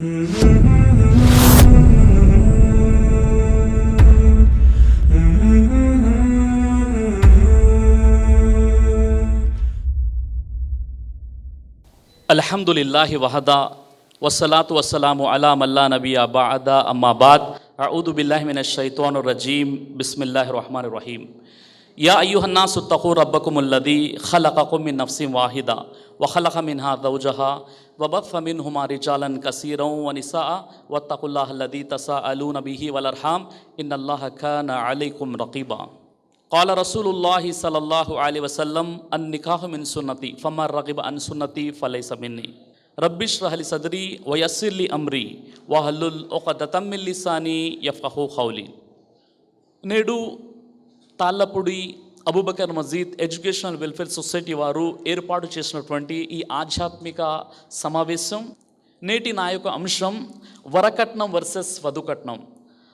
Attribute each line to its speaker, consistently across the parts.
Speaker 1: अल्हम्दुलिल्लाहि वहदा वस्सलातु वस्सलामु अला मल्ला नबिया बअदा अम्मा बाद अऊदु बिल्लाहि मिनश शैतानिर रजीम बिस्मिल्लाहिर रहमानिर रहीम या अय्युहन्नासु तक़ू रब्बकुमुल्लज़ी खलक़कुम मिन नफ्सिन वाहिदा व खलक़ मिन्हा ज़ौजहा व बस्स मिन्हुमा रिजालन कसीरन व निसाअ वत्तक़ुल्लाहल्लज़ी तसाअलून बिही वल अर्हाम इन्नल्लाह कान अलैकुम रक़ीबा। क़ाल रसूलुल्लाहि सल्लल्लाहु अलैहि वसल्लम अन्निकाहु मिन सुन्नती फमन रग़िब अन सुन्नती फ़लैसा मिन्नी रब्बिश्रह लि सदरी व यस्सिर लि अम्री वहल्लुल उक़दतम मिन लिसानी यफ़क़हू क़ौली। నేడు తాళ్ళపూడి అబూబకర్ మజీద్ ఎడ్యుకేషనల్ వెల్ఫేర్ సొసైటీ వారు ఏర్పాటు చేసినటువంటి ఈ ఆధ్యాత్మిక సమావేశం నేటి నా యొక్క అంశం వరకట్నం వర్సెస్ వధుకట్నం.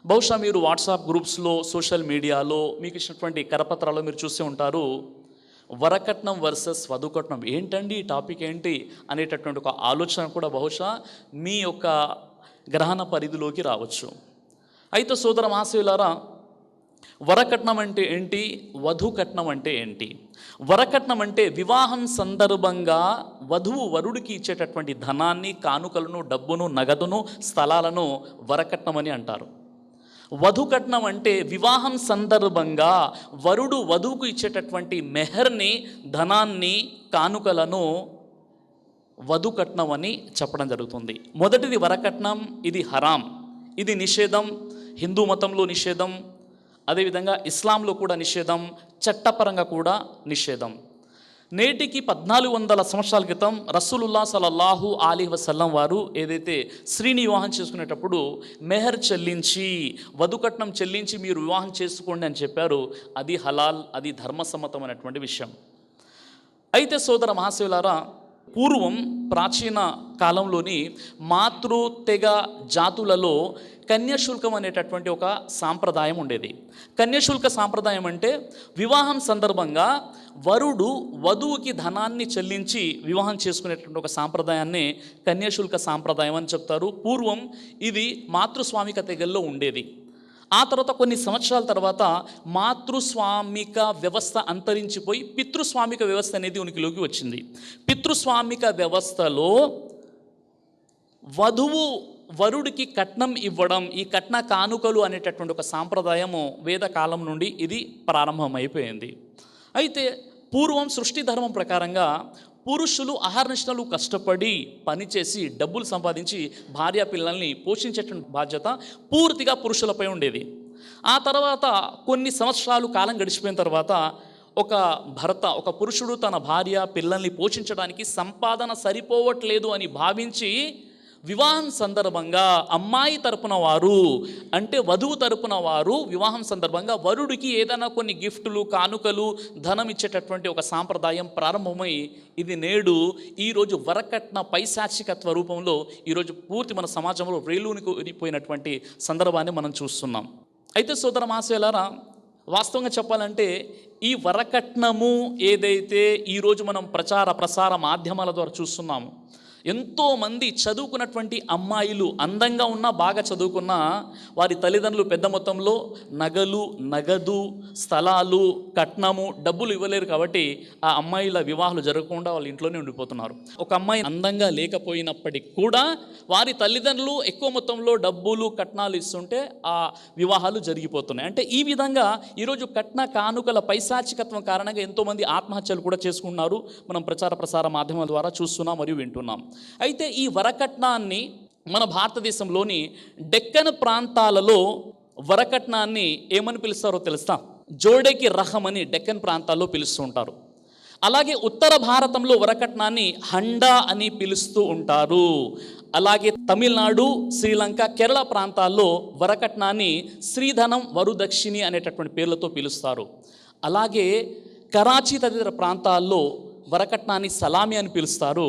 Speaker 1: బహుశా మీరు వాట్సాప్ గ్రూప్స్లో సోషల్ మీడియాలో మీకు ఇచ్చినటువంటి కరపత్రాల్లో మీరు చూసి ఉంటారు, వరకట్నం వర్సెస్ వధుకట్నం ఏంటండి, ఈ టాపిక్ ఏంటి అనేటటువంటి ఒక ఆలోచన కూడా బహుశా మీ యొక్క గ్రహణ పరిధిలోకి రావచ్చు. అయితే సోదర మహాశయులారా, వరకట్నం అంటే ఏంటి, వధుకట్నం అంటే ఏంటి? వరకట్నం అంటే వివాహం సందర్భంగా వధువు వరుడికి ఇచ్చేటటువంటి ధనాన్ని, కానుకలను, డబ్బును, నగదును, స్థలాలను వరకట్నం అని అంటారు. వధుకట్నం అంటే వివాహం సందర్భంగా వరుడు వధువుకు ఇచ్చేటటువంటి మెహర్ని, ధనాన్ని, కానుకలను వధుకట్నం అని చెప్పడం జరుగుతుంది. మొదటిది వరకట్నం, ఇది హరాం, ఇది నిషేధం. హిందూ మతంలో నిషేధం, అదేవిధంగా ఇస్లాంలో కూడా నిషేధం, చట్టపరంగా కూడా నిషేధం. నేటికి 1400 సంవత్సరాల క్రితం రసూలుల్లా సల్లల్లాహు అలైహి వసల్లం వారు ఏదైతే స్త్రీని వివాహం చేసుకునేటప్పుడు మెహర్ చెల్లించి, వధుకట్నం చెల్లించి మీరు వివాహం చేసుకోండి అని చెప్పారు. అది హలాల్, అది ధర్మసమ్మతమైనటువంటి విషయం. అయితే సోదర మహాశయులారా, పూర్వం ప్రాచీన కాలంలోని మాతృ తెగ జాతులలో కన్యాశుల్కం అనేటటువంటి ఒక సాంప్రదాయం ఉండేది. కన్యాశుల్క సాంప్రదాయం అంటే వివాహం సందర్భంగా వరుడు వధువుకి ధనాన్ని చెల్లించి వివాహం చేసుకునేటువంటి ఒక సాంప్రదాయాన్ని కన్యాశుల్క సాంప్రదాయం అని చెప్తారు. పూర్వం ఇది మాతృస్వామిక తెగల్లో ఉండేది. ఆ తర్వాత కొన్ని సంవత్సరాల తర్వాత మాతృస్వామిక వ్యవస్థ అంతరించిపోయి పితృస్వామిక వ్యవస్థ అనేది ఉనికిలోకి వచ్చింది. పితృస్వామిక వ్యవస్థలో వధువు వరుడికి కట్నం ఇవ్వడం, ఈ కట్న కానుకలు అనేటటువంటి ఒక సాంప్రదాయము వేదకాలం నుండి ఇది ప్రారంభమైపోయింది. అయితే పూర్వం సృష్టి ధర్మం ప్రకారంగా పురుషులు అహర్నిశలు కష్టపడి పనిచేసి డబ్బులు సంపాదించి భార్య పిల్లల్ని పోషించేటువంటి బాధ్యత పూర్తిగా పురుషులపై ఉండేది. ఆ తర్వాత కొన్ని సంవత్సరాలు కాలం గడిచిపోయిన తర్వాత ఒక భర్త, ఒక పురుషుడు తన భార్య పిల్లల్ని పోషించడానికి సంపాదన సరిపోవట్లేదు అని భావించి వివాహం సందర్భంగా అమ్మాయి తరపున వారు అంటే వధువు తరపున వారు వివాహం సందర్భంగా వరుడికి ఏదైనా కొన్ని గిఫ్టులు, కానుకలు, ధనం ఇచ్చేటటువంటి ఒక సాంప్రదాయం ప్రారంభమై ఇది నేడు ఈరోజు వరకట్న పైశాచికత్వ రూపంలో ఈరోజు పూర్తి మన సమాజంలో రేలునిపోయినటువంటి సందర్భాన్ని మనం చూస్తున్నాం. అయితే సోదర మహాశయులారా, వాస్తవంగా చెప్పాలంటే ఈ వరకట్నము ఏదైతే ఈరోజు మనం ప్రసార మాధ్యమాల ద్వారా చూస్తున్నాము, ఎంతోమంది చదువుకున్నటువంటి అమ్మాయిలు అందంగా ఉన్నా, బాగా చదువుకున్నా వారి తల్లిదండ్రులు పెద్ద మొత్తంలో నగలు, నగదు, స్థలాలు, కట్నము, డబ్బులు ఇవ్వలేరు. కాబట్టి ఆ అమ్మాయిల వివాహాలు జరగకుండా వాళ్ళ ఇంట్లోనే ఉండిపోతున్నారు. ఒక అమ్మాయి అందంగా లేకపోయినప్పటికీ కూడా వారి తల్లిదండ్రులు ఎక్కువ మొత్తంలో డబ్బులు, కట్నాలు ఇస్తుంటే ఆ వివాహాలు జరిగిపోతున్నాయి. అంటే ఈ విధంగా ఈరోజు కట్న కానుకల పైశాచికత్వం కారణంగా ఎంతోమంది ఆత్మహత్యలు కూడా చేసుకున్నారు. మనం ప్రసార మాధ్యమాల ద్వారా చూస్తున్నాం మరియు వింటున్నాం. అయితే ఈ వరకట్నాన్ని మన భారతదేశంలోని డెక్కన్ ప్రాంతాలలో వరకట్నాన్ని ఏమని పిలుస్తారో తెలుస్తా? జోడేకి రహం అని డెక్కన్ ప్రాంతాల్లో పిలుస్తూ ఉంటారు. అలాగే ఉత్తర భారతంలో వరకట్నాన్ని హండా అని పిలుస్తూ ఉంటారు. అలాగే తమిళనాడు, శ్రీలంక, కేరళ ప్రాంతాల్లో వరకట్నాన్ని శ్రీధనం, వరుదక్షిణి అనేటటువంటి పేర్లతో పిలుస్తారు. అలాగే కరాచీ తదితర ప్రాంతాల్లో వరకట్నాన్ని సలామి అని పిలుస్తారు.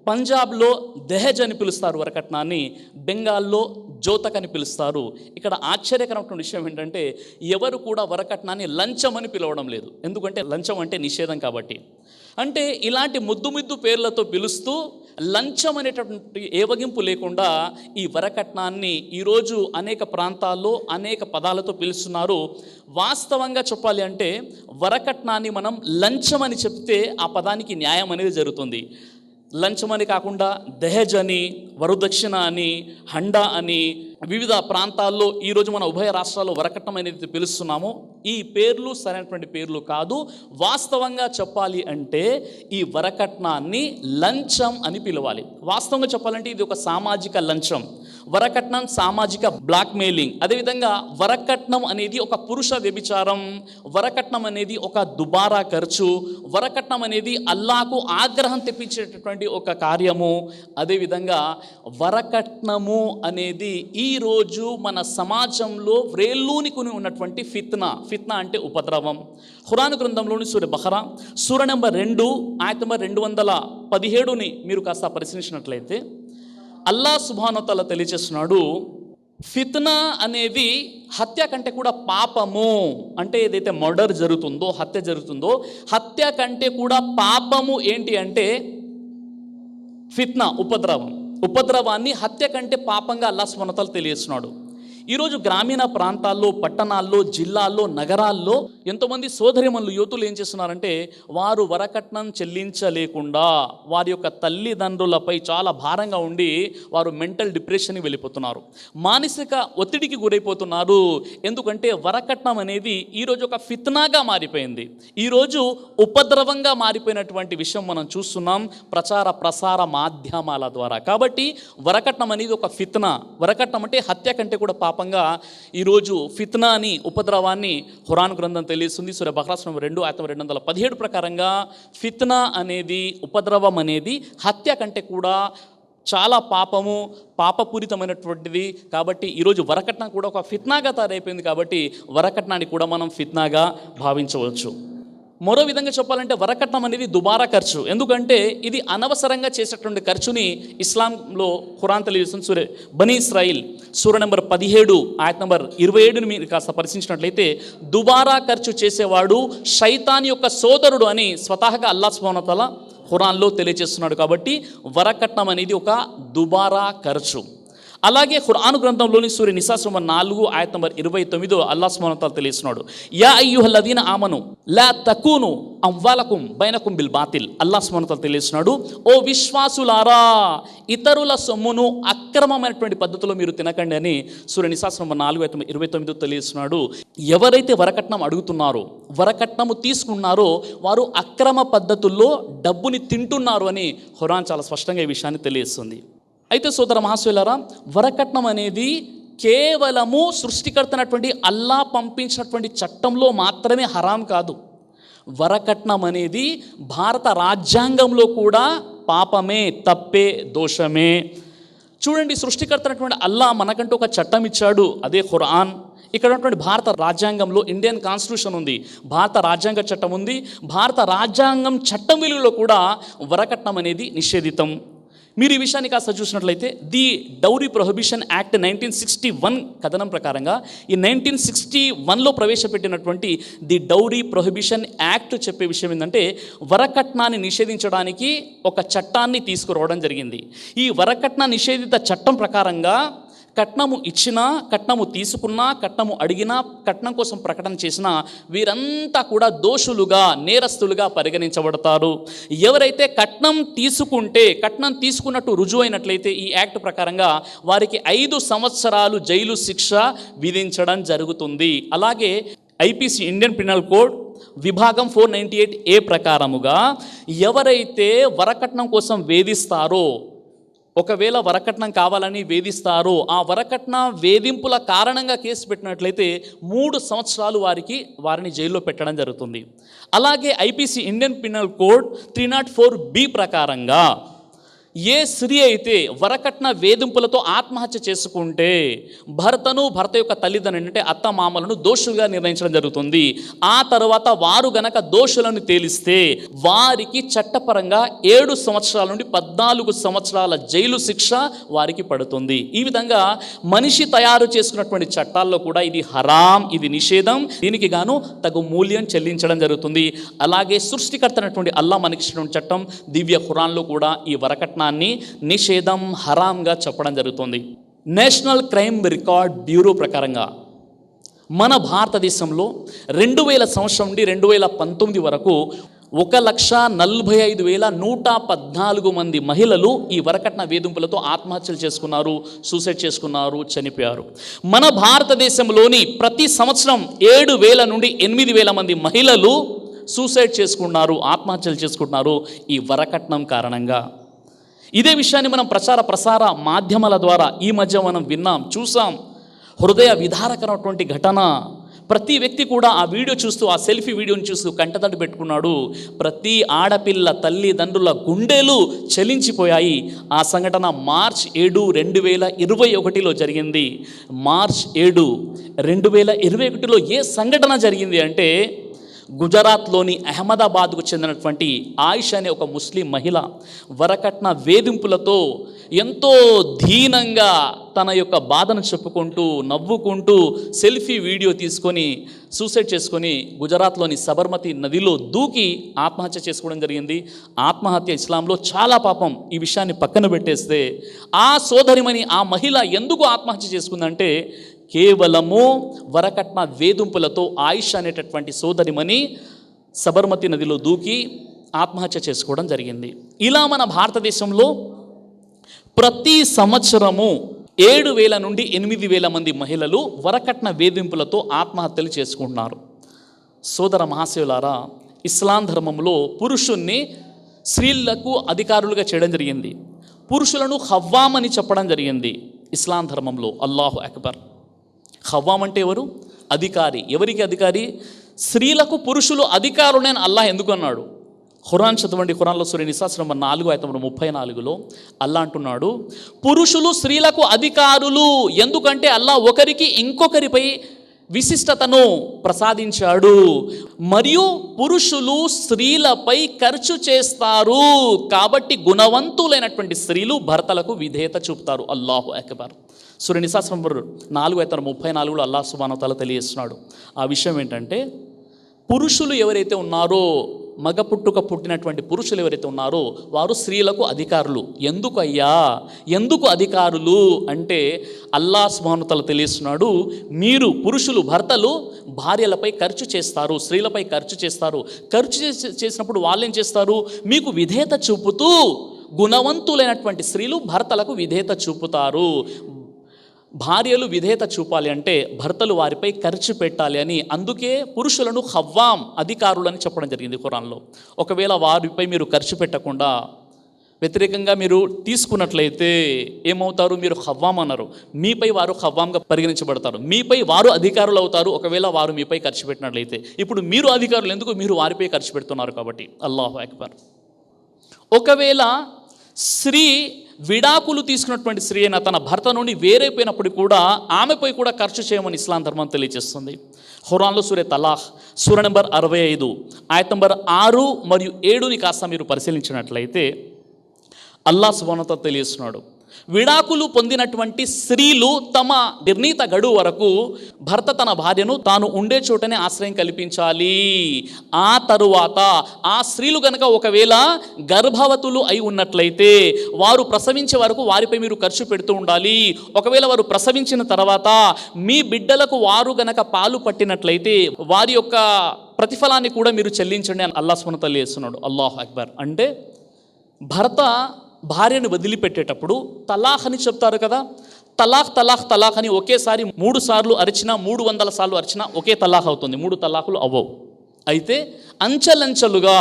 Speaker 1: పంజాబ్లో దహేజ్ అని పిలుస్తారు వరకట్నాన్ని, బెంగాల్లో జోతక్ అని పిలుస్తారు. ఇక్కడ ఆశ్చర్యకరమైన విషయం ఏంటంటే ఎవరు కూడా వరకట్నాన్ని లంచం అని పిలవడం లేదు. ఎందుకంటే లంచం అంటే నిషేధం కాబట్టి. అంటే ఇలాంటి ముద్దు పేర్లతో పిలుస్తూ లంచం అనేటటువంటి ఏవగింపు లేకుండా ఈ వరకట్నాన్ని ఈరోజు అనేక ప్రాంతాల్లో అనేక పదాలతో పిలుస్తున్నారు. వాస్తవంగా చెప్పాలి అంటే వరకట్నాన్ని మనం లంచం అని చెప్తే ఆ పదానికి న్యాయం అనేది జరుగుతుంది. లంచం అని కాకుండా దహేజ్ అని, వరదక్షిణ అని, హండా అని వివిధ ప్రాంతాల్లో ఈరోజు మన ఉభయ రాష్ట్రాల్లో వరకట్నం అనేది పిలుస్తున్నాము. ఈ పేర్లు సరైనటువంటి పేర్లు కాదు. వాస్తవంగా చెప్పాలి అంటే ఈ వరకట్నాన్ని లంచం అని పిలవాలి. వాస్తవంగా చెప్పాలంటే ఇది ఒక సామాజిక లంచం. వరకట్నం సామాజిక బ్లాక్మెయిలింగ్. అదేవిధంగా వరకట్నం అనేది ఒక పురుష వ్యభిచారం, వరకట్నం అనేది ఒక దుబారా ఖర్చు, వరకట్నం అనేది అల్లాకు ఆగ్రహం తెప్పించేటటువంటి ఒక కార్యము. అదేవిధంగా వరకట్నము అనేది ఈరోజు మన సమాజంలో వ్రేళ్ళూనికుని ఉన్నటువంటి ఫిత్నా అంటే ఉపద్రవం. ఖురాన్ గ్రంథంలోని సూర బఖరా సూర నెంబర్ 2 ఆయత నెంబర్ 217ని మీరు కాస్త పరిశీలించినట్లయితే అల్లాహ్ సుబ్హానహు వ తఆలా తెలియజేస్తున్నాడు, ఫిత్నా అనేది హత్య కంటే కూడా పాపము. అంటే ఏదైతే మర్డర్ జరుగుతుందో, హత్య జరుగుతుందో, హత్య కంటే కూడా పాపము ఏంటి అంటే ఫిత్నా, ఉపద్రవాన్ని హత్య కంటే పాపంగా అల్లాహ్ సుబ్హానహు వ తఆలా తెలియజేస్తున్నాడు. ఈరోజు గ్రామీణ ప్రాంతాల్లో, పట్టణాల్లో, జిల్లాల్లో, నగరాల్లో ఎంతోమంది సోదరిమణులు, యువతులు ఏం చేస్తున్నారంటే వారు వరకట్నం చెల్లించలేకుండా వారి యొక్క తల్లిదండ్రులపై చాలా భారంగా ఉండి వారు మెంటల్ డిప్రెషన్కి వెళ్ళిపోతున్నారు, మానసిక ఒత్తిడికి గురైపోతున్నారు. ఎందుకంటే వరకట్నం అనేది ఈరోజు ఒక ఫిత్నాగా మారిపోయింది, ఈరోజు ఉపద్రవంగా మారిపోయినటువంటి విషయం మనం చూస్తున్నాం ప్రసార మాధ్యమాల ద్వారా. కాబట్టి వరకట్నం అనేది ఒక ఫిత్నా. వరకట్నం అంటే హత్య కంటే కూడా పాపంగా ఈరోజు ఫిత్నా అని, ఉపద్రవాన్ని ఖురాన్ గ్రంథం తెలియజేస్తుంది. సూర బఖరా 2 ఆయత 217 ప్రకారంగా ఫిత్నా అనేది, ఉపద్రవం అనేది హత్య కంటే కూడా చాలా పాపపూరితమైనటువంటిది. కాబట్టి ఈరోజు వరకట్నం కూడా ఒక ఫిత్నాగా తయారైపోయింది. కాబట్టి వరకట్నాన్ని కూడా మనం ఫిత్నాగా భావించవచ్చు. మరో విధంగా చెప్పాలంటే వరకట్నం అనేది దుబారా ఖర్చు. ఎందుకంటే ఇది అనవసరంగా చేసేటువంటి ఖర్చుని ఇస్లాంలో ఖురాన్ తెలియజేస్తుంది. సూర బనీ ఇస్రాయిల్ సూర నెంబర్ 17 ఆయత నెంబర్ 27ని మీరు కాస్త పరిశీలించినట్లయితే దుబారా ఖర్చు చేసేవాడు శైతాన్ యొక్క సోదరుడు అని స్వతహాగా అల్లాహ్ సుబ్హానహు వ తఆలా ఖురాన్లో తెలియజేస్తున్నాడు. కాబట్టి వరకట్నం అనేది ఒక దుబారా ఖర్చు. అలాగే ఖురాన్ గ్రంథంలోని సూర నిసా 4 ఆయత నంబర్ 29 అల్లాహ్ సుబ్హానహు వ తఆలా తెలియజేస్తున్నాడు, యా అయ్యుహల్లదీన ఆమను లా తకూను అమ్వాలకుం బైనకుం బిల్ బాతిల్. అల్లాహ్ సుబ్హానహు వ తఆలా తెలియజేస్తున్నాడు, ఓ విశ్వాసులారా ఇతరుల సొమ్మును అక్రమమైనటువంటి పద్ధతిలో మీరు తినకండి అని సూర నిసా 4 ఆయత 29 తెలియజేస్తున్నాడు. ఎవరైతే వరకట్నం అడుగుతున్నారో, వరకట్నము తీసుకున్నారో వారు అక్రమ పద్ధతుల్లో డబ్బుని తింటున్నారు అని ఖురాన్ చాలా స్పష్టంగా ఈ విషయాన్ని తెలియజేస్తుంది. అయితే సోదర మహాశయులారా, వరకట్నం అనేది కేవలము సృష్టికర్తనటువంటి అల్లాహ్ పంపించినటువంటి చట్టంలో మాత్రమే హరాం కాదు. వరకట్నం అనేది భారత రాజ్యాంగంలో కూడా పాపమే, తప్పే, దోషమే. చూడండి, సృష్టికర్తనటువంటి అల్లాహ్ మనకంటూ ఒక చట్టం ఇచ్చాడు, అదే ఖురాన్. ఇక్కడ ఉన్నటువంటి భారత రాజ్యాంగంలో ఇండియన్ కాన్స్టిట్యూషన్ ఉంది, భారత రాజ్యాంగ చట్టం ఉంది. భారత రాజ్యాంగం చట్టం వెలుగులో కూడా వరకట్నం అనేది నిషేధితం. మీరు ఈ విషయాన్ని కాస్త చూసినట్లయితే ది డౌరీ ప్రొహిబిషన్ యాక్ట్ 1961 కథనం ప్రకారంగా ఈ 1961లో ప్రవేశపెట్టినటువంటి ది డౌరీ ప్రొహిబిషన్ యాక్ట్ చెప్పే విషయం ఏంటంటే వరకట్నాన్ని నిషేధించడానికి ఒక చట్టాన్ని తీసుకురావడం జరిగింది. ఈ వరకట్న నిషేధిత చట్టం ప్రకారంగా కట్నము ఇచ్చినా, కట్నము తీసుకున్నా, కట్నము అడిగినా, కట్నం కోసం ప్రకటన చేసినా వీరంతా కూడా దోషులుగా, నేరస్తులుగా పరిగణించబడతారు. ఎవరైతే కట్నం తీసుకున్నట్టు రుజువైనట్లయితే ఈ యాక్ట్ ప్రకారంగా వారికి 5 సంవత్సరాలు జైలు శిక్ష విధించడం జరుగుతుంది. అలాగే ఐపీసీ ఇండియన్ పినల్ కోడ్ విభాగం 498A ప్రకారముగా ఎవరైతే వరకట్నం కోసం వేధిస్తారో, ఒకవేళ వరకట్నం కావాలని వేధిస్తారో, ఆ వరకట్న వేధింపుల కారణంగా కేసు పెట్టినట్లయితే 3 సంవత్సరాలు వారిని జైల్లో పెట్టడం జరుగుతుంది. అలాగే IPC Indian penal code 304B ప్రకారంగా ఏ స్త్రీ అయితే వరకట్న వేధింపులతో ఆత్మహత్య చేసుకుంటే భర్త యొక్క తల్లిదండ్రులు అంటే అత్త మామలను దోషులుగా నిర్ణయించడం జరుగుతుంది. ఆ తర్వాత వారు గనక దోషులను తేలిస్తే వారికి చట్టపరంగా 7 సంవత్సరాల నుండి 14 సంవత్సరాల జైలు శిక్ష వారికి పడుతుంది. ఈ విధంగా మనిషి తయారు చేసుకున్నటువంటి చట్టాల్లో కూడా ఇది హరాం, ఇది నిషేధం, దీనికి గాను తగు మూల్యం చెల్లించడం జరుగుతుంది. అలాగే సృష్టికర్త అయినటువంటి అల్లా మనకిచ్చినటువంటి చట్టం దివ్య ఖురాన్లో కూడా ఈ వరకట్న నిషేధం హరాంగా చెప్పడం జరుగుతుంది. నేషనల్ క్రైమ్ రికార్డ్ బ్యూరో ప్రకారంగా మన భారతదేశంలో 2000 సంవత్సరం నుండి 2019 వరకు 1,45,114 మంది మహిళలు ఈ వరకట్న వేధింపులతో ఆత్మహత్యలు చేసుకున్నారు, సూసైడ్ చేసుకున్నారు, చనిపోయారు. మన భారతదేశంలోని ప్రతి సంవత్సరం 7,000 నుండి 8,000 మంది మహిళలు సూసైడ్ చేసుకున్నారు, ఆత్మహత్యలు చేసుకుంటున్నారు ఈ వరకట్నం కారణంగా. ఇదే విషయాన్ని మనం ప్రసార మాధ్యమాల ద్వారా ఈ మధ్య మనం విన్నాం, చూసాం. హృదయ విదారకరమైనటువంటి ఘటన. ప్రతి వ్యక్తి కూడా ఆ వీడియో చూస్తూ, ఆ సెల్ఫీ వీడియోని చూస్తూ కంటతడి పెట్టుకున్నాడు. ప్రతి ఆడపిల్ల తల్లిదండ్రుల గుండెలు చలించిపోయాయి. ఆ సంఘటన మార్చ్ 7, 2021లో జరిగింది. మార్చ్ 7, 2021లో ఏ సంఘటన జరిగింది అంటే గుజరాత్లోని అహ్మదాబాద్కు చెందినటువంటి ఆయిషా అనే ఒక ముస్లిం మహిళ వరకట్న వేధింపులతో ఎంతో దీనంగా తన యొక్క బాధను చెప్పుకుంటూ నవ్వుకుంటూ సెల్ఫీ వీడియో తీసుకొని సూసైడ్ చేసుకొని గుజరాత్లోని సబర్మతి నదిలో దూకి ఆత్మహత్య చేసుకోవడం జరిగింది. ఆత్మహత్య ఇస్లాంలో చాలా పాపం. ఈ విషయాన్ని పక్కన పెట్టేస్తే ఆ సోదరిమణి, ఆ మహిళ ఎందుకు ఆత్మహత్య చేసుకుందంటే కేవలము వరకట్న వేధింపులతో ఆయిషా అనేటటువంటి సోదరిమణి సబర్మతి నదిలో దూకి ఆత్మహత్య చేసుకోవడం జరిగింది. ఇలా మన భారతదేశంలో ప్రతి సంవత్సరము 7,000 నుండి 8,000 మంది మహిళలు వరకట్న వేధింపులతో ఆత్మహత్యలు చేసుకుంటున్నారు. సోదర మహాశయులారా, ఇస్లాం ధర్మంలో పురుషుణ్ణి స్త్రీలకు అధికారులుగా చేయడం జరిగింది. పురుషులను ఖవ్వామ్ అని చెప్పడం జరిగింది ఇస్లాం ధర్మంలో. అల్లాహు అక్బర్. ఖవ్వామ్ అంటే ఎవరు? అధికారి. ఎవరికి అధికారి? స్త్రీలకు పురుషులు అధికారులు అని అల్లాహ్ ఎందుకు అన్నాడు? ఖురాన్ చదవండి. ఖురాన్లో సూరా నిసా నంబర్ 4 ఆయత నంబర్ 34లో అల్లాహ్ అంటున్నాడు, పురుషులు స్త్రీలకు అధికారులు. ఎందుకంటే అల్లాహ్ ఒకరికి ఇంకొకరిపై విశిష్టతను ప్రసాదించాడు. మరియు పురుషులు స్త్రీలపై ఖర్చు చేస్తారు కాబట్టి గుణవంతులైనటువంటి స్త్రీలు భర్తలకు విధేయత చూపుతారు. అల్లాహు అక్బర్. సూరా నిసా నంబర్ 4 ఆయత నంబర్ 34లో అల్లాహ్ సుబ్హానహు వ తఆలా తెలియజేస్తున్నాడు. ఆ విషయం ఏంటంటే పురుషులు ఎవరైతే ఉన్నారో, మగ పుట్టుక పుట్టినటువంటి పురుషులు ఎవరైతే ఉన్నారో వారు స్త్రీలకు అధికారులు. ఎందుకు అయ్యా, ఎందుకు అధికారులు అంటే అల్లాహ్ సుబ్హానహు వ తఆలా తెలియజేస్తున్నాడు, మీరు పురుషులు భర్తలు భార్యలపై ఖర్చు చేస్తారు, స్త్రీలపై ఖర్చు చేస్తారు. ఖర్చు చేసినప్పుడు వాళ్ళు ఏం చేస్తారు? మీకు విధేయత చూపుతూ గుణవంతులైనటువంటి స్త్రీలు భర్తలకు విధేయత చూపుతారు. భార్యలు విధేయత చూపాలి అంటే భర్తలు వారిపై ఖర్చు పెట్టాలి అని, అందుకే పురుషులను ఖవ్వామ్ అధికారులని చెప్పడం జరిగింది ఖురాన్లో. ఒకవేళ వారిపై మీరు ఖర్చు పెట్టకుండా వ్యతిరేకంగా మీరు తీసుకున్నట్లయితే ఏమవుతారు? మీరు ఖవ్వామ్ అన్నారు, మీపై వారు ఖవ్వామ్గా పరిగణించబడతారు, మీపై వారు అధికారులు అవుతారు. ఒకవేళ వారు మీపై ఖర్చు పెట్టినట్లయితే ఇప్పుడు మీరు అధికారులు ఎందుకు? మీరు వారిపై ఖర్చు పెడుతున్నారు కాబట్టి. అల్లాహు అక్బర్. ఒకవేళ స్త్రీ విడాకులు తీసుకున్నటువంటి స్త్రీ అయినా తన భర్త నుండి వేరైపోయినప్పుడు కూడా ఆమెపై కూడా ఖర్చు చేయమని ఇస్లాం ధర్మం తెలియజేస్తుంది. ఖురాన్లో సూరా తలాఖ్ సూరా నంబర్ 65 ఆయత నంబర్ 6 మరియు 7ని కాస్త మీరు పరిశీలించినట్లయితే అల్లాహ్ సుబ్హానహు వ తఆలా తెలియజేస్తున్నాడు, విడాకులు పొందినటువంటి స్త్రీలు తమ నిర్ణీత గడువు వరకు భర్త తన భార్యను తాను ఉండే చోటనే ఆశ్రయం కల్పించాలి. ఆ తరువాత ఆ స్త్రీలు కనుక ఒకవేళ గర్భవతులు అయి ఉన్నట్లయితే వారు ప్రసవించే వరకు వారిపై మీరు ఖర్చు పెడుతూ ఉండాలి. ఒకవేళ వారు ప్రసవించిన తర్వాత మీ బిడ్డలకు వారు గనక పాలు పట్టినట్లయితే వారి యొక్క ప్రతిఫలాన్ని కూడా మీరు చెల్లించండి అని అల్లాహ్ సుబ్హానహు వ తఆలా చేస్తున్నాడు. అల్లాహు అక్బర్. అంటే భర్త భార్యను వదిలిపెట్టేటప్పుడు తలాఖ్ అని చెప్తారు కదా, తలాఖ్ తలాఖ్ తలాఖ్ అని ఒకేసారి 3 సార్లు అరిచినా 300 సార్లు అరిచినా ఒకే తలాఖ్ అవుతుంది, 3 తలాఖులు అవ్వవు. అయితే అంచెలంచెలుగా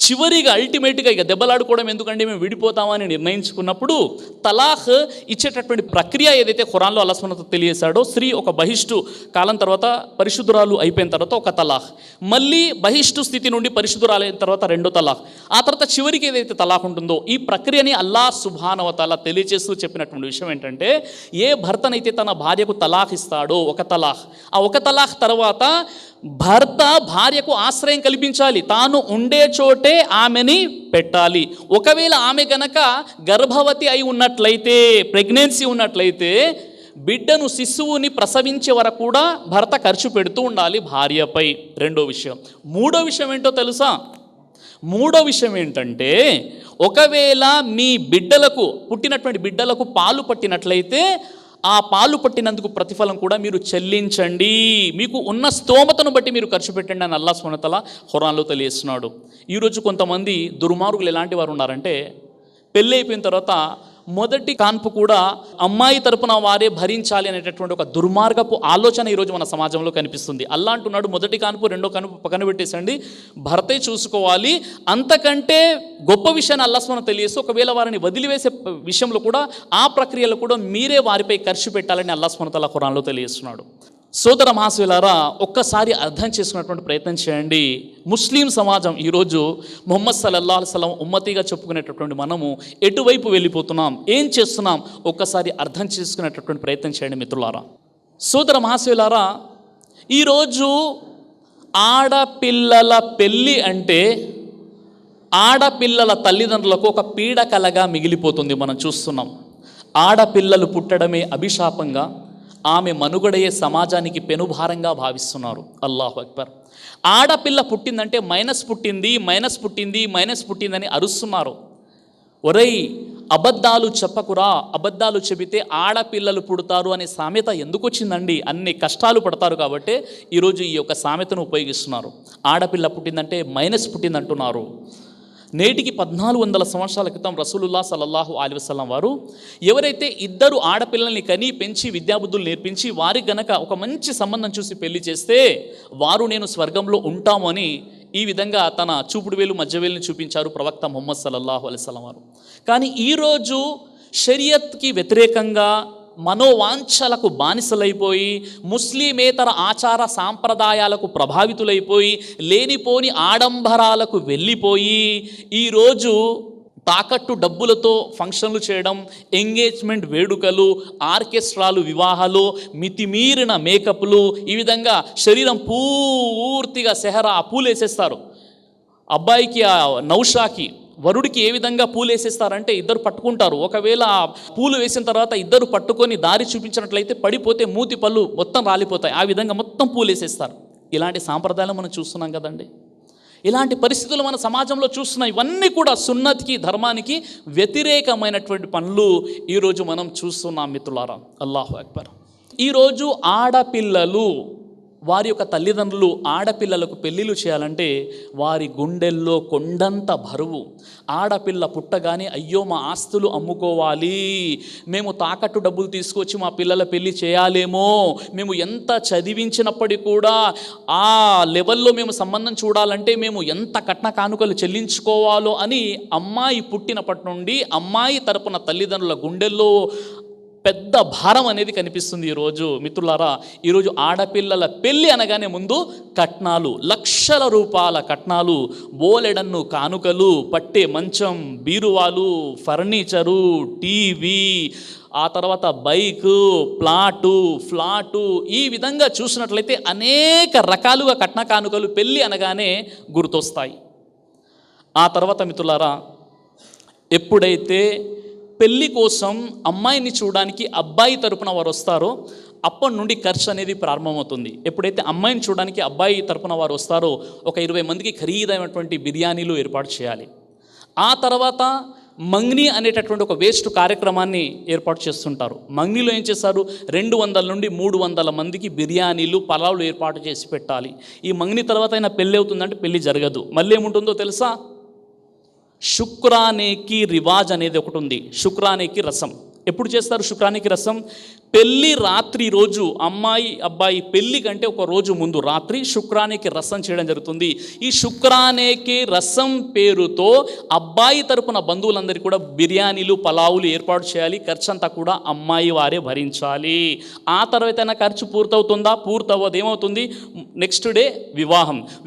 Speaker 1: చివరిగా అల్టిమేట్గా ఇక దెబ్బలాడుకోవడం ఎందుకంటే మేము విడిపోతామని నిర్ణయించుకున్నప్పుడు తలాఖ్ ఇచ్చేటటువంటి ప్రక్రియ ఏదైతే ఖురాన్లో అల్లాహ్ సుబ్హానహు వ తఆలా తెలియజేశాడో, స్త్రీ ఒక బహిష్టు కాలం తర్వాత పరిశుద్ధురాలు అయిపోయిన తర్వాత ఒక తలాఖ్, మళ్ళీ బహిష్టు స్థితి నుండి పరిశుద్ధురాలు అయిన తర్వాత రెండో తలాఖ్, ఆ తర్వాత చివరికి ఏదైతే తలాఖ్ ఉంటుందో ఈ ప్రక్రియని అల్లాహ్ సుబ్హానహు వ తఆలా తెలియజేస్తూ చెప్పినటువంటి విషయం ఏంటంటే, ఏ భర్తనైతే తన భార్యకు తలాఖ్ ఇస్తాడో ఒక తలాఖ్, ఆ ఒక తలాఖ్ తర్వాత భర్త భార్యకు ఆశ్రయం కల్పించాలి, తాను ఉండే చోటే ఆమెని పెట్టాలి. ఒకవేళ ఆమె గనక గర్భవతి అయి ఉన్నట్లయితే, ప్రెగ్నెన్సీ ఉన్నట్లయితే, బిడ్డను శిశువుని ప్రసవించే వరకు కూడా భర్త ఖర్చు పెడుతూ ఉండాలి భార్యపై. రెండో విషయం. మూడో విషయం ఏంటో తెలుసా? మూడో విషయం ఏంటంటే, ఒకవేళ మీ బిడ్డలకు పుట్టినటువంటి బిడ్డలకు పాలు పట్టినట్లయితే ఆ పాలు పట్టినందుకు ప్రతిఫలం కూడా మీరు చెల్లించండి, మీకు ఉన్న స్తోమతను బట్టి మీరు ఖర్చు పెట్టండి అని అల్లాహ్ సుబ్హానహు వ తఆలా ఖురాన్లో తెలియజేస్తున్నాడు. ఈరోజు కొంతమంది దుర్మార్గులు ఎలాంటి వారు ఉన్నారంటే, పెళ్ళి అయిపోయిన తర్వాత మొదటి కాన్పు కూడా అమ్మాయి తరపున వారే భరించాలి అనేటటువంటి ఒక దుర్మార్గపు ఆలోచన ఈరోజు మన సమాజంలో కనిపిస్తుంది. అల్లాహ్ అంటున్నాడు, మొదటి కాన్పు రెండో కాన్పు పక్కన పెట్టేసండి, భర్తే చూసుకోవాలి. అంతకంటే గొప్ప విషయాన్ని అల్లాహ్ సుబ్హానహు వ తఆలా తెలియజేస్తూ ఒకవేళ వారిని వదిలివేసే విషయంలో కూడా ఆ ప్రక్రియలో కూడా మీరే వారిపై ఖర్చు పెట్టాలని అల్లాహ్ సుబ్హానహు వ తఆలా ఖురాన్లో తెలియజేస్తున్నాడు. సోదర మహాశయులారా, ఒక్కసారి అర్థం చేసుకున్నటువంటి ప్రయత్నం చేయండి. ముస్లిం సమాజం ఈరోజు ముహమ్మద్ సల్లల్లాహు అలైహి వసల్లం ఉమ్మతిగా చెప్పుకునేటటువంటి మనము ఎటువైపు వెళ్ళిపోతున్నాం, ఏం చేస్తున్నాం, ఒక్కసారి అర్థం చేసుకునేటటువంటి ప్రయత్నం చేయండి మిత్రులారా. సోదర మహాశయులారా, ఈరోజు ఆడపిల్లల పెళ్ళి అంటే ఆడపిల్లల తల్లిదండ్రులకు ఒక పీడకలగా మిగిలిపోతుంది. మనం చూస్తున్నాం, ఆడపిల్లలు పుట్టడమే అభిశాపంగా, ఆమె మనుగడయే సమాజానికి పెనుభారంగా భావిస్తున్నారు. అల్లాహు అక్బర్. ఆడపిల్ల పుట్టిందంటే మైనస్ పుట్టింది, మైనస్ పుట్టింది, మైనస్ పుట్టిందని అరుస్తున్నారు. ఒరేయ్, అబద్ధాలు చెప్పకురా, అబద్ధాలు చెబితే ఆడపిల్లలు పుడతారు అనే సామెత ఎందుకు వచ్చిందండి? అన్ని కష్టాలు పడతారు కాబట్టి ఈరోజు ఈ యొక్క సామెతను ఉపయోగిస్తున్నారు. ఆడపిల్ల పుట్టిందంటే మైనస్ పుట్టిందంటున్నారు. నేటికి 1400 సంవత్సరాల క్రితం రసూలుల్లాహ్ సల్లల్లాహు అలైహి వసల్లం వారు ఎవరైతే ఇద్దరు ఆడపిల్లల్ని కని పెంచి విద్యాబుద్ధులు నేర్పించి వారికి గనక ఒక మంచి సంబంధం చూసి పెళ్లి చేస్తే వారు నేను స్వర్గంలో ఉంటాము అని ఈ విధంగా తన చూపుడు వేలు మధ్యవేలుని చూపించారు ప్రవక్త ముహమ్మద్ సల్లల్లాహు అలైహి వసల్లం వారు. కానీ ఈరోజు షరియత్కి వ్యతిరేకంగా మనోవాంఛలకు బానిసలైపోయి, ముస్లిమేతర ఆచార సాంప్రదాయాలకు ప్రభావితులైపోయి, లేనిపోని ఆడంబరాలకు వెళ్ళిపోయి ఈరోజు తాకట్టు డబ్బులతో ఫంక్షన్లు చేయడం, ఎంగేజ్మెంట్ వేడుకలు, ఆర్కెస్ట్రాలు, వివాహాలు, మితిమీరిన మేకప్లు, ఈ విధంగా శరీరం పూర్తిగా సెహరా పూలేసేస్తారు. అబ్బాయికి నౌషాకి వరుడికి ఏ విధంగా పూలు వేసేస్తారంటే ఇద్దరు పట్టుకుంటారు. ఒకవేళ పూలు వేసిన తర్వాత ఇద్దరు పట్టుకొని దారి చూపించినట్లయితే పడిపోతే మూతి పళ్ళు మొత్తం రాలిపోతాయి. ఆ విధంగా మొత్తం పూలు వేసేస్తారు. ఇలాంటి సాంప్రదాయాలు మనం చూస్తున్నాం కదండి. ఇలాంటి పరిస్థితులు మన సమాజంలో చూస్తున్నాం. ఇవన్నీ కూడా సున్నతికి, ధర్మానికి వ్యతిరేకమైనటువంటి పనులు ఈరోజు మనం చూస్తున్నాం మిత్రులారా. అల్లాహు అక్బర్. ఈరోజు ఆడపిల్లలు వారి యొక్క తల్లిదండ్రులు ఆడపిల్లలకు పెళ్ళిళ్ళు చేయాలంటే వారి గుండెల్లో కొండంత బరువు. ఆడపిల్ల పుట్టగానే అయ్యో మా ఆస్తులు అమ్ముకోవాలి, మేము తాకట్టు డబ్బులు తీసుకొచ్చి మా పిల్లల పెళ్ళి చేయాలేమో, మేము ఎంత చదివించినప్పటికీ కూడా ఆ లెవెల్లో మేము సంబంధం చూడాలంటే మేము ఎంత కట్న కానుకలు చెల్లించుకోవాలో అని అమ్మాయి పుట్టినప్పటి నుండి అమ్మాయి తరపున తల్లిదండ్రుల గుండెల్లో పెద్ద భారం అనేది కనిపిస్తుంది. ఈరోజు మిత్రులారా, ఈరోజు ఆడపిల్లల పెళ్ళి అనగానే ముందు కట్నాలు, లక్షల రూపాయల కట్నాలు, బోలెడన్ను కానుకలు, పట్టే మంచం, బీరువాలు, ఫర్నిచరు, టీవీ, ఆ తర్వాత బైకు, ఫ్లాటు, ఈ విధంగా చూసినట్లయితే అనేక రకాలుగా కట్న కానుకలు పెళ్ళి అనగానే గుర్తొస్తాయి. ఆ తర్వాత మిత్రులారా, ఎప్పుడైతే పెళ్ళి కోసం అమ్మాయిని చూడడానికి అబ్బాయి తరపున వారు వస్తారో అప్పటి నుండి ఖర్చు అనేది ప్రారంభమవుతుంది. ఎప్పుడైతే అమ్మాయిని చూడడానికి అబ్బాయి తరపున వారు వస్తారో ఒక 20 మందికి ఖరీదైనటువంటి బిర్యానీలు ఏర్పాటు చేయాలి. ఆ తర్వాత మంగ్ని అనేటటువంటి ఒక వేస్ట్ కార్యక్రమాన్ని ఏర్పాటు చేస్తుంటారు. మంగ్నీలో ఏం చేస్తారు, 200 నుండి 300 మందికి బిర్యానీలు, పలావులు ఏర్పాటు చేసి పెట్టాలి. ఈ మంగ్ని తర్వాత అయినా పెళ్ళి అవుతుందంటే పెళ్ళి జరగదు. మళ్ళీ ఏముంటుందో తెలుసా, శుక్రానేకి రివాజ్ అనేది ఒకటి ఉంది. శుక్రానేకి రసం ఎప్పుడు చేస్తారు? శుక్రానేకి రసం పెళ్లి రాత్రి రోజు అమ్మాయి అబ్బాయి పెళ్లి కంటే ఒక రోజు ముందు రాత్రి శుక్రానేకి రసం చేయడం జరుగుతుంది. ఈ శుక్రానేకి రసం పేరుతో అబ్బాయి తరపున బంధువులందరికీ కూడా బిర్యానీలు పలావులు ఏర్పాటు చేయాలి. ఖర్చు అంతా కూడా అమ్మాయి వారే భరించాలి. ఆ తర్వాత ఖర్చు పూర్తవుతుందా? పూర్తవ్వదు. ఏమవుతుంది? నెక్స్ట్ డే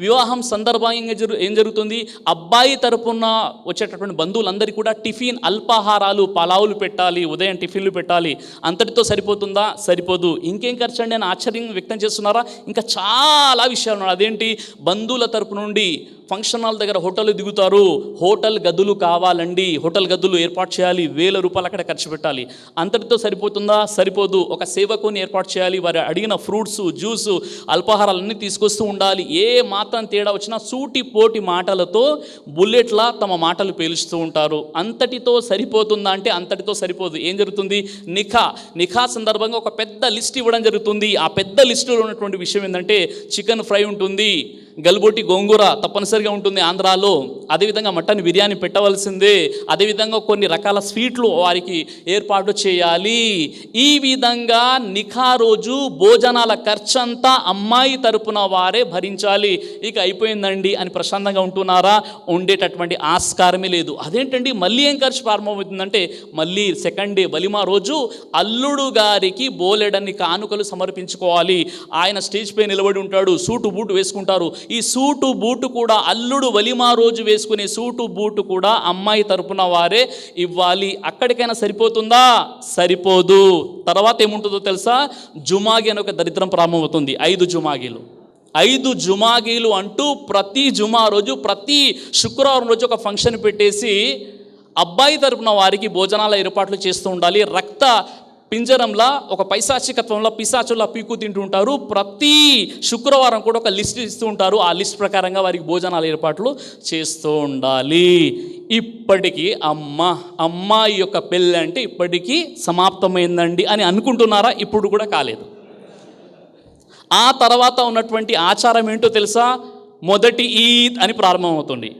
Speaker 1: వివాహం సందర్భంగా ఏం జరుగుతుంది? అబ్బాయి తరపున వచ్చేటటువంటి బంధువులందరికీ కూడా టిఫిన్ అల్పాహారాలు పలావులు పెట్టాలి, ఉదయం టిఫిన్లు పెట్టాలి. అంతటితో సరిపోతుందా? సరిపోదు. ఇంకేం ఖర్చు అండి అని ఆశ్చర్యం వ్యక్తం చేస్తున్నారా? ఇంకా చాలా విషయాలు ఉన్నాయి. అదేంటి? బంధువుల తరపు నుండి ఫంక్షన్ హాల్ దగ్గర హోటల్ దిగుతారు, హోటల్ గదులు కావాలండి, హోటల్ గదులు ఏర్పాటు చేయాలి, 1000 రూపాయలు అక్కడ ఖర్చు పెట్టాలి. అంతటితో సరిపోతుందా? సరిపోదు. ఒక సేవకుని ఏర్పాటు చేయాలి, వారు అడిగిన ఫ్రూట్స్ జ్యూస్ అల్పాహారాలన్నీ తీసుకొస్తూ ఉండాలి. ఏ మాత్రం తేడా వచ్చినా సూటి పోటి మాటలతో బుల్లెట్లా తమ మాటలు పేలుస్తూ ఉంటారు. అంతటితో సరిపోతుందా అంటే అంతటితో సరిపోదు. ఏం జరుగుతుంది? నిఖా సందర్భంగా ఒక పెద్ద లిస్ట్ ఇవ్వడం జరుగుతుంది. ఆ పెద్ద లిస్టులో ఉన్నటువంటి విషయం ఏంటంటే చికెన్ ఫ్రై ఉంటుంది, గల్బోటి గోంగూర తప్పనిసరిగా ఉంటుంది ఆంధ్రాలో, అదేవిధంగా మటన్ బిర్యానీ పెట్టవలసిందే, అదేవిధంగా కొన్ని రకాల స్వీట్లు వారికి ఏర్పాటు చేయాలి. ఈ విధంగా నిఖా రోజు భోజనాల ఖర్చంతా అమ్మాయి తరపున వారే భరించాలి. ఇక అయిపోయిందండి అని ప్రశాంతంగా ఉంటున్నారా? ఉండేటటువంటి ఆస్కారమే లేదు. అదేంటండి మళ్ళీ ఏం ఖర్చు ప్రారంభమవుతుందంటే మళ్ళీ సెకండ్ డే వలిమా రోజు అల్లుడు గారికి బోలెడన్ని కానుకలు సమర్పించుకోవాలి. ఆయన స్టేజ్ పై నిలబడి ఉంటాడు, సూటు బూటు వేసుకుంటారు. ఈ సూటు బూటు కూడా అల్లుడు వలిమా రోజు వేసుకునే సూటు బూటు కూడా అమ్మాయి తరపున వారే ఇవ్వాలి. అక్కడికైనా సరిపోతుందా? సరిపోదు. తర్వాత ఏముంటుందో తెలుసా? జుమాగి అని ఒక దరిద్రం ప్రారంభమవుతుంది. 5 జుమాగీలు అంటూ ప్రతి జుమా రోజు ప్రతి శుక్రవారం రోజు ఒక ఫంక్షన్ పెట్టేసి అబ్బాయి తరపున వారికి భోజనాల ఏర్పాట్లు చేస్తూ ఉండాలి. రక్త పింజరంలా ఒక పైశాచికత్వంలో పిశాచుల్లా పీకు తింటూ ఉంటారు. ప్రతి శుక్రవారం కూడా ఒక లిస్ట్ ఇస్తూ ఉంటారు. ఆ లిస్ట్ ప్రకారంగా వారికి భోజనాల ఏర్పాట్లు చేస్తూ ఉండాలి. ఇప్పటికీ అమ్మాయి యొక్క పెళ్ళి అంటే ఇప్పటికీ సమాప్తమైందండి అని అనుకుంటున్నారా? ఇప్పుడు కూడా కాలేదు. ఆ తర్వాత ఉన్నటువంటి ఆచారం ఏంటో తెలుసా? మొదటి ఈద్ అని ప్రారంభమవుతుంది.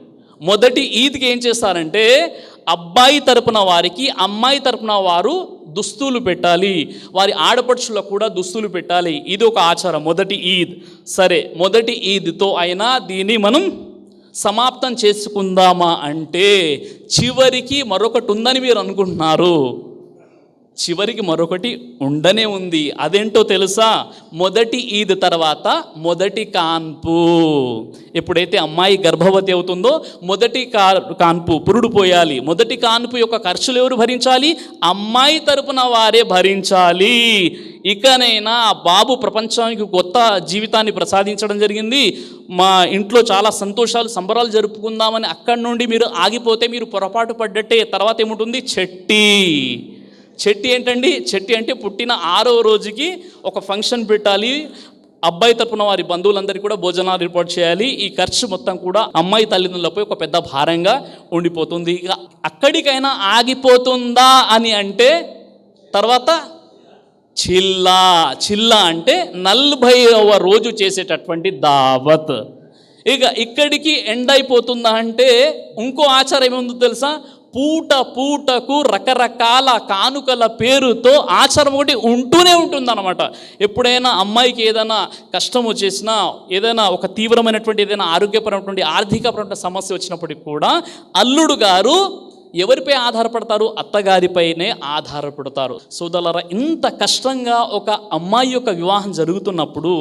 Speaker 1: మొదటి ఈద్కి ఏం చేస్తారంటే అబ్బాయి తరపున వారికి అమ్మాయి తరపున వారు దుస్తులు పెట్టాలి, వారి ఆడపడుచులకు కూడా దుస్తులు పెట్టాలి. ఇది ఒక ఆచారం, మొదటి ఈద్. సరే, మొదటి ఈద్తో అయినా దీన్ని మనం సమాప్తం చేసుకుందామా అంటే చివరికి మరొకటి ఉందని మీరు అనుకుంటున్నారు. చివరికి మరొకటి ఉండనే ఉంది. అదేంటో తెలుసా? మొదటి ఈద్ తర్వాత మొదటి కాన్పు. ఎప్పుడైతే అమ్మాయి గర్భవతి అవుతుందో మొదటి కాన్పు పురుడు పోయాలి. మొదటి కాన్పు యొక్క ఖర్చులు ఎవరు భరించాలి? అమ్మాయి తరపున వారే భరించాలి. ఇకనైనా బాబు ప్రపంచానికి కొత్త జీవితాన్ని ప్రసాదించడం జరిగింది, మా ఇంట్లో చాలా సంతోషాలు సంబరాలు జరుపుకుందామని అక్కడి నుండి మీరు ఆగిపోతే మీరు పొరపాటు పడ్డట్టే. తర్వాత ఏముంటుంది? చెట్టి ఏంటండి? చెట్టి అంటే పుట్టిన 6వ రోజుకి ఒక ఫంక్షన్ పెట్టాలి. అబ్బాయి తరపున వారి బంధువులందరికీ కూడా భోజనాలు ఏర్పాటు చేయాలి. ఈ ఖర్చు మొత్తం కూడా అమ్మాయి తల్లిదండ్రులపై ఒక పెద్ద భారంగా ఉండిపోతుంది. ఇక అక్కడికైనా ఆగిపోతుందా అని అంటే తర్వాత చిల్లా అంటే 40వ రోజు చేసేటటువంటి దావత్. ఇక ఇక్కడికి ఎండ్ అయిపోతుందా అంటే ఇంకో ఆచారం ఏముందో తెలుసా? పూటకు రకరకాల కానుకల పేరుతో ఆచారం ఒకటి ఉంటూనే ఉంటుందన్నమాట. ఎప్పుడైనా అమ్మాయికి ఏదైనా కష్టం వచ్చేసినా, ఏదైనా ఒక తీవ్రమైనటువంటి ఏదైనా ఆరోగ్యపరమైనటువంటి ఆర్థికపరమైన సమస్య వచ్చినప్పటికీ కూడా అల్లుడు గారు ఎవరిపై ఆధారపడతారు? అత్తగారిపైనే ఆధారపడతారు. సోదరులారా, ఇంత కష్టంగా ఒక అమ్మాయి యొక్క వివాహం జరుగుతున్నప్పుడు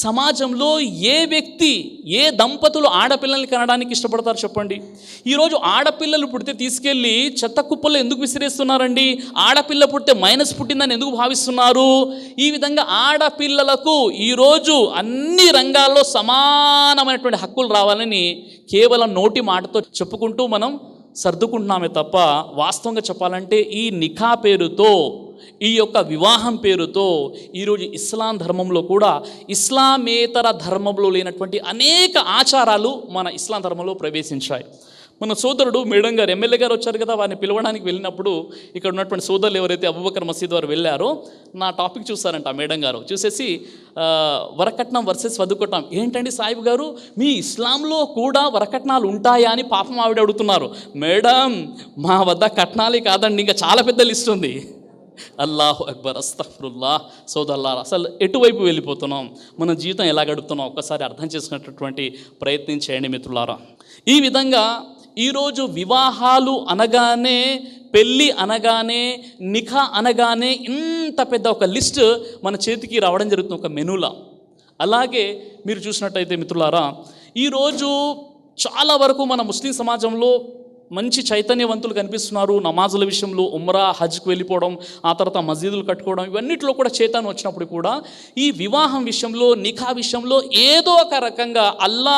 Speaker 1: సమాజంలో ఏ వ్యక్తి, ఏ దంపతులు ఆడపిల్లల్ని కనడానికి ఇష్టపడతారు చెప్పండి? ఈరోజు ఆడపిల్లలు పుడితే తీసుకెళ్ళి చెత్త కుప్పల్లో ఎందుకు విసిరేస్తున్నారండి? ఆడపిల్ల పుడితే మైనస్ పుట్టిందని ఎందుకు భావిస్తున్నారు? ఈ విధంగా ఆడపిల్లలకు ఈరోజు అన్ని రంగాల్లో సమానమైనటువంటి హక్కులు రావాలని కేవలం నోటి మాటతో చెప్పుకుంటూ మనం సర్దుకుంటున్నామే తప్ప వాస్తవంగా చెప్పాలంటే ఈ నిఖా పేరుతో, ఈ యొక్క వివాహం పేరుతో ఈరోజు ఇస్లాం ధర్మంలో కూడా ఇస్లామేతర ధర్మంలో లేనటువంటి అనేక ఆచారాలు మన ఇస్లాం ధర్మంలో ప్రవేశించాయి. మన సోదరుడు మేడం గారు, ఎమ్మెల్యే గారు వచ్చారు కదా, వారిని పిలవడానికి వెళ్ళినప్పుడు ఇక్కడ ఉన్నటువంటి సోదరులు ఎవరైతే అబూబకర్ మసీద్ వారు వెళ్ళారో నా టాపిక్ చూస్తారంట. మేడం గారు చూసేసి వరకట్నం వర్సెస్ వధుకట్నం ఏంటండి సాహిబ్ గారు, మీ ఇస్లాంలో కూడా వరకట్నాలు ఉంటాయా అని పాపం ఆవిడ అడుగుతున్నారు. మేడం, మా వద్ద కట్నాలే కాదండి, ఇంకా చాలా పెద్ద లిస్ట్ ఉంది. అల్లాహు అక్బర్, అస్తగ్ఫిరుల్లాహ్. సోదరులారా, అసలు ఎటువైపు వెళ్ళిపోతున్నాం, మన జీవితం ఎలా గడుపుతున్నాం ఒక్కసారి అర్థం చేసుకునేటటువంటి ప్రయత్నం చేయండి మిత్రులారా. ఈ విధంగా ఈరోజు వివాహాలు అనగానే, పెళ్ళి అనగానే, నిఖా అనగానే ఇంత పెద్ద ఒక లిస్ట్ మన చేతికి రావడం జరుగుతుంది, ఒక మెనూలా. అలాగే మీరు చూసినట్టయితే మిత్రులారా, ఈరోజు చాలా వరకు మన ముస్లిం సమాజంలో మంచి చైతన్యవంతులు కనిపిస్తున్నారు. నమాజుల విషయంలో, ఉమ్రా, హజ్కి వెళ్ళిపోవడం, ఆ తర్వాత మసీదులు కట్టుకోవడం, ఇవన్నిటిలో కూడా చైతన్యం వచ్చినప్పుడు కూడా ఈ వివాహం విషయంలో, నిఖా విషయంలో ఏదో ఒక రకంగా అల్లా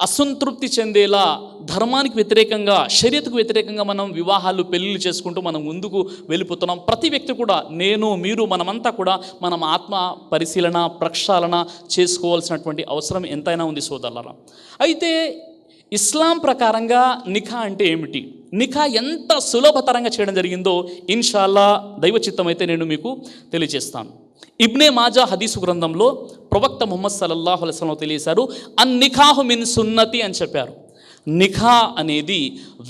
Speaker 1: అసంతృప్తి చెందేలా, ధర్మానికి వ్యతిరేకంగా, షరియత్కు వ్యతిరేకంగా మనం వివాహాలు, పెళ్ళిళ్ళు చేసుకుంటూ మనం ముందుకు వెళ్ళిపోతున్నాం. ప్రతి వ్యక్తి కూడా, నేను, మీరు, మనమంతా కూడా మనం ఆత్మ పరిశీలన, ప్రక్షాళన చేసుకోవాల్సినటువంటి అవసరం ఎంతైనా ఉంది సోదరులారా. అయితే ఇస్లాం ప్రకారంగా నిఖా అంటే ఏమిటి, నిఖా ఎంత సులభతరంగా చేయడం జరిగిందో ఇన్షాల్లా దైవ చిత్తం అయితే నేను మీకు తెలియజేస్తాను. ఇబ్నే మాజా హదీసు గ్రంథంలో ప్రవక్త ముహమ్మద్ సల్లల్లాహు అలైహి వసల్లం తెలియజేశారు, అన్ నిఖాహు మిన్ సున్నతి అని చెప్పారు. నిఖా అనేది,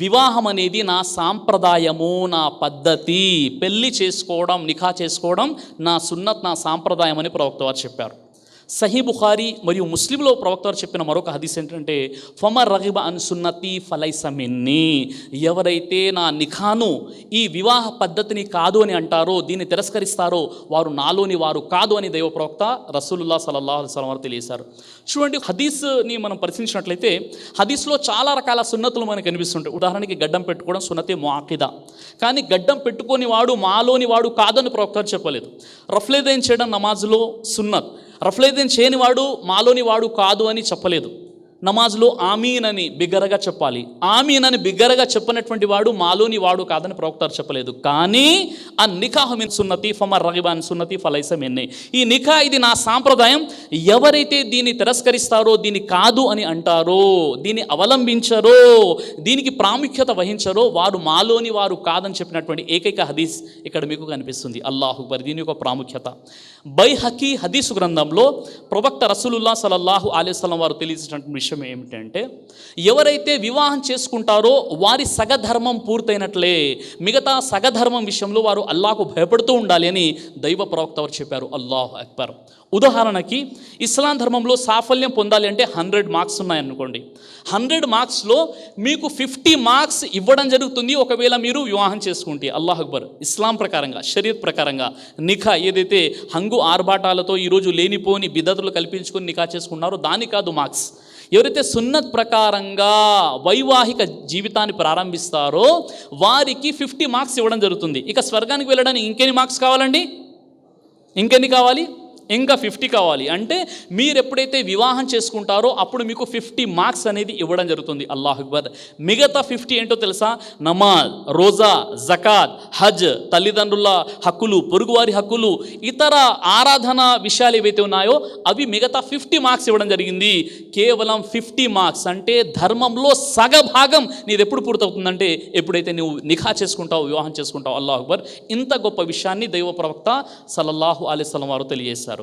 Speaker 1: వివాహం అనేది నా సాంప్రదాయము, నా పద్ధతి. పెళ్ళి చేసుకోవడం, నిఖా చేసుకోవడం నా సున్నత్, నా సాంప్రదాయం అని ప్రవక్త వారు చెప్పారు. సహీ బుఖారీ మరియు ముస్లింలో ప్రవక్త వారు చెప్పిన మరొక హదీస్ ఏంటంటే, ఫమర్ రగిబ అన్ సున్నతి ఫలైస మిన్నీ. ఎవరైతే నా నిఖాను, ఈ వివాహ పద్ధతిని కాదు అని అంటారో, దీన్ని తిరస్కరిస్తారో, వారు నాలోని వారు కాదు అని దైవ ప్రవక్త రసూలుల్లాహ్ సల్లల్లాహు అలైహి వసల్లం వారు తెలియజేశారు. చూడండి, హదీస్ని మనం పరిశీలించినట్లయితే హదీస్లో చాలా రకాల సున్నతులు మనకు కనిపిస్తుంటాయి. ఉదాహరణకి గడ్డం పెట్టుకోవడం సున్నతే ముఅక్కిదా, కానీ గడ్డం పెట్టుకొని వాడు మాలోని వాడు కాదని ప్రవక్త వారు చెప్పలేదు. రఫ్లేదైన్ చేయడం నమాజ్లో సున్నత్, రఫ్లేదైన్ చేయని వాడు మాలోని వాడు కాదు అని చెప్పలేదు. నమాజ్లో ఆమీన్ అని బిగ్గరగా చెప్పాలి. ఆమీన్ అని బిగ్గరగా చెప్పినటువంటి వాడు మాలోని వాడు కాదని ప్రవక్త చెప్పలేదు. కానీ ఆ నికాహు మిన్ సున్నతి ఫమర్ రగిబ అన్ సున్నతి ఫలైస మిన్నీ. ఈ నికా ఇది నా సాంప్రదాయం. ఎవరైతే దీన్ని తిరస్కరిస్తారో, దీన్ని కాదు అని అంటారో, దీన్ని అవలంబించరో, దీనికి ప్రాముఖ్యత వహించరో, వారు మాలోని వారు కాదని చెప్పినటువంటి ఏకైక హదీస్ ఇక్కడ మీకు కనిపిస్తుంది. అల్లాహు అక్బర్. దీని యొక్క ప్రాముఖ్యత బైహకీ హదీసు గ్రంథంలో ప్రవక్త రసూలుల్లాహ్ సల్లల్లాహు అలైహి వసల్లం వారు తెలియజేసినటువంటి విషయం ఏమిటంటే, ఎవరైతే వివాహం చేసుకుంటారో వారి సగధర్మం పూర్తయినట్లే, మిగతా సగధర్మం విషయంలో వారు అల్లాహకు భయపడుతూ ఉండాలి అని దైవ ప్రవక్త వారు చెప్పారు. అల్లాహు అక్బర్. ఉదాహరణకి ఇస్లాం ధర్మంలో సాఫల్యం పొందాలి అంటే 100 మార్క్స్ ఉన్నాయనుకోండి. 100 మార్క్స్లో మీకు 50 మార్క్స్ ఇవ్వడం జరుగుతుంది ఒకవేళ మీరు వివాహం చేసుకుంటే. అల్లాహ్ అక్బర్. ఇస్లాం ప్రకారంగా, షరియత్ ప్రకారంగా నిఖా ఏదైతే హంగు ఆర్భాటాలతో ఈరోజు లేనిపోని బిదతులు కల్పించుకొని నిఖా చేసుకున్నారో దాని కాదు మార్క్స్. ఎవరైతే సున్నత్ ప్రకారంగా వైవాహిక జీవితాన్ని ప్రారంభిస్తారో వారికి 50 మార్క్స్ ఇవ్వడం జరుగుతుంది. ఇక స్వర్గానికి వెళ్ళడానికి ఇంకెన్ని మార్క్స్ కావాలండి? ఇంకెన్ని కావాలి? ఇంకా 50 కావాలి. అంటే మీరు ఎప్పుడైతే వివాహం చేసుకుంటారో అప్పుడు మీకు 50 మార్క్స్ అనేది ఇవ్వడం జరుగుతుంది. అల్లాహ్ అక్బర్. మిగతా 50 ఏంటో తెలుసా? నమాజ్, రోజా, జకాత్, హజ్, తల్లిదండ్రుల హక్కులు, పొరుగువారి హక్కులు, ఇతర ఆరాధన విషయాలు ఏవైతే ఉన్నాయో అవి మిగతా 50 మార్క్స్ ఇవ్వడం జరిగింది. కేవలం 50 మార్క్స్ అంటే ధర్మంలో సగభాగం నీది ఎప్పుడు పూర్తవుతుందంటే ఎప్పుడైతే నువ్వు నిఖా చేసుకుంటావు, వివాహం చేసుకుంటావు. అల్లాహ్ అక్బర్. ఇంత గొప్ప విషయాన్ని దైవ ప్రవక్త సల్లల్లాహు అలైహి వసల్లం వారు తెలియజేశారు.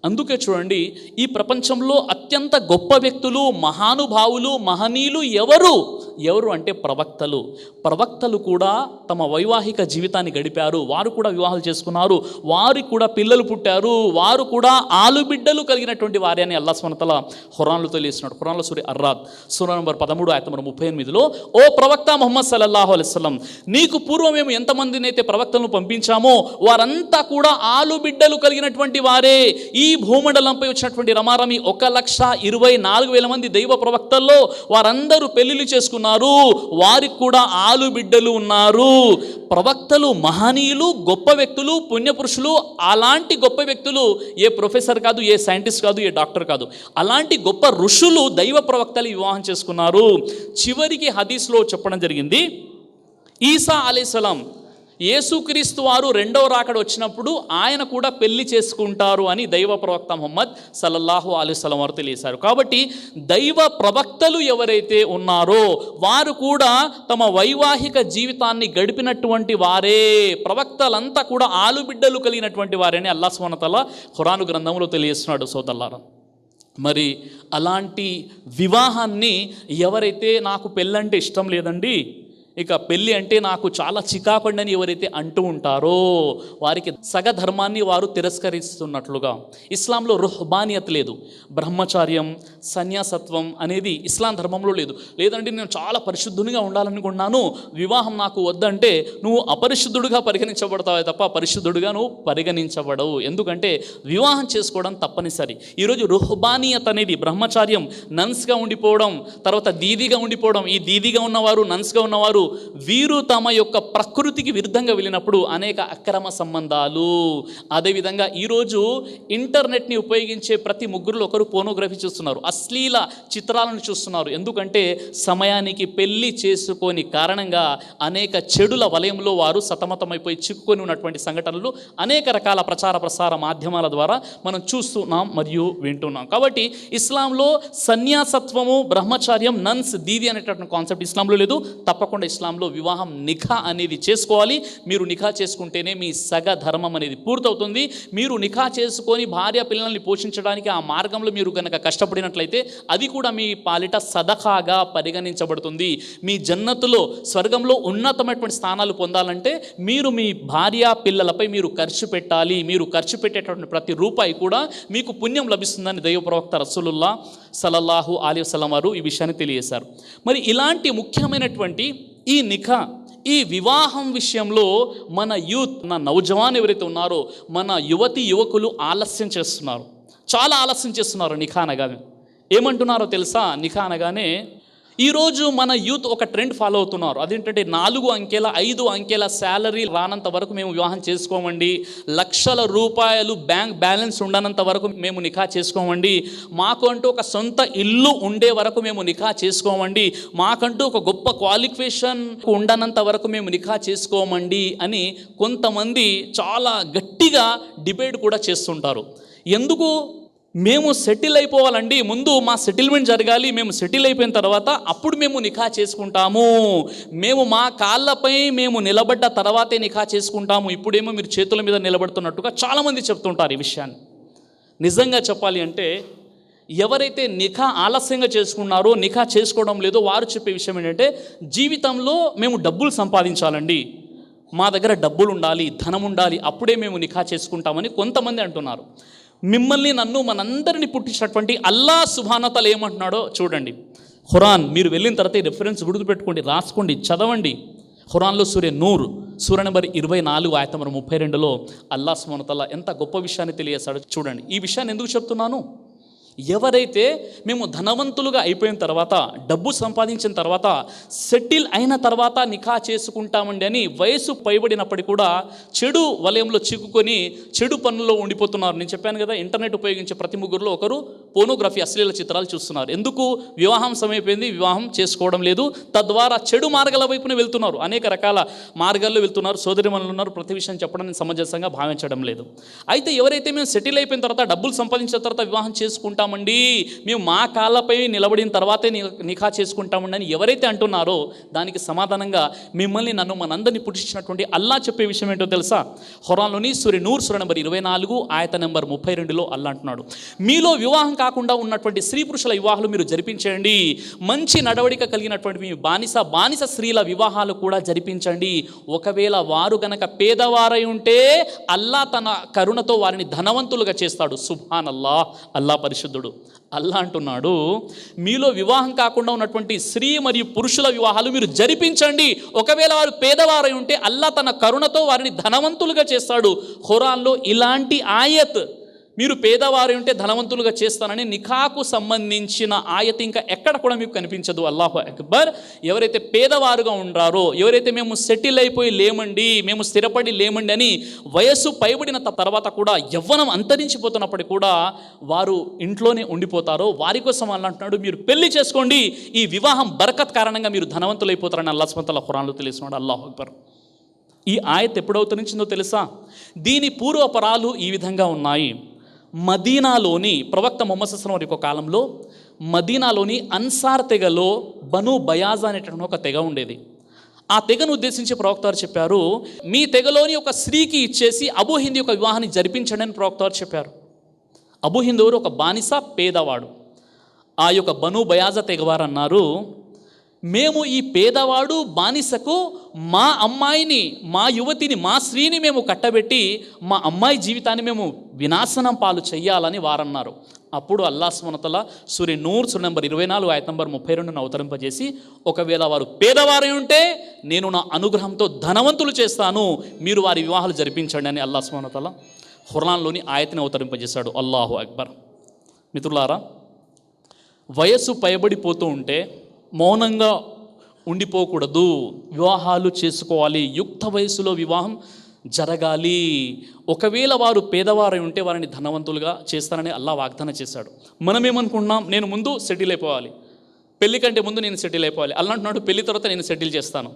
Speaker 1: అందుకే చూడండి, ఈ ప్రపంచంలో అత్యంత గొప్ప వ్యక్తులు, మహానుభావులు, మహనీయులు ఎవరు అంటే ప్రవక్తలు. ప్రవక్తలు కూడా తమ వైవాహిక జీవితాన్ని గడిపారు. వారు కూడా వివాహాలు చేసుకున్నారు, వారికి కూడా పిల్లలు పుట్టారు, వారు కూడా ఆలుబిడ్డలు కలిగినటువంటి వారే అని అల్లాహ్ సుబ్హానహు వ తఆలా ఖురాన్లో తెలియజేస్తున్నాడు. ఖురాన్లో సూరా అర్రాద్ సూరా నంబర్ 13 ఆయత నంబర్ 38లో, ఓ ప్రవక్త ముహమ్మద్ సల్లల్లాహు అలైహి వసల్లం, నీకు పూర్వం మేము ఎంతమందిని అయితే ప్రవక్తలను పంపించామో వారంతా కూడా ఆలుబిడ్డలు కలిగినటువంటి వారే. ఈ భూమండలంపై వచ్చినటువంటి రమారమి 1,24,000 మంది దైవ ప్రవక్తల్లో వారందరూ పెళ్లిళ్ళు చేసుకున్నారు, వారికి కూడా ఆలుబిడ్డలు ఉన్నారు. ప్రవక్తలు మహనీయులు, గొప్ప వ్యక్తులు, పుణ్యపురుషులు. అలాంటి గొప్ప వ్యక్తులు ఏ ప్రొఫెసర్ కాదు, ఏ సైంటిస్ట్ కాదు, ఏ డాక్టర్ కాదు. అలాంటి గొప్ప ఋషులు దైవ ప్రవక్తలు వివాహం చేసుకున్నారు. చివరికి హదీస్లో చెప్పడం జరిగింది, ఈసా అలైహిస్సలాం, యేసుక్రీస్తు వారు రెండవ రాకడ వచ్చినప్పుడు ఆయన కూడా పెళ్లి చేసుకుంటారు అని దైవ ప్రవక్త ముహమ్మద్ సల్లల్లాహు అలైహి వసల్లం వారు తెలియజేశారు. కాబట్టి దైవ ప్రవక్తలు ఎవరైతే ఉన్నారో వారు కూడా తమ వైవాహిక జీవితాన్ని గడిపినటువంటి వారే. ప్రవక్తలంతా కూడా ఆలుబిడ్డలు కలిగినటువంటి వారని అల్లాహ్ సుబ్హానహు వ తఆలా ఖురాను గ్రంథంలో తెలియజేస్తున్నాడు. సోదరులారా, మరి అలాంటి వివాహాన్ని ఎవరైతే నాకు పెళ్ళంటే ఇష్టం లేదండి, ఇక పెళ్ళి అంటే నాకు చాలా చికాకండి అని ఎవరైతే అంటూ ఉంటారో వారికి సగధర్మాన్ని వారు తిరస్కరిస్తున్నట్లుగా. ఇస్లాంలో రుహ్బానియత్ లేదు, బ్రహ్మచార్యం సన్యాసత్వం అనేది ఇస్లాం ధర్మంలో లేదు. లేదంటే నేను చాలా పరిశుద్ధునిగా ఉండాలనుకున్నాను, వివాహం నాకు వద్దంటే నువ్వు అపరిశుద్ధుడుగా పరిగణించబడతావే తప్ప పరిశుద్ధుడుగా నువ్వు పరిగణించబడవు. ఎందుకంటే వివాహం చేసుకోవడం తప్పనిసరి. ఈరోజు రుహ్బానియత్ అనేది బ్రహ్మచార్యం, నన్స్గా ఉండిపోవడం, తర్వాత దీదిగా ఉండిపోవడం. ఈ దీదిగా ఉన్నవారు, నన్స్గా ఉన్నవారు వీరు తమ యొక్క ప్రకృతికి విరుద్ధంగా వెళ్ళినప్పుడు అనేక అక్రమ సంబంధాలు. అదేవిధంగా ఈరోజు ఇంటర్నెట్ని ఉపయోగించే ప్రతి ముగ్గురులో ఒకరు పోర్నోగ్రఫీ చూస్తున్నారు, అశ్లీల చిత్రాలను చూస్తున్నారు. ఎందుకంటే సమయానికి పెళ్లి చేసుకోని కారణంగా అనేక చెడుల వలయంలో వారు సతమతమైపోయి చిక్కుకొని ఉన్నటువంటి సంఘటనలు అనేక రకాల ప్రచార ప్రసార మాధ్యమాల ద్వారా మనం చూస్తున్నాం మరియు వింటున్నాం. కాబట్టి ఇస్లాంలో సన్యాసత్వము, బ్రహ్మచార్యం, నన్స్, దీది అనేటటువంటి కాన్సెప్ట్ ఇస్లాంలో లేదు. తప్పకుండా ఇస్లాంలో వివాహం నిఖా అనేది చేసుకోవాలి. మీరు నిఖా చేసుకుంటేనే మీ సగ ధర్మం అనేది పూర్తవుతుంది. మీరు నిఖా చేసుకొని భార్య పిల్లల్ని పోషించడానికి ఆ మార్గంలో మీరు కనుక కష్టపడినట్లయితే అది కూడా మీ పాలిట సదఖాగా పరిగణించబడుతుంది. మీ జన్నతులో, స్వర్గంలో ఉన్నతమైనటువంటి స్థానాలు పొందాలంటే మీరు మీ భార్య పిల్లలపై మీరు ఖర్చు పెట్టాలి. మీరు ఖర్చు పెట్టేటటువంటి ప్రతి రూపాయి కూడా మీకు పుణ్యం లభిస్తుందని దైవ ప్రవక్త రసూలుల్లాహ్ సల్లల్లాహు అలైహి వసల్లం వారు ఈ విషయాన్ని తెలియజేశారు. మరి ఇలాంటి ముఖ్యమైనటువంటి ఈ నిఖా, ఈ వివాహం విషయంలో మన యూత్, మన నౌజవాన్ ఎవరైతే ఉన్నారో, మన యువతి యువకులు ఆలస్యం చేస్తున్నారు, చాలా ఆలస్యం చేస్తున్నారు. నిఖా అనగానే ఏమంటున్నారో తెలుసా? నిఖా అనగానే ఈరోజు మన యూత్ ఒక ట్రెండ్ ఫాలో అవుతున్నారు. అదేంటంటే 4 అంకెల 5 అంకెల శాలరీ రానంత వరకు మేము వివాహం చేసుకోమండి, లక్షల రూపాయలు బ్యాంక్ బ్యాలెన్స్ ఉండనంత వరకు మేము నిఖా చేసుకోమండి, మాకంటూ ఒక సొంత ఇల్లు ఉండే వరకు మేము నిఖా చేసుకోమండి, మాకంటూ ఒక గొప్ప క్వాలిఫికేషన్ ఉండనంత వరకు మేము నిఖా చేసుకోమండి అని కొంతమంది చాలా గట్టిగా డిబేట్ కూడా చేస్తుంటారు. ఎందుకు? మేము సెటిల్ అయిపోవాలండి, ముందు మా సెటిల్మెంట్ జరగాలి, మేము సెటిల్ అయిపోయిన తర్వాత అప్పుడు మేము నిఖా చేసుకుంటాము, మేము మా కాళ్ళపై మేము నిలబడ్డ తర్వాతే నిఖా చేసుకుంటాము, ఇప్పుడేమో మీరు చేతుల మీద నిలబడుతున్నట్టుగా చాలామంది చెప్తుంటారు ఈ విషయాన్ని. నిజంగా చెప్పాలి అంటే ఎవరైతే నిఖా ఆలస్యంగా చేసుకున్నారో, నిఖా చేసుకోవడం లేదో వారు చెప్పే విషయం ఏంటంటే జీవితంలో మేము డబ్బులు సంపాదించాలండి, మా దగ్గర డబ్బులు ఉండాలి, ధనం ఉండాలి, అప్పుడే మేము నిఖా చేసుకుంటామని కొంతమంది అంటున్నారు. మిమ్మల్ని, నన్ను, మనందరినీ పుట్టించినటువంటి అల్లాహ్ సుబ్హానహు వ తఆలా ఏమంటున్నాడో చూడండి. ఖురాన్ మీరు వెళ్ళిన తర్వాత ఈ రెఫరెన్స్ గుర్తుపెట్టుకోండి, రాసుకోండి, చదవండి. ఖురాన్లో సూర నూర్, సూర నెంబర్ 24 ఆయత నెంబర్ 32లో అల్లాహ్ సుబ్హానహు వ తఆలా ఎంత గొప్ప విషయాన్ని తెలియజేస్తాడో చూడండి. ఈ విషయాన్ని ఎందుకు చెప్తున్నాను? ఎవరైతే మేము ధనవంతులుగా అయిపోయిన తర్వాత, డబ్బు సంపాదించిన తర్వాత, సెటిల్ అయిన తర్వాత నిఖా చేసుకుంటామండి అని వయసు పైబడినప్పటికీ కూడా చెడు వలయంలో చిక్కుకొని చెడు పనుల్లో ఉండిపోతున్నారు. నేను చెప్పాను కదా, ఇంటర్నెట్ ఉపయోగించే ప్రతి ముగ్గురులో ఒకరు పోర్నోగ్రఫీ, అశ్లీల చిత్రాలు చూస్తున్నారు. ఎందుకు? వివాహం సమయమైపోయింది, వివాహం చేసుకోవడం లేదు, తద్వారా చెడు మార్గాల వైపున వెళ్తున్నారు, అనేక రకాల మార్గాల్లో వెళ్తున్నారు. సోదరిమణులు ఉన్నారు, ప్రతి విషయం చెప్పడం నేను సమంజసంగా భావించడం లేదు. అయితే ఎవరైతే మేము సెటిల్ అయిపోయిన తర్వాత, డబ్బులు సంపాదించిన తర్వాత వివాహం చేసుకుంటాం, మేము మా కాళ్ళపై నిలబడిన తర్వాతే నిఖా చేసుకుంటామండి అని ఎవరైతే అంటున్నారో దానికి సమాధానంగా మిమ్మల్ని, నన్ను, మనందరినీ పుట్టించినటువంటి అల్లాహ్ చెప్పే విషయం ఏంటో తెలుసా? ఖురాన్లోని సూర నూర్, సూర నెంబర్ 24 ఆయత నెంబర్ 32లో అల్లాహ్ అంటున్నాడు, మీలో వివాహం కాకుండా ఉన్నటువంటి స్త్రీ పురుషుల వివాహాలు మీరు జరిపించండి, మంచి నడవడిక కలిగినటువంటి మీ బానిస స్త్రీల వివాహాలు కూడా జరిపించండి. ఒకవేళ వారు గనక పేదవారై ఉంటే అల్లాహ్ తన కరుణతో వారిని ధనవంతులుగా చేస్తాడు. సుబ్హానల్లాహ్, అల్లాహ్ పరిశుద్ధుడు. అల్లాహ్ అంటున్నాడు, మీలో వివాహం కాకుండా ఉన్నటువంటి స్త్రీ మరియు పురుషుల వివాహాలు మీరు జరిపించండి. ఒకవేళ వారు పేదవారై ఉంటే అల్లాహ్ తన కరుణతో వారిని ధనవంతులుగా చేస్తాడు. ఖురాన్లో ఇలాంటి ఆయత్, మీరు పేదవారు ఉంటే ధనవంతులుగా చేస్తానని నిఖాకు సంబంధించిన ఆయత ఇంకా ఎక్కడ కూడా మీకు కనిపించదు. అల్లాహు అక్బర్. ఎవరైతే పేదవారుగా ఉంటారో, ఎవరైతే మేము సెటిల్ అయిపోయి లేమండి, మేము స్థిరపడి లేమండి అని వయస్సు పైబడిన తర్వాత కూడా యవ్వనం అంతరించిపోతున్నప్పటికీ కూడా వారు ఇంట్లోనే ఉండిపోతారో వారి కోసం అల్లాహ్ అంటున్నాడు, మీరు పెళ్లి చేసుకోండి, ఈ వివాహం బరకత్ కారణంగా మీరు ధనవంతులు అయిపోతారని అల్లాహ్ సుబ్హానహు వ తఆలా ఖురాన్లో తెలుస్తున్నాడు. అల్లాహు అక్బర్. ఈ ఆయత్ ఎప్పుడు అవతరించిందో తెలుసా? దీని పూర్వపరాలు ఈ విధంగా ఉన్నాయి. మదీనాలోని ప్రవక్త ముహమ్మద్ సల్లల్లాహు అలైహి వసల్లం యొక్క కాలంలో మదీనాలోని అన్సార్ తెగలో బను బయాజా అనేటువంటి ఒక తెగ ఉండేది. ఆ తెగను ఉద్దేశించి ప్రవక్త వారు చెప్పారు, మీ తెగలోని ఒక స్త్రీకి ఇచ్చేసి అబూ హింద్ యొక్క వివాహాన్ని జరిపించండి అని ప్రవక్త వారు చెప్పారు. అబూ హింద్ ఎవరు? ఒక బానిస, పేదవాడు. ఆ యొక్క బను బయాజా తెగవారు అన్నారు, మేము ఈ పేదవాడు బానిసకు మా అమ్మాయిని, మా యువతిని, మా స్త్రీని మేము కట్టబెట్టి మా అమ్మాయి జీవితాన్ని మేము వినాశనం పాలు చెయ్యాలని వారన్నారు. అప్పుడు అల్లాహ్ సుబ్హానహు వ తఆలా సూర నూర్ సూర నంబర్ 24 ఆయత నంబర్ 32ను అవతరింపజేసి, ఒకవేళ వారు పేదవారై ఉంటే నేను నా అనుగ్రహంతో ధనవంతులు చేస్తాను, మీరు వారి వివాహాలు జరిపించండి అని అల్లాహ్ సుబ్హానహు వ తఆలా ఖురాన్లోని ఆయతని అవతరింపజేశాడు. అల్లాహు అక్బర్. మిత్రులారా, వయస్సు పైబడిపోతూ ఉంటే మౌనంగా ఉండిపోకూడదు, వివాహాలు చేసుకోవాలి. యుక్త వయసులో వివాహం జరగాలి. ఒకవేళ వారు పేదవారై ఉంటే వారిని ధనవంతులుగా చేస్తారని అల్లాహ్ వాగ్దానం చేశాడు. మనం ఏమనుకుంటున్నాం, నేను ముందు సెటిల్ అయిపోవాలి, పెళ్లి కంటే ముందు నేను సెటిల్ అయిపోవాలి. అల్లాహ్ అంటున్నాడు పెళ్లి తర్వాత నేను సెటిల్ చేస్తాను.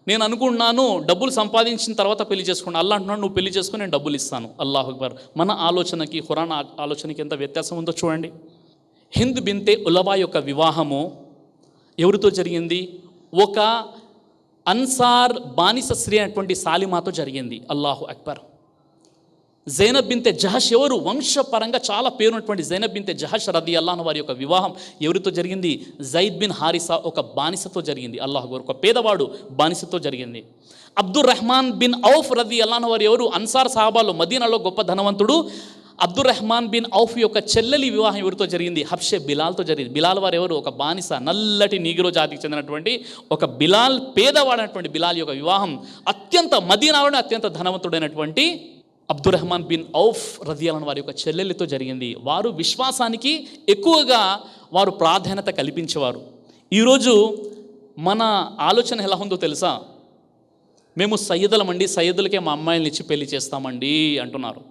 Speaker 1: నేను అనుకుంటున్నాను డబ్బులు సంపాదించిన తర్వాత పెళ్లి చేసుకున్నాను. అల్లాహ్ అంటున్నాడు నువ్వు పెళ్లి చేసుకుని నేను డబ్బులు ఇస్తాను. అల్లాహు అక్బర్. మన ఆలోచనకి ఖురాన్ ఆలోచనకి ఎంత వ్యత్యాసం ఉందో చూడండి. హింద్ బిన్తే ఉలబా యొక్క వివాహము ఎవరితో జరిగింది? ఒక అన్సార్ బానిస స్త్రీ అయినటువంటి సాలిమాతో జరిగింది. అల్లాహు అక్బర్. జైనబ్ బిన్తే జహష్ ఎవరు? వంశపరంగా చాలా పేరున్నటువంటి జైనబ్ బిన్తే జహష్ రదియల్లాహు అన్హా వారి యొక్క వివాహం ఎవరితో జరిగింది? జైద్ బిన్ హారిసా ఒక బానిసతో జరిగింది. అల్లాహు అక్బర్. ఒక పేదవాడు బానిసతో జరిగింది. అబ్దుర్ రెహమాన్ బిన్ ఔఫ్ రదియల్లాహు అన్హు వారు ఎవరు? అన్సార్ సహాబాలో మదీనాలో గొప్ప ధనవంతుడు. అబ్దుర్ రెహమాన్ బిన్ ఔఫ్ యొక్క చెల్లెలి వివాహం ఎవరితో జరిగింది? హబ్షే బిలాల్తో జరిగింది. బిలాల్ వారు ఎవరు? ఒక బానిస, నల్లటి నీగ్రో జాతికి చెందినటువంటి ఒక బిలాల్, పేదవాడైనటువంటి బిలాల్ యొక్క వివాహం మదీనాలోనే అత్యంత ధనవంతుడైనటువంటి అబ్దుర్ రెహమాన్ బిన్ ఔఫ్ రదియల్లాహు వారి యొక్క చెల్లెలితో జరిగింది. వారు విశ్వాసానికి ఎక్కువగా వారు ప్రాధాన్యత కల్పించేవారు. ఈరోజు మన ఆలోచన ఎలా ఉందో తెలుసా? మేము సయ్యదులమండి, సయ్యదులకే మా అమ్మాయిల్ని ఇచ్చి పెళ్లి చేస్తామండి అంటున్నారు.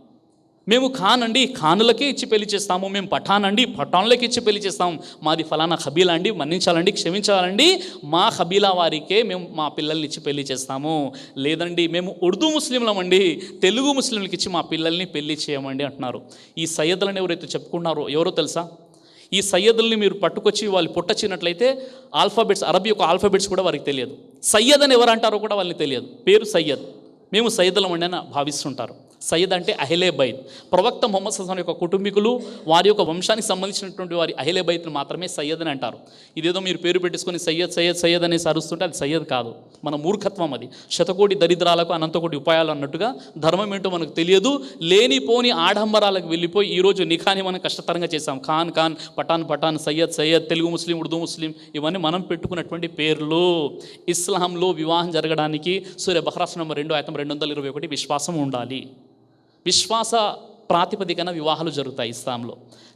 Speaker 1: మేము ఖాన్ అండి, ఖానులకే ఇచ్చి పెళ్లి చేస్తాము. మేము పఠాన్ అండి, పఠాన్లకి ఇచ్చి పెళ్లి చేస్తాము. మాది ఫలానా ఖబీలా అండి, మన్నించాలండి, క్షమించాలండి, మా ఖబీలా వారికే మేము మా పిల్లల్ని ఇచ్చి పెళ్లి చేస్తాము. లేదండి మేము ఉర్దూ ముస్లింలమండి, తెలుగు ముస్లింలకి ఇచ్చి మా పిల్లల్ని పెళ్లి చేయమండి అంటున్నారు. ఈ సయ్యదులను ఎవరైతే చెప్పుకున్నారో ఎవరో తెలుసా? ఈ సయ్యదుల్ని మీరు పట్టుకొచ్చి వాళ్ళు పుట్టచ్చినట్లయితే ఆల్ఫాబెట్స్, అరబీ యొక్క ఆల్ఫాబెట్స్ కూడా వారికి తెలియదు. సయ్యద్ అని ఎవరు అంటారో కూడా వాళ్ళకి తెలియదు. పేరు సయ్యద్, మేము సయ్యదులమండి అని భావిస్తుంటారు. సయ్యద్ అంటే అహ్లే బైత్. ప్రవక్త ముహమ్మద్ సల్లల్లాహు అలైహి వసల్లం యొక్క కుటుంబీకులు, వారి యొక్క వంశానికి సంబంధించినటువంటి వారి అహ్లే బైత్ను మాత్రమే సయ్యద్ అని అంటారు. ఇదేదో మీరు పేరు పెట్టేసుకొని సయ్యద్ సయ్యద్ సయ్యద్ అనేసి అరుస్తుంటే అది సయ్యద్ కాదు, మన మూర్ఖత్వం అది. శతకోటి దరిద్రాలకు అనంతకోటి ఉపాయాలు అన్నట్టుగా ధర్మం ఏంటో మనకు తెలియదు. లేనిపోని ఆడంబరాలకు వెళ్ళిపోయి ఈరోజు నిఖాని మనం కష్టతరంగా చేశాం. ఖాన్ ఖాన్, పఠాన్ పఠాన్, సయ్యద్ సయ్యద్, తెలుగు ముస్లిం, ఉర్దూ ముస్లిం, ఇవన్నీ మనం పెట్టుకున్నటువంటి పేర్లు. ఇస్లాంలో వివాహం జరగడానికి సూర బహ్రా నంబర్ 2 ఆయతం 221 విశ్వాసం ఉండాలి. విశ్వాస ప్రాతిపదికన వివాహాలు జరుగుతాయి ఇస్లాంలో.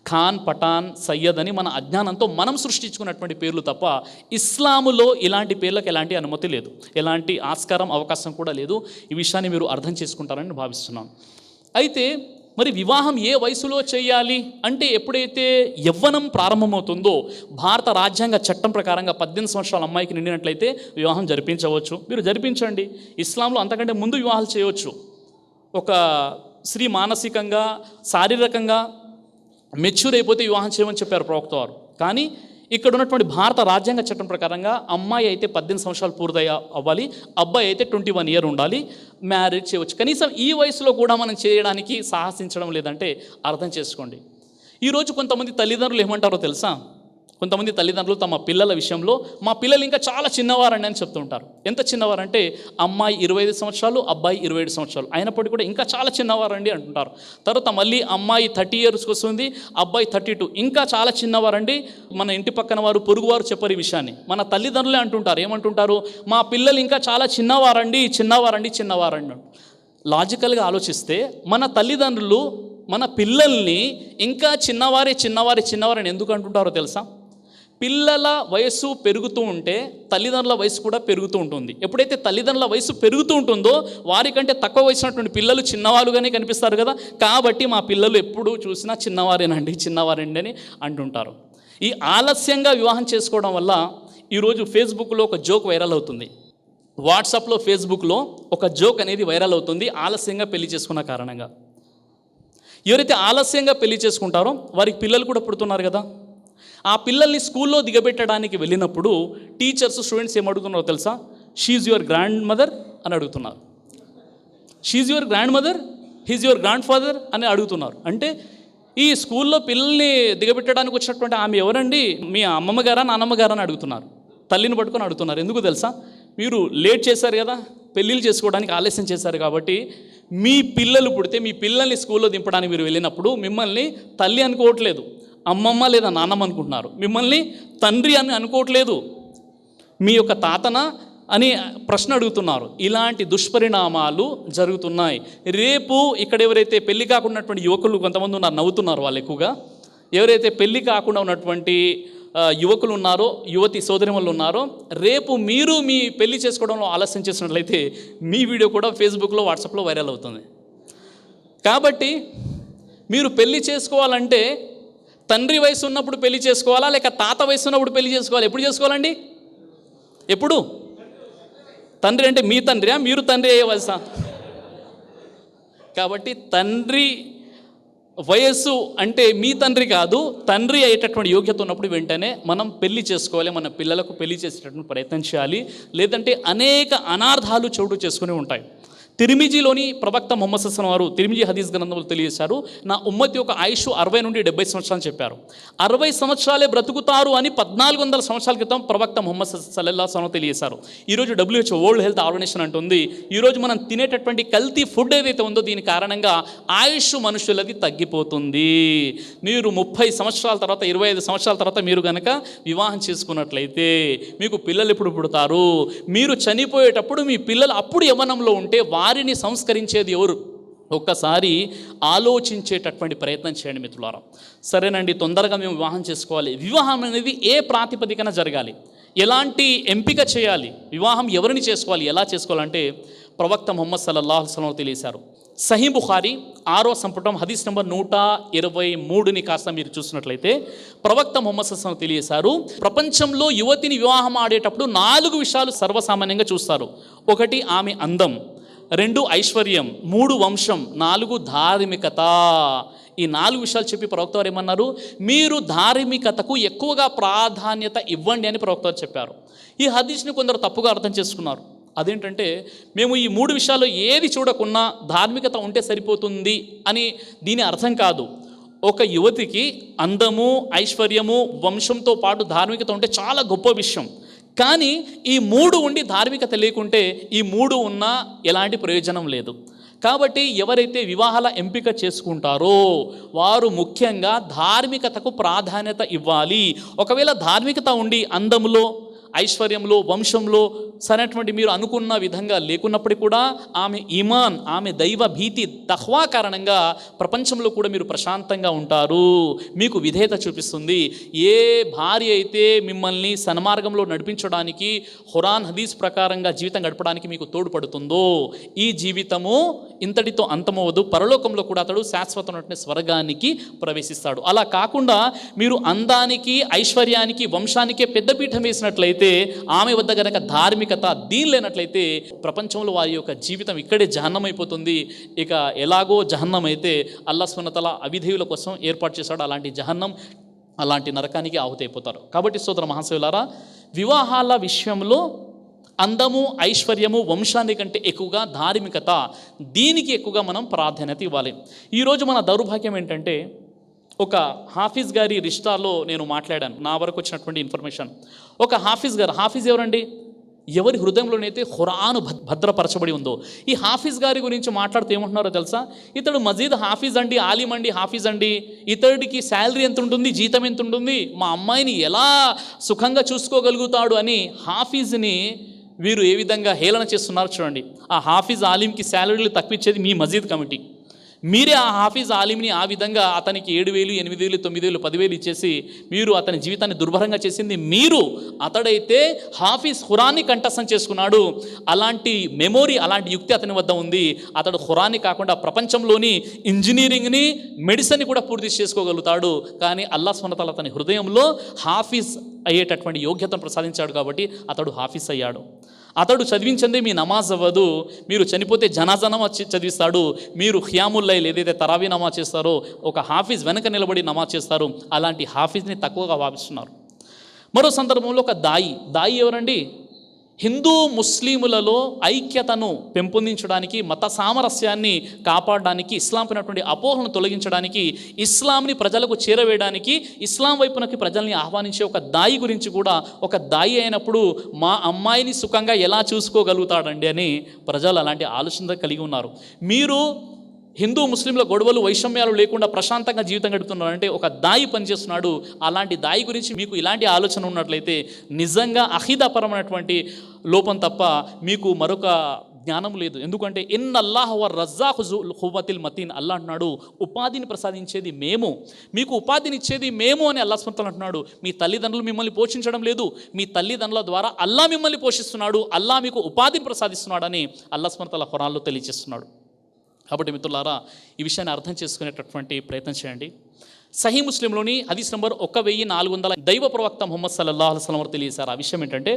Speaker 1: ఖాన్, పఠాన్, సయ్యద్ అని మన అజ్ఞానంతో మనం సృష్టించుకున్నటువంటి పేర్లు తప్ప ఇస్లాములో ఇలాంటి పేర్లకు ఎలాంటి అనుమతి లేదు, ఎలాంటి ఆస్కారం, అవకాశం కూడా లేదు. ఈ విషయాన్ని మీరు అర్థం చేసుకుంటారని భావిస్తున్నాను. అయితే మరి వివాహం ఏ వయసులో చేయాలి అంటే, ఎప్పుడైతే యవ్వనం ప్రారంభమవుతుందో భారత రాజ్యాంగ చట్టం ప్రకారంగా 18 సంవత్సరాల అమ్మాయికి నిండినట్లయితే వివాహం జరిపించవచ్చు. మీరు జరిపించండి. ఇస్లాంలో అంతకంటే ముందు వివాహాలు చేయవచ్చు. ఒక స్త్రీ మానసికంగా, శారీరకంగా మెచ్యూర్ అయిపోతే వివాహం చేయమని చెప్పారు ప్రవక్త వారు. కానీ ఇక్కడ ఉన్నటువంటి భారత రాజ్యాంగ చట్టం ప్రకారంగా అమ్మాయి అయితే 18 సంవత్సరాలు పూర్తి అవ్వాలి, అబ్బాయి అయితే 21 ఇయర్ ఉండాలి, మ్యారేజ్ చేయవచ్చు. కనీసం ఈ వయసులో కూడా మనం చేయడానికి సాహసించడం లేదంటే అర్థం చేసుకోండి. ఈరోజు కొంతమంది తల్లిదండ్రులు ఏమంటారో తెలుసా? కొంతమంది తల్లిదండ్రులు తమ పిల్లల విషయంలో మా పిల్లలు ఇంకా చాలా చిన్నవారండి అని చెప్తుంటారు. ఎంత చిన్నవారంటే అమ్మాయి 25 సంవత్సరాలు, అబ్బాయి 27 సంవత్సరాలు అయినప్పటికీ కూడా ఇంకా చాలా చిన్నవారండి అంటుంటారు. తర్వాత మళ్ళీ అమ్మాయి 30 ఇయర్స్కి వస్తుంది, అబ్బాయి 32, ఇంకా చాలా చిన్నవారండి. మన ఇంటి పక్కన వారు, పొరుగువారు చెప్పరు ఈ విషయాన్ని, మన తల్లిదండ్రులే అంటుంటారు. ఏమంటుంటారు? మా పిల్లలు ఇంకా చాలా చిన్నవారండి, చిన్నవారండి, చిన్నవారండి. లాజికల్గా ఆలోచిస్తే మన తల్లిదండ్రులు మన పిల్లల్ని ఇంకా చిన్నవారే చిన్నవారే చిన్నవారని ఎందుకు అంటుంటారో తెలుసా? పిల్లల వయస్సు పెరుగుతూ ఉంటే తల్లిదండ్రుల వయసు కూడా పెరుగుతూ ఉంటుంది. ఎప్పుడైతే తల్లిదండ్రుల వయసు పెరుగుతూ ఉంటుందో వారికంటే తక్కువ వయసున్నటువంటి పిల్లలు చిన్నవారుగానే కనిపిస్తారు కదా. కాబట్టి మా పిల్లలు ఎప్పుడు చూసినా చిన్నవారేనండి, చిన్నవారండి అని అంటుంటారు. ఈ ఆలస్యంగా వివాహం చేసుకోవడం వల్ల ఈరోజు ఫేస్బుక్లో ఒక జోక్ వైరల్ అవుతుంది, వాట్సాప్లో, ఫేస్బుక్లో ఒక జోక్ అనేది వైరల్ అవుతుంది ఆలస్యంగా పెళ్లి చేసుకున్న కారణంగా. ఎవరైతే ఆలస్యంగా పెళ్లి చేసుకుంటారో వారికి పిల్లలు కూడా పుడుతున్నారు కదా. ఆ పిల్లల్ని స్కూల్లో దిగబెట్టడానికి వెళ్ళినప్పుడు టీచర్స్, స్టూడెంట్స్ ఏమడుగుతున్నారో తెలుసా? షీఈ్ యువర్ గ్రాండ్ మదర్ అని అడుగుతున్నారు. She's your grandmother, he's your grandfather అని అడుగుతున్నారు. అంటే ఈ స్కూల్లో పిల్లల్ని దిగబెట్టడానికి వచ్చినటువంటి ఆమె ఎవరండి? మీ అమ్మమ్మ గారా, నాన్నమ్మ గారా అని అడుగుతున్నారు. తల్లిని పట్టుకొని అడుగుతున్నారు. ఎందుకు తెలుసా? మీరు లేట్ చేశారు కదా, పెళ్ళిళ్ళు చేసుకోవడానికి ఆలస్యం చేశారు కాబట్టి మీ పిల్లలు పుడితే మీ పిల్లల్ని స్కూల్లో దింపడానికి మీరు వెళ్ళినప్పుడు మిమ్మల్ని తల్లి అనుకోవట్లేదు, అమ్మమ్మ లేదా నాన్నమ్మ అనుకుంటున్నారు. మిమ్మల్ని తండ్రి అని అనుకోవట్లేదు, మీ యొక్క తాతన అని ప్రశ్న అడుగుతున్నారు. ఇలాంటి దుష్పరిణామాలు జరుగుతున్నాయి. రేపు ఇక్కడ ఎవరైతే పెళ్లి కాకుండా ఉన్నటువంటి యువకులు కొంతమంది ఉన్నారు, నవ్వుతున్నారు వాళ్ళు ఎక్కువగా. ఎవరైతే పెళ్లి కాకుండా ఉన్నటువంటి యువకులు ఉన్నారో, యువతి సోదరిమణులు ఉన్నారో, రేపు మీరు మీ పెళ్లి చేసుకోవడంలో ఆలస్యం చేసినట్లయితే మీ వీడియో కూడా ఫేస్బుక్లో, వాట్సాప్లో వైరల్ అవుతుంది. కాబట్టి మీరు పెళ్లి చేసుకోవాలంటే తండ్రి వయసు ఉన్నప్పుడు పెళ్లి చేసుకోవాలా, లేక తాత వయసు ఉన్నప్పుడు పెళ్లి చేసుకోవాలి? ఎప్పుడు చేసుకోవాలండి? ఎప్పుడు? తండ్రి అంటే మీ తండ్రియా, మీరు తండ్రి అయ్యే వయసా? కాబట్టి తండ్రి వయస్సు అంటే మీ తండ్రి కాదు, తండ్రి అయ్యేటటువంటి యోగ్యత ఉన్నప్పుడు వెంటనే మనం పెళ్లి చేసుకోవాలి, మన పిల్లలకు పెళ్లి చేసేటటువంటి ప్రయత్నం చేయాలి. లేదంటే అనేక అనార్థాలు చోటు చేసుకుని ఉంటాయి. తిరిమిజీలోని ప్రవక్త ముహమ్మద్ సల్లల్లాహు అలైహి వసల్లం వారు తిరిమిజీ హదీస్ గ్రంథంలో తెలియజేశారు, నా ఉమ్మతి యొక్క ఆయుష్ 60 నుండి 70 సంవత్సరాలు చెప్పారు. 60 సంవత్సరాలే బ్రతుకుతారు అని 1400 సంవత్సరాల క్రితం ప్రవక్త ముహమ్మద్ సల్లల్లాహు అలైహి వసల్లం తెలియజేశారు. ఈరోజు WHO వరల్డ్ హెల్త్ ఆర్గనైజేషన్ అంటుంది, ఈరోజు మనం తినేటటువంటి కల్తీ ఫుడ్ ఏదైతే ఉందో దీని కారణంగా ఆయుష్ మనుషులది తగ్గిపోతుంది. మీరు 30 సంవత్సరాల తర్వాత, 25 సంవత్సరాల తర్వాత మీరు కనుక వివాహం చేసుకున్నట్లయితే మీకు పిల్లలు ఎప్పుడు పుడతారు? మీరు చనిపోయేటప్పుడు మీ పిల్లలు అప్పుడు యవ్వనంలో ఉంటే వారిని సంస్కరించేది ఎవరు? ఒక్కసారి ఆలోచించేటటువంటి ప్రయత్నం చేయండి మిత్రులారా. సరేనండి, తొందరగా మేము వివాహం చేసుకోవాలి. వివాహం అనేది ఏ ప్రాతిపదికన జరగాలి? ఎలాంటి ఎంపిక చేయాలి? వివాహం ఎవరిని చేసుకోవాలి, ఎలా చేసుకోవాలంటే ప్రవక్త ముహమ్మద్ సల్లల్లాహు అలైహి వసల్లం తెలియజేశారు. సహీ బుఖారీ 6వ సంపుటం హదీస్ నెంబర్ 123ని కాస్త మీరు చూసినట్లయితే ప్రవక్త ముహమ్మద్ సల్లల్లాహు అలైహి వసల్లం తెలియజేశారు, ప్రపంచంలో యువతిని వివాహం ఆడేటప్పుడు 4 విషయాలు సర్వసామాన్యంగా చూస్తారు. 1 ఆమె అందం, 2 ఐశ్వర్యం, 3 వంశం, 4 ధార్మికత. ఈ 4 విషయాలు చెప్పి ప్రవక్త వారు ఏమన్నారు? మీరు ధార్మికతకు ఎక్కువగా ప్రాధాన్యత ఇవ్వండి అని ప్రవక్త వారు చెప్పారు. ఈ హదీస్ని కొందరు తప్పుగా అర్థం చేసుకున్నారు. అదేంటంటే మేము ఈ 3 విషయాల్లో ఏది చూడకున్నా ధార్మికత ఉంటే సరిపోతుంది అని దీని అర్థం కాదు. ఒక యువతికి అందము, ఐశ్వర్యము, వంశంతో పాటు ధార్మికత ఉంటే చాలా గొప్ప విషయం. కానీ ఈ 3 ఉండి ధార్మికత లేకుంటే ఈ 3 ఉన్నా ఎలాంటి ప్రయోజనం లేదు. కాబట్టి ఎవరైతే వివాహాల ఎంపిక చేసుకుంటారో వారు ముఖ్యంగా ధార్మికతకు ప్రాధాన్యత ఇవ్వాలి. ఒకవేళ ధార్మికత ఉండి అందములో, ఐశ్వర్యంలో, వంశంలో సరైనటువంటి మీరు అనుకున్న విధంగా లేకున్నప్పటికీ కూడా ఆమె ఈమాన్, ఆమె దైవ భీతి, తఖ్వా కారణంగా ప్రపంచంలో కూడా మీరు ప్రశాంతంగా ఉంటారు, మీకు విధేయత చూపిస్తుంది. ఏ భార్య అయితే మిమ్మల్ని సన్మార్గంలో నడిపించడానికి, ఖురాన్ హదీస్ ప్రకారంగా జీవితం గడపడానికి మీకు తోడ్పడుతుందో ఈ జీవితము ఇంతటితో అంతమవదు, పరలోకంలో కూడా అతడు శాశ్వతమైన స్వర్గానికి ప్రవేశిస్తాడు. అలా కాకుండా మీరు అందానికి, ఐశ్వర్యానికి, వంశానికే పెద్దపీఠం వేసినట్లయితే, ఆమె వద్ద గనక ధార్మికత దీని లేనట్లయితే ప్రపంచంలో వారి యొక్క జీవితం ఇక్కడే జహన్నం అయిపోతుంది. ఇక ఎలాగో జహన్నం అయితే అల్లాహ్ సుబ్హానహు వ తఆలా అవిధేయుల కోసం ఏర్పాటు చేశాడు, అలాంటి జహన్నం, అలాంటి నరకానికి ఆహుతి అయిపోతారు. కాబట్టి సోదర మహాశయులారా, వివాహాల విషయంలో అందము, ఐశ్వర్యము, వంశాన్ని కంటే ఎక్కువగా ధార్మికత, దీనికి ఎక్కువగా మనం ప్రాధాన్యత ఇవ్వాలి. ఈరోజు మన దౌర్భాగ్యం ఏంటంటే, ఒక హాఫీజ్ గారి రిష్టాలో నేను మాట్లాడాను, నా వరకు వచ్చినటువంటి ఇన్ఫర్మేషన్. ఒక హాఫీజ్ గారు, హాఫీజ్ ఎవరండి? ఎవరి హృదయంలోనైతే ఖురాను భద్రపరచబడి ఉందో. ఈ హాఫీజ్ గారి గురించి మాట్లాడుతూ ఏమంటున్నారో తెలుసా? ఇతడు మజీద్ హాఫీజ్ అండి, ఆలిం అండి, హాఫీజ్ అండి, ఇతడికి శాలరీ ఎంత ఉంటుంది, జీతం ఎంత ఉంటుంది, మా అమ్మాయిని ఎలా సుఖంగా చూసుకోగలుగుతాడు అని హాఫీజ్ని వీరు ఏ విధంగా హేళన చేస్తున్నారు చూడండి. ఆ హాఫీజ్ ఆలింకి శాలరీలు తక్కువ ఇచ్చేది మీ మజీద్ కమిటీ. మీరే ఆ హాఫీజ్ ఆలింని ఆ విధంగా అతనికి 7,000, 8,000, 9,000, 10,000 ఇచ్చేసి మీరు అతని జీవితాన్ని దుర్భరంగా చేసింది మీరు. అతడైతే హాఫీజ్ ఖురాన్ని కంఠస్థం చేసుకున్నాడు, అలాంటి మెమోరీ, అలాంటి యుక్తి అతని వద్ద ఉంది. అతడు ఖురాన్ని కాకుండా ప్రపంచంలోని ఇంజనీరింగ్ని, మెడిసిన్ని కూడా పూర్తి చేసుకోగలుగుతాడు. కానీ అల్లాహ్ సుబ్హానహు వ తఆలా అతని హృదయంలో హాఫీజ్ అయ్యేటటువంటి యోగ్యతను ప్రసాదించాడు కాబట్టి అతడు హాఫీజ్ అయ్యాడు. అతడు చదివించింది మీ నమాజ్ అవ్వదు, మీరు చనిపోతే జనాజా నమాజ్ చదివిస్తాడు. మీరు ఖియాముల్ లైల్ ఏదైతే తరావీ నమాజ్ చేస్తారో ఒక హాఫీజ్ వెనక నిలబడి నమాజ్ చేస్తారు, అలాంటి హాఫీజ్ని తక్కువగా భావిస్తున్నారు. మరో సందర్భంలో ఒక దాయి ఎవరండి? హిందూ ముస్లిములలో ఐక్యతను పెంపొందించడానికి, మత సామరస్యాన్ని కాపాడడానికి, ఇస్లాం పైనటువంటి అపోహలను తొలగించడానికి, ఇస్లాంని ప్రజలకు చేరవేయడానికి, ఇస్లాం వైపునకి ప్రజల్ని ఆహ్వానించే ఒక దాయి గురించి కూడా, ఒక దాయి అయినప్పుడు మా అమ్మాయిని సుఖంగా ఎలా చూసుకోగలుగుతాడండి అని ప్రజలు అలాంటి ఆలోచన కలిగి ఉన్నారు. మీరు హిందూ ముస్లింల గొడవలు వైషమ్యాలు లేకుండా ప్రశాంతంగా జీవితం గడుపుతున్నారు అంటే ఒక దాయి పనిచేస్తున్నాడు. అలాంటి దాయి గురించి మీకు ఇలాంటి ఆలోచన ఉన్నట్లయితే నిజంగా అఖీదాపరమైనటువంటి లోపం తప్ప మీకు మరొక జ్ఞానం లేదు. ఎందుకంటే ఇన్నల్లాహు వ రజ్జాఖు జుల్ ఖువ్వతిల్ మతీన్, అల్లా అంటున్నాడు ఉపాధిని ప్రసాదించేది మేము, మీకు ఉపాధిని ఇచ్చేది మేము అని అల్లా సుబ్హానహు అంటున్నాడు. మీ తల్లిదండ్రులు మిమ్మల్ని పోషించడం లేదు, మీ తల్లిదండ్రుల ద్వారా అల్లా మిమ్మల్ని పోషిస్తున్నాడు, అల్లా మీకు ఉపాధిని ప్రసాదిస్తున్నాడని అల్లా సుబ్హానహు ఖురాన్లో తెలియజేస్తున్నాడు. కాబట్టి మిత్రులారా, ఈ విషయాన్ని అర్థం చేసుకునేటటువంటి ప్రయత్నం చేయండి. సహీ ముస్లింలోని హదీస్ నంబర్ 1400 దైవ ప్రవక్త ముహమ్మద్ సల్లల్లాహు అలైహి వసల్లం వారు తెలియజేశారు. ఆ విషయం ఏంటంటే,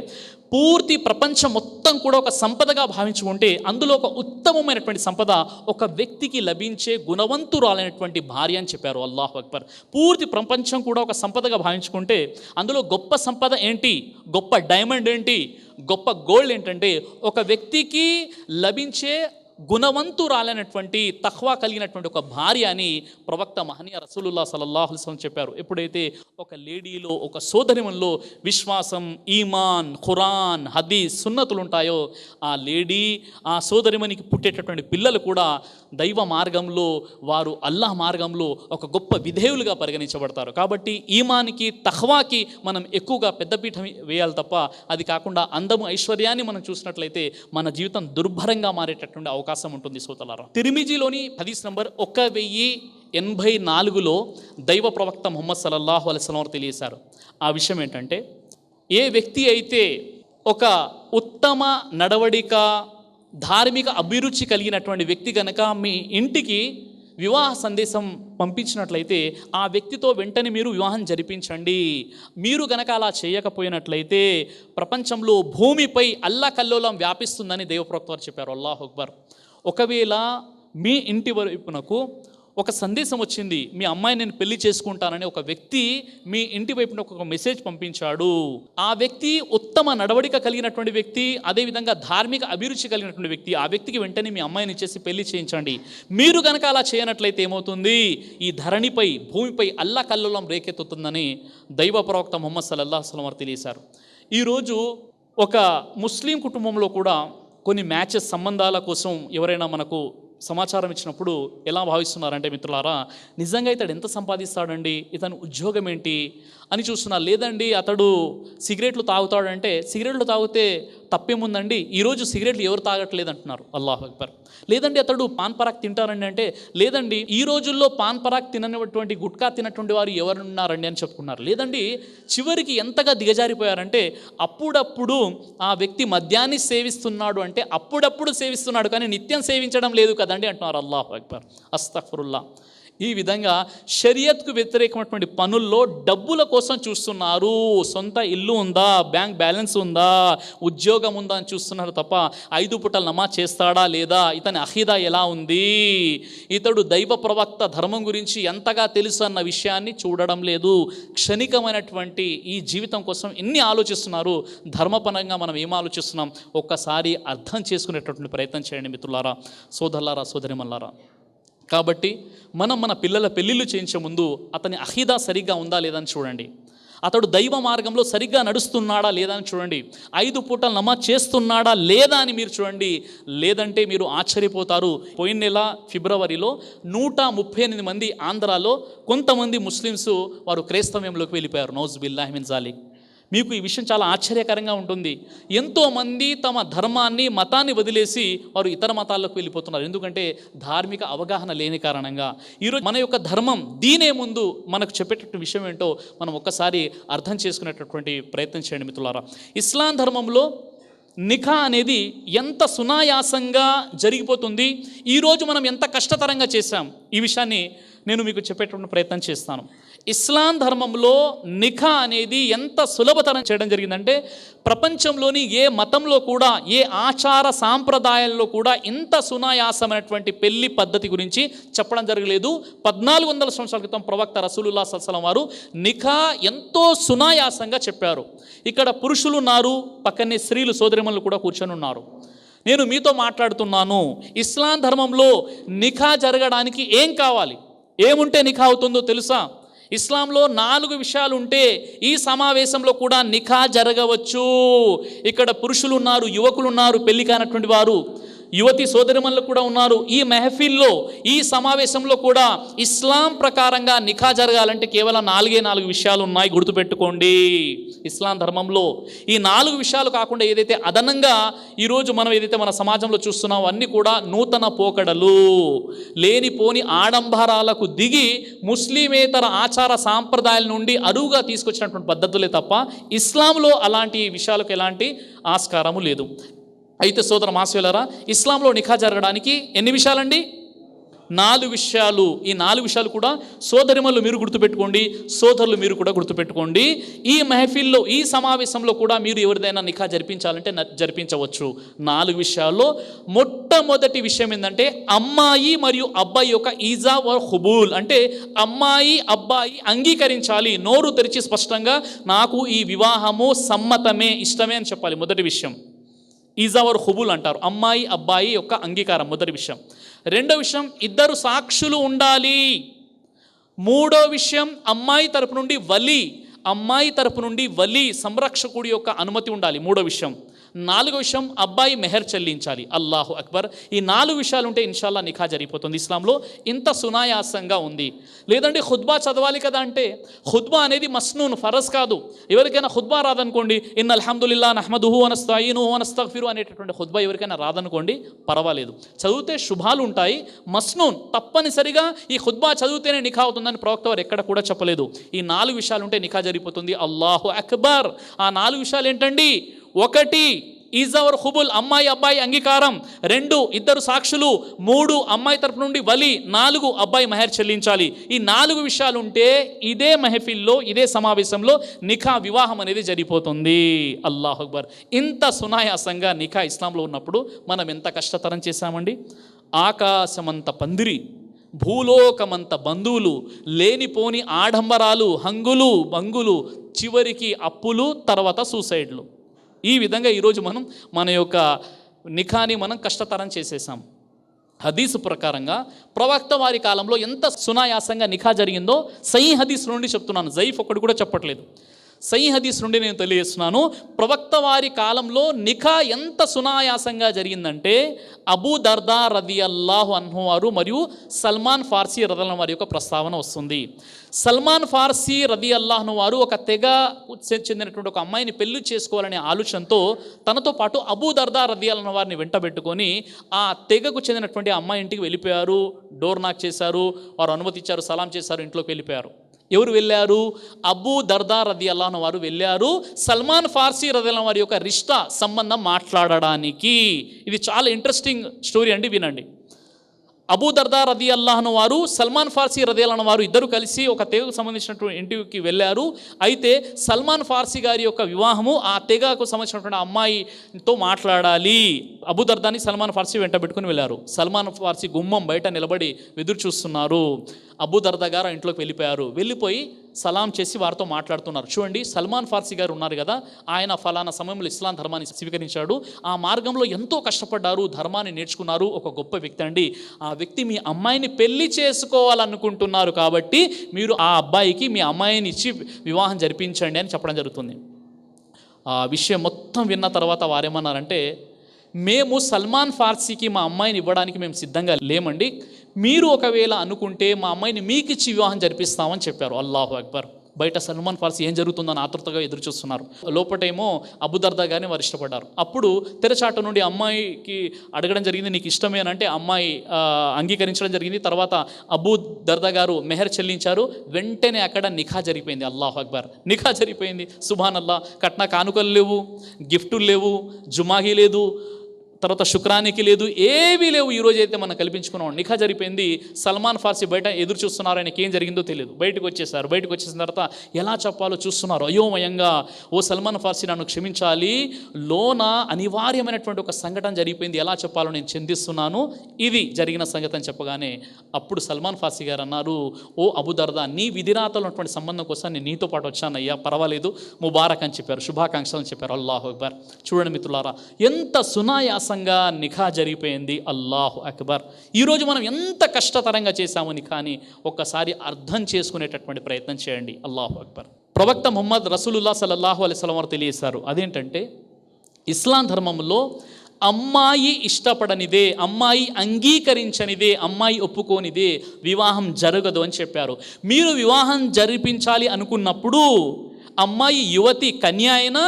Speaker 1: పూర్తి ప్రపంచం మొత్తం కూడా ఒక సంపదగా భావించుకుంటే అందులో ఒక ఉత్తమమైనటువంటి సంపద ఒక వ్యక్తికి లభించే గుణవంతురాలైనటువంటి భార్య అని చెప్పారు. అల్లాహు అక్బర్. పూర్తి ప్రపంచం కూడా ఒక సంపదగా భావించుకుంటే అందులో గొప్ప సంపద ఏంటి, గొప్ప డైమండ్ ఏంటి, గొప్ప గోల్డ్ ఏంటంటే ఒక వ్యక్తికి లభించే గుణవంతురాలైనటువంటి తఖ్వా కలిగినటువంటి ఒక భార్య అని ప్రవక్త మహనీయ రసూలుల్లాహ్ సల్లల్లాహు అలైహి వసల్లం చెప్పారు. ఎప్పుడైతే ఒక లేడీలో, ఒక సోదరిమణిలో విశ్వాసం, ఈమాన్, ఖురాన్, హదీస్, సున్నతులు ఉంటాయో ఆ లేడీ, ఆ సోదరిమణికి పుట్టేటటువంటి పిల్లలు కూడా దైవ మార్గంలో, వారు అల్లాహ్ మార్గంలో ఒక గొప్ప విధేయులుగా పరిగణించబడతారు. కాబట్టి ఈమాన్కి, తఖ్వాకి మనం ఎక్కువగా పెద్దపీట వేయాలి తప్ప, అది కాకుండా అందము, ఐశ్వర్యాన్ని మనం చూసినట్లయితే మన జీవితం దుర్భరంగా మారేటటువంటి అవకాశం ఉంటుంది. సోదరులారా, తిర్మిజీలోని హదీస్ నంబర్ 1084లో దైవ ప్రవక్త ముహమ్మద్ సల్లల్లాహు అలైహి వసల్లం వారు తెలియజేశారు. ఆ విషయం ఏంటంటే, ఏ వ్యక్తి అయితే ఒక ఉత్తమ నడవడిక, ధార్మిక అభిరుచి కలిగినటువంటి వ్యక్తి కనుక మీ ఇంటికి వివాహ సందేశం పంపించినట్లయితే ఆ వ్యక్తితో వెంటనే మీరు వివాహం జరిపించండి. మీరు గనక అలా చేయకపోయినట్లయితే ప్రపంచంలో భూమిపై అల్లకల్లోలం వ్యాపిస్తుందని దైవప్రవక్త వారు చెప్పారు. అల్లాహు అక్బర్. ఒకవేళ మీ ఇంటి వైపునకు ఒక సందేశం వచ్చింది, మీ అమ్మాయిని నేను పెళ్లి చేసుకుంటానని ఒక వ్యక్తి మీ ఇంటి వైపున ఒక మెసేజ్ పంపించాడు. ఆ వ్యక్తి ఉత్తమ నడవడిక కలిగినటువంటి వ్యక్తి, అదేవిధంగా ధార్మిక అభిరుచి కలిగినటువంటి వ్యక్తి. ఆ వ్యక్తికి వెంటనే మీ అమ్మాయిని ఇచ్చేసి పెళ్లి చేయించండి. మీరు కనుక అలా చేయనట్లయితే ఏమవుతుంది, ఈ ధరణిపై, భూమిపై అల్లకల్లోలం రేకెత్తుతుందని దైవ ప్రవక్త ముహమ్మద్ సల్లల్లాహు అలైహి వసల్లం వారు తెలియజేశారు. ఈరోజు ఒక ముస్లిం కుటుంబంలో కూడా కొన్ని మ్యాచెస్, సంబంధాల కోసం ఎవరైనా మనకు సమాచారం ఇచ్చినప్పుడు ఎలా భావిస్తున్నారంటే మిత్రులారా, నిజంగా ఇతడు ఎంత సంపాదిస్తాడండి, ఇతని ఉద్యోగం ఏంటి అని చూస్తున్నారు. లేదండి అతడు సిగరెట్లు తాగుతాడంటే, సిగరెట్లు తాగితే తప్పేముందండి, ఈరోజు సిగరెట్లు ఎవరు తాగట్లేదు అంటున్నారు. అల్లాహు అక్బర్. లేదండి అతడు పాన్ పరాక్ తింటారండి అంటే, లేదండి ఈ రోజుల్లో పాన్ పరాక్ తినటువంటి, గుట్కా తినటువంటి వారు ఎవరున్నారండి అని చెప్పుకున్నారు. లేదండి చివరికి ఎంతగా దిగజారిపోయారంటే, అప్పుడప్పుడు ఆ వ్యక్తి మద్యాన్ని సేవిస్తున్నాడు అంటే అప్పుడప్పుడు సేవిస్తున్నాడు కానీ నిత్యం సేవించడం లేదు కదండి అంటున్నారు. అల్లాహు అక్బర్. అస్తగ్ఫిరుల్లాహ్. ఈ విధంగా షరియత్కు వ్యతిరేకమైనటువంటి పనుల్లో డబ్బుల కోసం చూస్తున్నారు. సొంత ఇల్లు ఉందా, బ్యాంక్ బ్యాలెన్స్ ఉందా, ఉద్యోగం ఉందా అని చూస్తున్నారు తప్ప 5 పూటల నమాజ్ చేస్తాడా లేదా, ఇతని అఖీదా ఎలా ఉంది, ఇతడు దైవ ప్రవక్త ధర్మం గురించి ఎంతగా తెలుసు అన్న విషయాన్ని చూడడం లేదు. క్షణికమైనటువంటి ఈ జీవితం కోసం ఎన్ని ఆలోచిస్తున్నారు, ధర్మపరంగా మనం ఏం ఆలోచిస్తున్నాం ఒక్కసారి అర్థం చేసుకునేటటువంటి ప్రయత్నం చేయండి మిత్రులారా, సోదరులారా, సోదరిమల్లారా. కాబట్టి మనం మన పిల్లల పెళ్ళిళ్ళు చేయించే ముందు అతని అఖీదా సరిగ్గా ఉందా లేదా అని చూడండి. అతడు దైవ మార్గంలో సరిగ్గా నడుస్తున్నాడా లేదా అని చూడండి. 5 పూటలు నమాజ్ చేస్తున్నాడా లేదా అని మీరు చూడండి. లేదంటే మీరు ఆశ్చర్యపోతారు. పోయిన నెల ఫిబ్రవరిలో 138 మంది ఆంధ్రాలో కొంతమంది ముస్లిమ్స్ వారు క్రైస్తవ్యంలోకి వెళ్ళిపోయారు. నౌజ్ బిల్లాహి మిన్ జాలిక్. మీకు ఈ విషయం చాలా ఆశ్చర్యకరంగా ఉంటుంది. ఎంతోమంది తమ ధర్మాన్ని, మతాన్ని వదిలేసి వారు ఇతర మతాల్లోకి వెళ్ళిపోతున్నారు. ఎందుకంటే ధార్మిక అవగాహన లేని కారణంగా. ఈరోజు మన యొక్క ధర్మం, దీనే ముందు మనకు చెప్పేటటువంటి విషయం ఏంటో మనం ఒక్కసారి అర్థం చేసుకునేటటువంటి ప్రయత్నం చేయండి మిత్రులారా. ఇస్లాం ధర్మంలో నిఖా అనేది ఎంత సునాయాసంగా జరిగిపోతుంది, ఈరోజు మనం ఎంత కష్టతరంగా చేశాం, ఈ విషయాన్ని నేను మీకు చెప్పేటువంటి ప్రయత్నం చేస్తాను. ఇస్లాం ధర్మంలో నిఖా అనేది ఎంత సులభతరం చేయడం జరిగిందంటే ప్రపంచంలోని ఏ మతంలో కూడా, ఏ ఆచార సాంప్రదాయాల్లో కూడా ఇంత సునాయాసమైనటువంటి పెళ్లి పద్ధతి గురించి చెప్పడం జరగలేదు. 1400 సంవత్సరాల క్రితం ప్రవక్త రసూలుల్లాహ్ సల్లల్లాహు అలైహి వసల్లం వారు నిఖా ఎంతో సునాయాసంగా చెప్పారు. ఇక్కడ పురుషులు ఉన్నారు, పక్కనే స్త్రీలు సోదరిమణులు కూడా కూర్చొని ఉన్నారు. నేను మీతో మాట్లాడుతున్నాను, ఇస్లాం ధర్మంలో నిఖా జరగడానికి ఏం కావాలి, ఏముంటే నిఖా అవుతుందో తెలుసా? ఇస్లాంలో 4 విషయాలు ఉంటే ఈ సమావేశంలో కూడా నిఖా జరగవచ్చు. ఇక్కడ పురుషులు ఉన్నారు, యువకులు ఉన్నారు, పెళ్లి కానటువంటి వారు, యువతి సోదరిమణులు కూడా ఉన్నారు. ఈ మెహఫిల్లో, ఈ సమావేశంలో కూడా ఇస్లాం ప్రకారంగా నిఖా జరగాలంటే కేవలం 4 విషయాలు ఉన్నాయి, గుర్తుపెట్టుకోండి. ఇస్లాం ధర్మంలో ఈ 4 విషయాలు కాకుండా ఏదైతే అదనంగా ఈరోజు మనం ఏదైతే మన సమాజంలో చూస్తున్నామో అన్నీ కూడా నూతన పోకడలు, లేనిపోని ఆడంబరాలకు దిగి ముస్లిమేతర ఆచార సాంప్రదాయాల నుండి అరువుగా తీసుకొచ్చినటువంటి పద్ధతులే తప్ప ఇస్లాంలో అలాంటి విషయాలకు ఎలాంటి ఆస్కారము లేదు. అయితే సోదర మాసోదరులారా, ఇస్లాంలో నిఖా జరగడానికి ఎన్ని విషయాలండి? 4 విషయాలు. ఈ 4 విషయాలు కూడా సోదరిమణులు మీరు గుర్తుపెట్టుకోండి, సోదరులు మీరు కూడా గుర్తుపెట్టుకోండి. ఈ మెహఫిల్లో, ఈ సమావేశంలో కూడా మీరు ఎవరిదైనా నిఖా జరిపించాలంటే జరిపించవచ్చు. 4 విషయాల్లో మొట్టమొదటి విషయం ఏంటంటే అమ్మాయి మరియు అబ్బాయి యొక్క ఈజా వ ఖుబూల్, అంటే అమ్మాయి అబ్బాయి అంగీకరించాలి, నోరు తెరిచి స్పష్టంగా నాకు ఈ వివాహము సమ్మతమే, ఇష్టమే అని చెప్పాలి. మొదటి విషయం ఈజావర్ ఖుబూల్ అంటారు. అమ్మాయి అబ్బాయి యొక్క అంగీకారం మొదటి విషయం. రెండో విషయం, ఇద్దరు సాక్షులు ఉండాలి. మూడో విషయం, అమ్మాయి తరపు నుండి వలి సంరక్షకుడి యొక్క అనుమతి ఉండాలి. మూడో విషయం. 4వ విషయం, అబ్బాయి మెహర్ చెల్లించాలి. అల్లాహు అక్బర్. ఈ 4 విషయాలు ఉంటే ఇన్షాల్లా నిఖా జరిగిపోతుంది. ఇస్లాంలో ఇంత సునాయాసంగా ఉంది. లేదంటే ఖుద్బా చదవాలి కదా అంటే, ఖుద్బా అనేది మస్నూన్, ఫరజ్ కాదు. ఎవరికైనా ఖుద్బా రాదనుకోండి, ఇన్నల్ హమ్దులిల్లాహ్ నహ్మదుహు వ నస్తঈనుహు వ నస్తగ్ఫిరు అనేటటువంటి ఖుద్బా ఎవరికైనా రాదనుకోండి, పర్వాలేదు, చదివితే శుభాలు ఉంటాయి. మస్నూన్, తప్పనిసరిగా ఈ ఖుద్బా చదివితేనే నిఖా అవుతుందని ప్రవక్త వారు ఎక్కడ కూడా చెప్పలేదు. ఈ 4 విషయాలు ఉంటే నిఖా జరిగిపోతుంది. అల్లాహు అక్బర్. ఆ 4 విషయాలు ఏంటండి? 1 ఈజావర్ ఖుబుల్, అమ్మాయి అబ్బాయి అంగీకారం. 2 ఇద్దరు సాక్షులు. 3 అమ్మాయి తరపు నుండి వలి. 4 అబ్బాయి మెహర్ చెల్లించాలి. ఈ 4 విషయాలు ఉంటే ఇదే మెహఫిల్లో, ఇదే సమావేశంలో నిఖా, వివాహం అనేది జరిగిపోతుంది. అల్లాహు అక్బర్. ఇంత సునాయాసంగా నిఖా ఇస్లాంలో ఉన్నప్పుడు మనం ఎంత కష్టతరం చేశామండి. ఆకాశమంత పందిరి, భూలోకమంత బంధువులు, లేనిపోని ఆడంబరాలు, హంగులు బంగులు, చివరికి అప్పులు, తర్వాత సూసైడ్లు. ఈ విధంగా ఈరోజు మనం మన యొక్క నిఖాని మనం కష్టతరం చేసేసాం. హదీసు ప్రకారంగా ప్రవక్త వారి కాలంలో ఎంత సునాయాసంగా నిఖా జరిగిందో సహీ హదీస్ నుండి చెప్తున్నాను, జైఫ్ ఒక్కడు కూడా చెప్పట్లేదు. సహీ హదీస్ నుండి నేను తెలియజేస్తున్నాను. ప్రవక్త వారి కాలంలో నిఖా ఎంత సునాయాసంగా జరిగిందంటే అబూ దర్దా రదియల్లాహు అన్హు వారు మరియు సల్మాన్ ఫార్సీ రదియల్లాహు వారి యొక్క ప్రస్తావన వస్తుంది. సల్మాన్ ఫార్సీ రదియల్లాహు వారు ఒక తెగ చెందినటువంటి ఒక అమ్మాయిని పెళ్లి చేసుకోవాలనే ఆలోచనతో తనతో పాటు అబూ దర్దా రదియల్లాహు వారిని వెంటబెట్టుకొని ఆ తెగకు చెందినటువంటి అమ్మాయి ఇంటికి వెళ్ళిపోయారు. డోర్ నాక్ చేశారు, వారు అనుమతి ఇచ్చారు, సలాం చేశారు, ఇంట్లోకి వెళ్ళిపోయారు. ఎవరు వెళ్ళారు? అబూ దర్దా రదియల్లాహు అన్హు వారు వెళ్ళారు సల్మాన్ ఫార్సీ రదియల్లాహు వారి యొక్క రిష్తా సంబంధం మాట్లాడడానికి. ఇది చాలా ఇంట్రెస్టింగ్ స్టోరీ అండి, వినండి. అబూ దర్దా రదియల్లాహు అన్హు వారు, సల్మాన్ ఫార్సీ రదియల్లాహు అన్హు వారు ఇద్దరు కలిసి ఒక తెగకు సంబంధించినటువంటి ఇంటికి వెళ్ళారు. అయితే సల్మాన్ ఫార్సీ గారి యొక్క వివాహము ఆ తెగకు సంబంధించినటువంటి అమ్మాయితో మాట్లాడాలి. అబూ దర్దాని సల్మాన్ ఫార్సీ వెంట పెట్టుకుని వెళ్ళారు. సల్మాన్ ఫార్సీ గుమ్మం బయట నిలబడి ఎదురు చూస్తున్నారు. అబూ దర్దా గారు ఇంట్లోకి వెళ్ళిపోయారు. వెళ్ళిపోయి సలాం చేసి వారితో మాట్లాడుతున్నారు. చూడండి, సల్మాన్ ఫార్సీ గారు ఉన్నారు కదా, ఆయన ఫలానా సమయంలో ఇస్లాం ధర్మాన్ని స్వీకరించాడు, ఆ మార్గంలో ఎంతో కష్టపడ్డారు, ధర్మాన్ని నేర్చుకున్నారు, ఒక గొప్ప వ్యక్తి అండి. ఆ వ్యక్తి మీ అమ్మాయిని పెళ్లి చేసుకోవాలనుకుంటున్నారు కాబట్టి మీరు ఆ అబ్బాయికి మీ అమ్మాయిని ఇచ్చి వివాహం జరిపించండి అని చెప్పడం జరుగుతుంది. ఆ విషయం మొత్తం విన్న తర్వాత వారేమన్నారంటే, మేము సల్మాన్ ఫార్సీకి మా అమ్మాయిని ఇవ్వడానికి మేము సిద్ధంగా లేమండి, మీరు ఒకవేళ అనుకుంటే మా అమ్మాయిని మీకు ఇచ్చి వివాహం జరిపిస్తామని చెప్పారు. అల్లాహు అక్బర్. బయట సల్మాన్ ఫార్సీ ఏం జరుగుతుందని ఆతృతగా ఎదురు చూస్తున్నారు. లోపటేమో అబూ దర్దా గారిని వారు ఇష్టపడ్డారు. అప్పుడు తెరచాటు నుండి అమ్మాయికి అడగడం జరిగింది, నీకు ఇష్టమేనంటే అమ్మాయి అంగీకరించడం జరిగింది. తర్వాత అబూ దర్దా గారు మెహర్ చెల్లించారు. వెంటనే అక్కడ నిఖా జరిగిపోయింది. అల్లాహు అక్బర్. నిఖా జరిగిపోయింది. సుబ్హానల్లా. కట్న కానుకలు లేవు, గిఫ్టులు లేవు, జుమాహీ లేదు, తర్వాత శుక్రానికి లేదు, ఏవీ లేవు. ఈరోజు అయితే మనం కల్పించుకున్నాం. నిఖా జరిపోయింది. సల్మాన్ ఫార్సీ బయట ఎదురు చూస్తున్నారు. ఆయనకి ఏం జరిగిందో తెలియదు. బయటకు వచ్చేసారు. బయటకు వచ్చేసిన తర్వాత ఎలా చెప్పాలో చూస్తున్నారు అయోమయంగా. ఓ సల్మాన్ ఫార్సీ, నన్ను క్షమించాలి, లోన అనివార్యమైనటువంటి ఒక సంఘటన జరిగిపోయింది, ఎలా చెప్పాలో నేను చింతిస్తున్నాను, ఇది జరిగిన సంగతి అని చెప్పగానే అప్పుడు సల్మాన్ ఫార్సీ గారు అన్నారు, ఓ అబూదర్దా, నీ విధిరాతలో ఉన్నటువంటి సంబంధం కోసం నేను నీతో పాటు వచ్చానయ్యా, పర్వాలేదు, ముబారక్ అని చెప్పారు, శుభాకాంక్షలు అని చెప్పారు. అల్లాహు అక్బర్. చూడండి మిత్రులారా, ఎంత సునాయాసంగా నిఖా జరిగిపోయింది. అల్లాహు అక్బర్. ఈరోజు మనం ఎంత కష్టతరంగా చేశాము నిఖాని ఒక్కసారి అర్థం చేసుకునేటటువంటి ప్రయత్నం చేయండి. అల్లాహు అక్బర్. ప్రవక్త ముహమ్మద్ రసూలుల్లాహ్ సల్లల్లాహు అలైహి వసల్లం వారు తెలియజేశారు. అదేంటంటే, ఇస్లాం ధర్మంలో అమ్మాయి ఇష్టపడనిదే, అమ్మాయి అంగీకరించనిదే, అమ్మాయి ఒప్పుకోనిదే వివాహం జరగదు అని చెప్పారు. మీరు వివాహం జరిపించాలి అనుకున్నప్పుడు అమ్మాయి యువతి కన్య అయినా,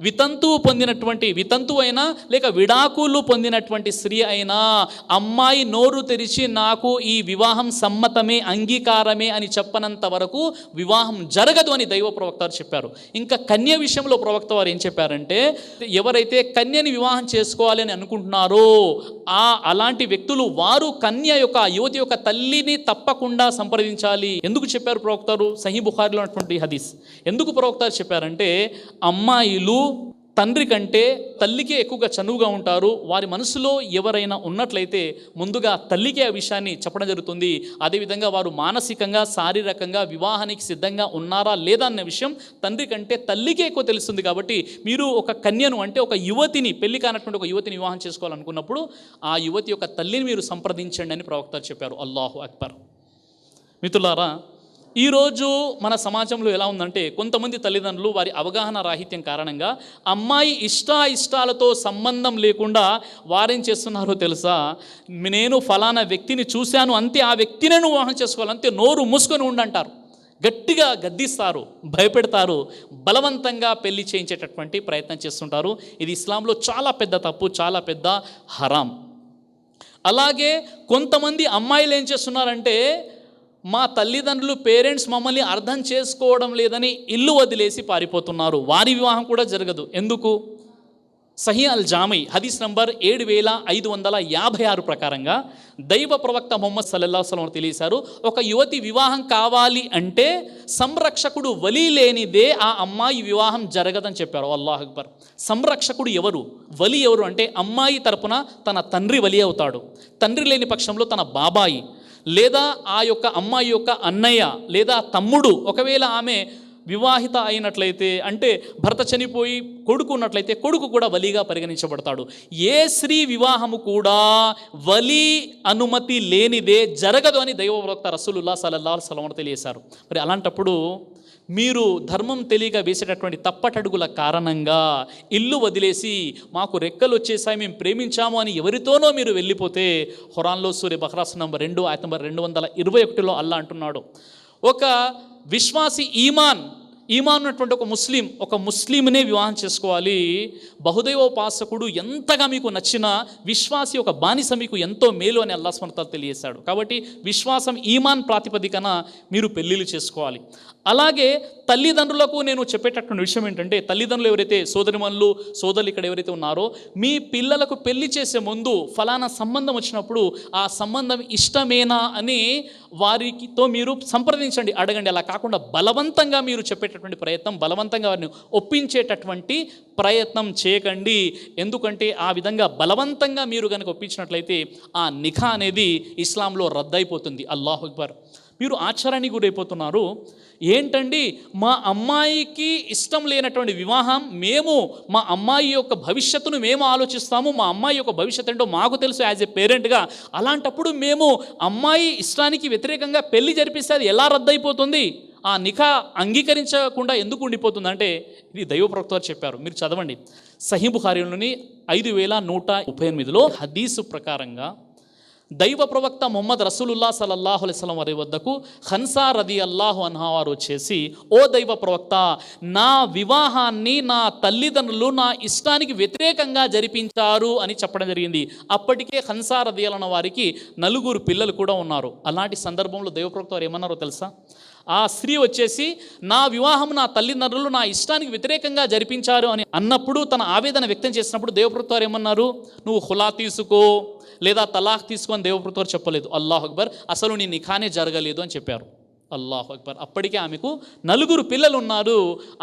Speaker 1: వితంతు అయినా, లేక విడాకులు పొందినటువంటి స్త్రీ అయినా, అమ్మాయి నోరు తెరిచి నాకు ఈ వివాహం సమ్మతమే, అంగీకారమే అని చెప్పనంత వరకు వివాహం జరగదు అని దైవ ప్రవక్త వారు చెప్పారు. ఇంకా కన్య విషయంలో ప్రవక్త వారు ఏం చెప్పారంటే, ఎవరైతే కన్యని వివాహం చేసుకోవాలి అని అనుకుంటున్నారో అలాంటి వ్యక్తులు వారు కన్య యొక్క, యువతి యొక్క తల్లిని తప్పకుండా సంప్రదించాలి. ఎందుకు చెప్పారు ప్రవక్త వారు? సహీ బుఖారీలో ఉన్నటువంటి హదీస్. ఎందుకు ప్రవక్త వారు చెప్పారంటే, అమ్మాయిలు తండ్రి కంటే తల్లికే ఎక్కువగా చనువుగా ఉంటారు. వారి మనసులో ఎవరైనా ఉన్నట్లయితే ముందుగా తల్లికే ఆ విషయాన్ని చెప్పడం జరుగుతుంది. అదేవిధంగా వారు మానసికంగా, శారీరకంగా వివాహానికి సిద్ధంగా ఉన్నారా లేదా అన్న విషయం తండ్రి కంటే తల్లికే ఎక్కువ తెలుస్తుంది. కాబట్టి మీరు ఒక కన్యను, అంటే ఒక యువతిని, పెళ్లి కానటువంటి ఒక యువతిని వివాహం చేసుకోవాలనుకున్నప్పుడు ఆ యువతి యొక్క తల్లిని మీరు సంప్రదించండి అని ప్రవక్త చెప్పారు. అల్లాహు అక్బర్. మిత్రులారా, ఈరోజు మన సమాజంలో ఎలా ఉందంటే, కొంతమంది తల్లిదండ్రులు వారి అవగాహన రాహిత్యం కారణంగా అమ్మాయి ఇష్టాలతో సంబంధం లేకుండా వారేం చేస్తున్నారో తెలుసా, నేను ఫలానా వ్యక్తిని చూశాను అంతే, ఆ వ్యక్తినే నువ్వు వివాహం చేసుకోవాలంతే, నోరు మూసుకొని ఉండంటారు. గట్టిగా గద్దిస్తారు, భయపెడతారు, బలవంతంగా పెళ్లి చేయించేటటువంటి ప్రయత్నం చేస్తుంటారు. ఇది ఇస్లాంలో చాలా పెద్ద తప్పు, చాలా పెద్ద హరాం. అలాగే కొంతమంది అమ్మాయిలు ఏం చేస్తున్నారంటే, మా తల్లిదండ్రులు, పేరెంట్స్ మమ్మల్ని అర్థం చేసుకోవడం లేదని ఇల్లు వదిలేసి పారిపోతున్నారు. వారి వివాహం కూడా జరగదు. ఎందుకు? సహీ అల్ జామీ హదీస్ నంబర్ 7556 ప్రకారంగా దైవ ప్రవక్త ముహమ్మద్ సల్లల్లాహు అలైహి వసల్లం తెలియజేశారు, ఒక యువతి వివాహం కావాలి అంటే సంరక్షకుడు వలి లేనిదే ఆ అమ్మాయి వివాహం జరగదని చెప్పారు. అల్లాహు అక్బర్. సంరక్షకుడు ఎవరు? వలి ఎవరు అంటే, అమ్మాయి తరపున తన తండ్రి వలి అవుతాడు. తండ్రి లేని పక్షంలో తన బాబాయి, లేదా ఆ యొక్క అమ్మాయి యొక్క అన్నయ్య లేదా తమ్ముడు, ఒకవేళ ఆమె వివాహిత అయినట్లయితే, అంటే భర్త చనిపోయి కొడుకు ఉన్నట్లయితే కొడుకు కూడా వలిగా పరిగణించబడతాడు. ఏ స్త్రీ వివాహము కూడా వలి అనుమతి లేనిదే జరగదు అని దైవ ప్రవక్త రసూలుల్లాహ్ సల్లల్లాహు అలైహి వసల్లం తెలియజేశారు. మరి అలాంటప్పుడు మీరు ధర్మం తెలియక వేసేటటువంటి తప్పటడుగుల కారణంగా ఇల్లు వదిలేసి మాకు రెక్కలు వచ్చేసాయి, మేము ప్రేమించాము అని ఎవరితోనో మీరు వెళ్ళిపోతే, ఖురాన్లో సూరే బఖరా నంబర్ 2 ఆయత నంబర్ 221లో అల్లా అంటున్నాడు, ఒక విశ్వాసి ఈమాన్ ఉన్నటువంటి ఒక ముస్లింనే వివాహం చేసుకోవాలి. బహుదైవోపాసకుడు ఎంతగా మీకు నచ్చిన విశ్వాసి ఒక బానిస మీకు ఎంతో మేలు అని అల్లాహ్ సుబ్హానహు వ తఆలా తెలియజేశాడు. కాబట్టి విశ్వాసం, ఈమాన్ ప్రాతిపదికన మీరు పెళ్ళిళ్ళు చేసుకోవాలి. అలాగే తల్లిదండ్రులకు నేను చెప్పేటటువంటి విషయం ఏంటంటే, తల్లిదండ్రులు ఎవరైతే, సోదరిమణులు, సోదరులు ఇక్కడ ఎవరైతే ఉన్నారో, మీ పిల్లలకు పెళ్లి చేసే ముందు ఫలానా సంబంధం వచ్చినప్పుడు ఆ సంబంధం ఇష్టమేనా అని వారితో మీరు సంప్రదించండి, అడగండి. అలా కాకుండా బలవంతంగా మీరు చెప్పేటటువంటి ప్రయత్నం, బలవంతంగా వారిని ఒప్పించేటటువంటి ప్రయత్నం చేయకండి. ఎందుకంటే ఆ విధంగా బలవంతంగా మీరు కనుక ఒప్పించినట్లయితే ఆ నిఖా అనేది ఇస్లాంలో రద్దయిపోతుంది. అల్లాహు అక్బర్. మీరు ఆశ్చర్యానికి గురైపోతున్నారు. ఏంటండి, మా అమ్మాయికి ఇష్టం లేనటువంటి వివాహం, మా అమ్మాయి యొక్క భవిష్యత్తును మేము ఆలోచిస్తాము, మా అమ్మాయి యొక్క భవిష్యత్తు ఏంటో మాకు తెలుసు యాజ్ ఏ పేరెంట్గా, అలాంటప్పుడు మేము అమ్మాయి ఇష్టానికి వ్యతిరేకంగా పెళ్లి జరిపిస్తే అది ఎలా రద్దయిపోతుంది? ఆ నిఖా అంగీకరించకుండా ఎందుకు ఉండిపోతుంది అంటే, ఇది దైవ ప్రవక్త వారు చెప్పారు. మీరు చదవండి, సహీ బుఖారీలోని 5138లో హదీసు ప్రకారంగా దైవ ప్రవక్త ముహమ్మద్ రసూలుల్లాహ్ సల్లల్లాహు అలైహి వసల్లం వారి వద్దకు హన్సా రదియల్లాహు అన్హా వారు వచ్చేసి, ఓ దైవ ప్రవక్త, నా వివాహాన్ని నా తల్లిదండ్రులు నా ఇష్టానికి వ్యతిరేకంగా జరిపించారు అని చెప్పడం జరిగింది. అప్పటికే హన్సా రదియల్లాహు వారికి 4 పిల్లలు కూడా ఉన్నారు. అలాంటి సందర్భంలో దైవ ప్రవక్త వారు ఏమన్నారో తెలుసా? ఆ స్త్రీ వచ్చేసి నా వివాహం నా తల్లిదండ్రులు నా ఇష్టానికి వ్యతిరేకంగా జరిపించారు అని అన్నప్పుడు తన ఆవేదన వ్యక్తం చేసినప్పుడు దేవప్రభుత్వ వారు ఏమన్నారు, నువ్వు ఖులా తీసుకో లేదా తలాక్ తీసుకో అని దేవప్రభుత్వ వారు చెప్పలేదు. అల్లాహ్ అక్బర్, అసలు నీ నిఖానే జరగలేదు అని చెప్పారు. అల్లాహు అక్బర్. అప్పటికే ఆమెకు 4 పిల్లలు ఉన్నారు.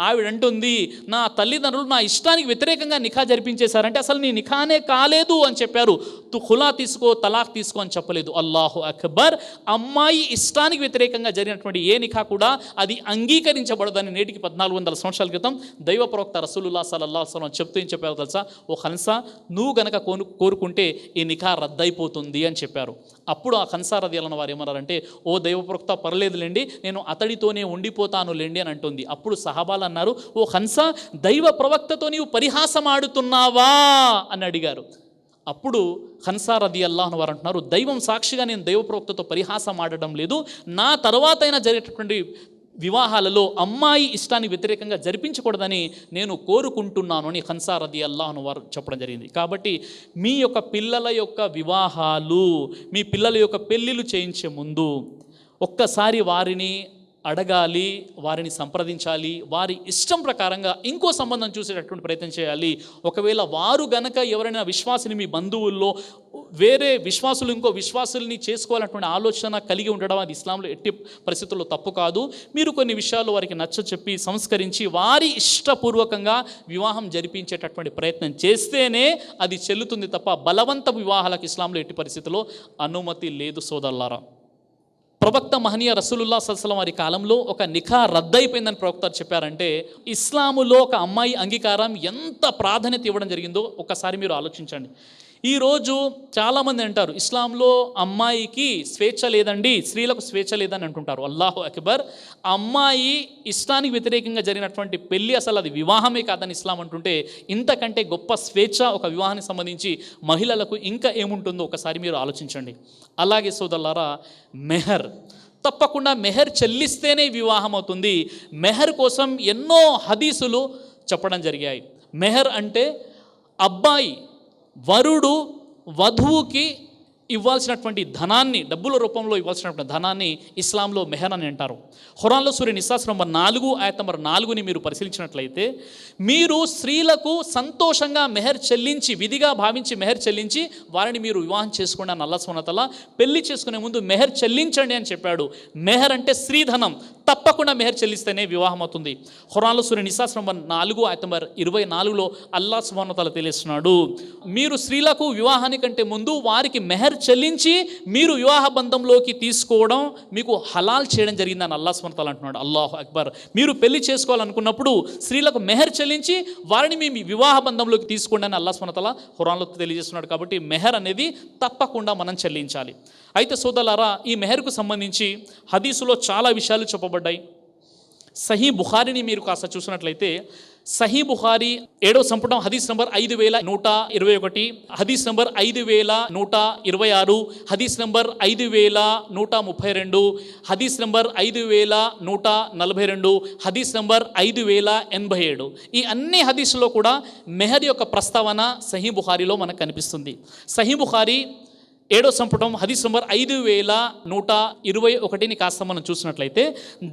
Speaker 1: ఆవిడంటుంది, నా తల్లిదండ్రులు నా ఇష్టానికి వ్యతిరేకంగా నిఖా జరిపించేశారంటే అసలు నీ నిఖానే కాలేదు అని చెప్పారు. తు ఖులా తీసుకో తలాక్ తీసుకో అని చెప్పలేదు. అల్లాహు అక్బర్. అమ్మాయి ఇష్టానికి వ్యతిరేకంగా జరిగినటువంటి ఏ నిఖా కూడా అది అంగీకరించబడదని నేటికి 1400 సంవత్సరాల క్రితం దైవ ప్రవక్త రసూలుల్లాహ్ సల్లల్లాహు అలైహి వసల్లం చెప్తూ ఏం చెప్పారో తెలుసా, ఓ ఖన్సా, నువ్వు గనక కోరుకుంటే ఈ నిఖా రద్దయిపోతుంది అని చెప్పారు. అప్పుడు ఆ ఖన్సా రదియల్లాహు వారు ఏమన్నారంటే, ఓ దైవ ప్రవక్త పర్లేదులేండి, నేను అతడితోనే ఉండిపోతాను లేండి అని అంటుంది. అప్పుడు సహాబాలు అన్నారు, ఓ ఖన్సా, దైవ ప్రవక్తతో నీవు పరిహాసం ఆడుతున్నావా అని అడిగారు. అప్పుడు ఖన్సా రదియల్లాహు అన్హు వారు అంటున్నారు, దైవం సాక్షిగా నేను దైవ ప్రవక్తతో పరిహాసం ఆడడం లేదు, నా తర్వాత అయినా జరిగేటటువంటి వివాహాలలో అమ్మాయి ఇష్టానికి వ్యతిరేకంగా జరిపించకూడదని నేను కోరుకుంటున్నాను అని ఖన్సా రదియల్లాహు అన్హు వారు చెప్పడం జరిగింది. కాబట్టి మీ యొక్క పిల్లల యొక్క వివాహాలు, మీ పిల్లల యొక్క పెళ్ళిళ్ళు చేయించే ముందు ఒక్కసారి వారిని అడగాలి, వారిని సంప్రదించాలి, వారి ఇష్టం ప్రకారంగా ఇంకో సంబంధం చూసేటటువంటి ప్రయత్నం చేయాలి. ఒకవేళ వారు గనక ఎవరైనా విశ్వాసుని మీ బంధువుల్లో వేరే విశ్వాసులు ఇంకో విశ్వాసుల్ని చేసుకోవాలన్నటువంటి ఆలోచన కలిగి ఉండడం అది ఇస్లాంలో ఎట్టి పరిస్థితుల్లో తప్పు కాదు. మీరు కొన్ని విషయాలు వారికి నచ్చ చెప్పి సంస్కరించి వారి ఇష్టపూర్వకంగా వివాహం జరిపించేటటువంటి ప్రయత్నం చేస్తేనే అది చెల్లుతుంది తప్ప బలవంత వివాహాలకు ఇస్లాంలో ఎట్టి పరిస్థితుల్లో అనుమతి లేదు సోదరులారా. ప్రవక్త మహనీయ రసూలుల్లాహ్ సల్లల్లాహు అలైహి వసల్లం వారి కాలంలో ఒక నిఖా రద్దయిపోయిందని ప్రవక్త చెప్పారంటే ఇస్లాములో ఒక అమ్మాయి అంగీకారం ఎంత ప్రాధాన్యత ఇవ్వడం జరిగిందో ఒకసారి మీరు ఆలోచించండి. ఈరోజు చాలామంది అంటారు ఇస్లాంలో అమ్మాయికి స్వేచ్ఛ లేదండి, స్త్రీలకు స్వేచ్ఛ లేదని అంటుంటారు. అల్లాహు అక్బర్. అమ్మాయి ఇష్టానికి వ్యతిరేకంగా జరిగినటువంటి పెళ్ళి అసలు అది వివాహమే కాదని ఇస్లాం అంటుంటే ఇంతకంటే గొప్ప స్వేచ్ఛ ఒక వివాహానికి సంబంధించి మహిళలకు ఇంకా ఏముంటుందో ఒకసారి మీరు ఆలోచించండి. అలాగే సోదరులారా, మెహర్ తప్పకుండా మెహర్ చెల్లిస్తేనే వివాహం అవుతుంది. మెహర్ కోసం ఎన్నో హదీసులు చెప్పడం జరిగాయి. మెహర్ అంటే అబ్బాయి వరుడు వధువుకి ఇవ్వాల్సినటువంటి ధనాన్ని, డబ్బుల రూపంలో ఇవ్వాల్సినటువంటి ధనాన్ని ఇస్లాంలో మెహర్ అని అంటారు. ఖురాన్లో సూరా నిసా నంబర్ 4 ఆయత్ నంబర్ 4ని మీరు పరిశీలించినట్లయితే మీరు స్త్రీలకు సంతోషంగా మెహర్ చెల్లించి, విధిగా భావించి మెహర్ చెల్లించి వారిని మీరు వివాహం చేసుకోండి అని అల్లాహ్ సుబ్హానహు వ తఆలా పెళ్లి చేసుకునే ముందు మెహర్ చెల్లించండి అని చెప్పాడు. మెహర్ అంటే స్త్రీధనం, తప్పకుండా మెహర్ చెల్లిస్తేనే వివాహం అవుతుంది. ఖురాన్లో సూరా నిసా నంబర్ 4 ఆయత్ నంబర్ 24లో అల్లాహ్ సుబ్హానహు వ తఆలా తెలియజేస్తున్నాడు, మీరు స్త్రీలకు వివాహానికంటే ముందు వారికి మెహర్ చెల్లించి మీరు వివాహ బంధంలోకి తీసుకోవడం మీకు హలాల్ చేయడం జరిగిందని అల్లాహ్ సుబ్హానహు వ తఆలా అంటున్నాడు. అల్లాహు అక్బర్. మీరు పెళ్లి చేసుకోవాలనుకున్నప్పుడు స్త్రీలకు మెహర్ చెల్లించి వారిని మీ వివాహ బంధంలోకి తీసుకోండి అని అల్లాహ్ సుబ్హానహు వ తఆలా ఖురాన్లో తెలియజేస్తున్నాడు. కాబట్టి మెహర్ అనేది తప్పకుండా మనం చెల్లించాలి. అయితే సోదరులారా, ఈ మెహర్కు సంబంధించి హదీసులో చాలా విషయాలు చెప్పబడ్డాయి. సహీ బుఖారీని మీరు కాస్త చూసినట్లయితే సహీ బుఖారీ 7వ సంపుటం హదీస్ నంబర్ 5121, హదీస్ నంబర్ 5126, హదీస్ నంబర్ 5132, హదీస్ నంబర్ 5142, హదీస్ నంబర్ 5087. ఈ అన్ని హదీసులో కూడా మెహర్ యొక్క ప్రస్తావన సహీ బుఖారీలో మనకు కనిపిస్తుంది. సహీ బుఖారీ 7వ సంపుటం హదీస్ నంబర్ 5121ని కాస్త మనం చూసినట్లయితే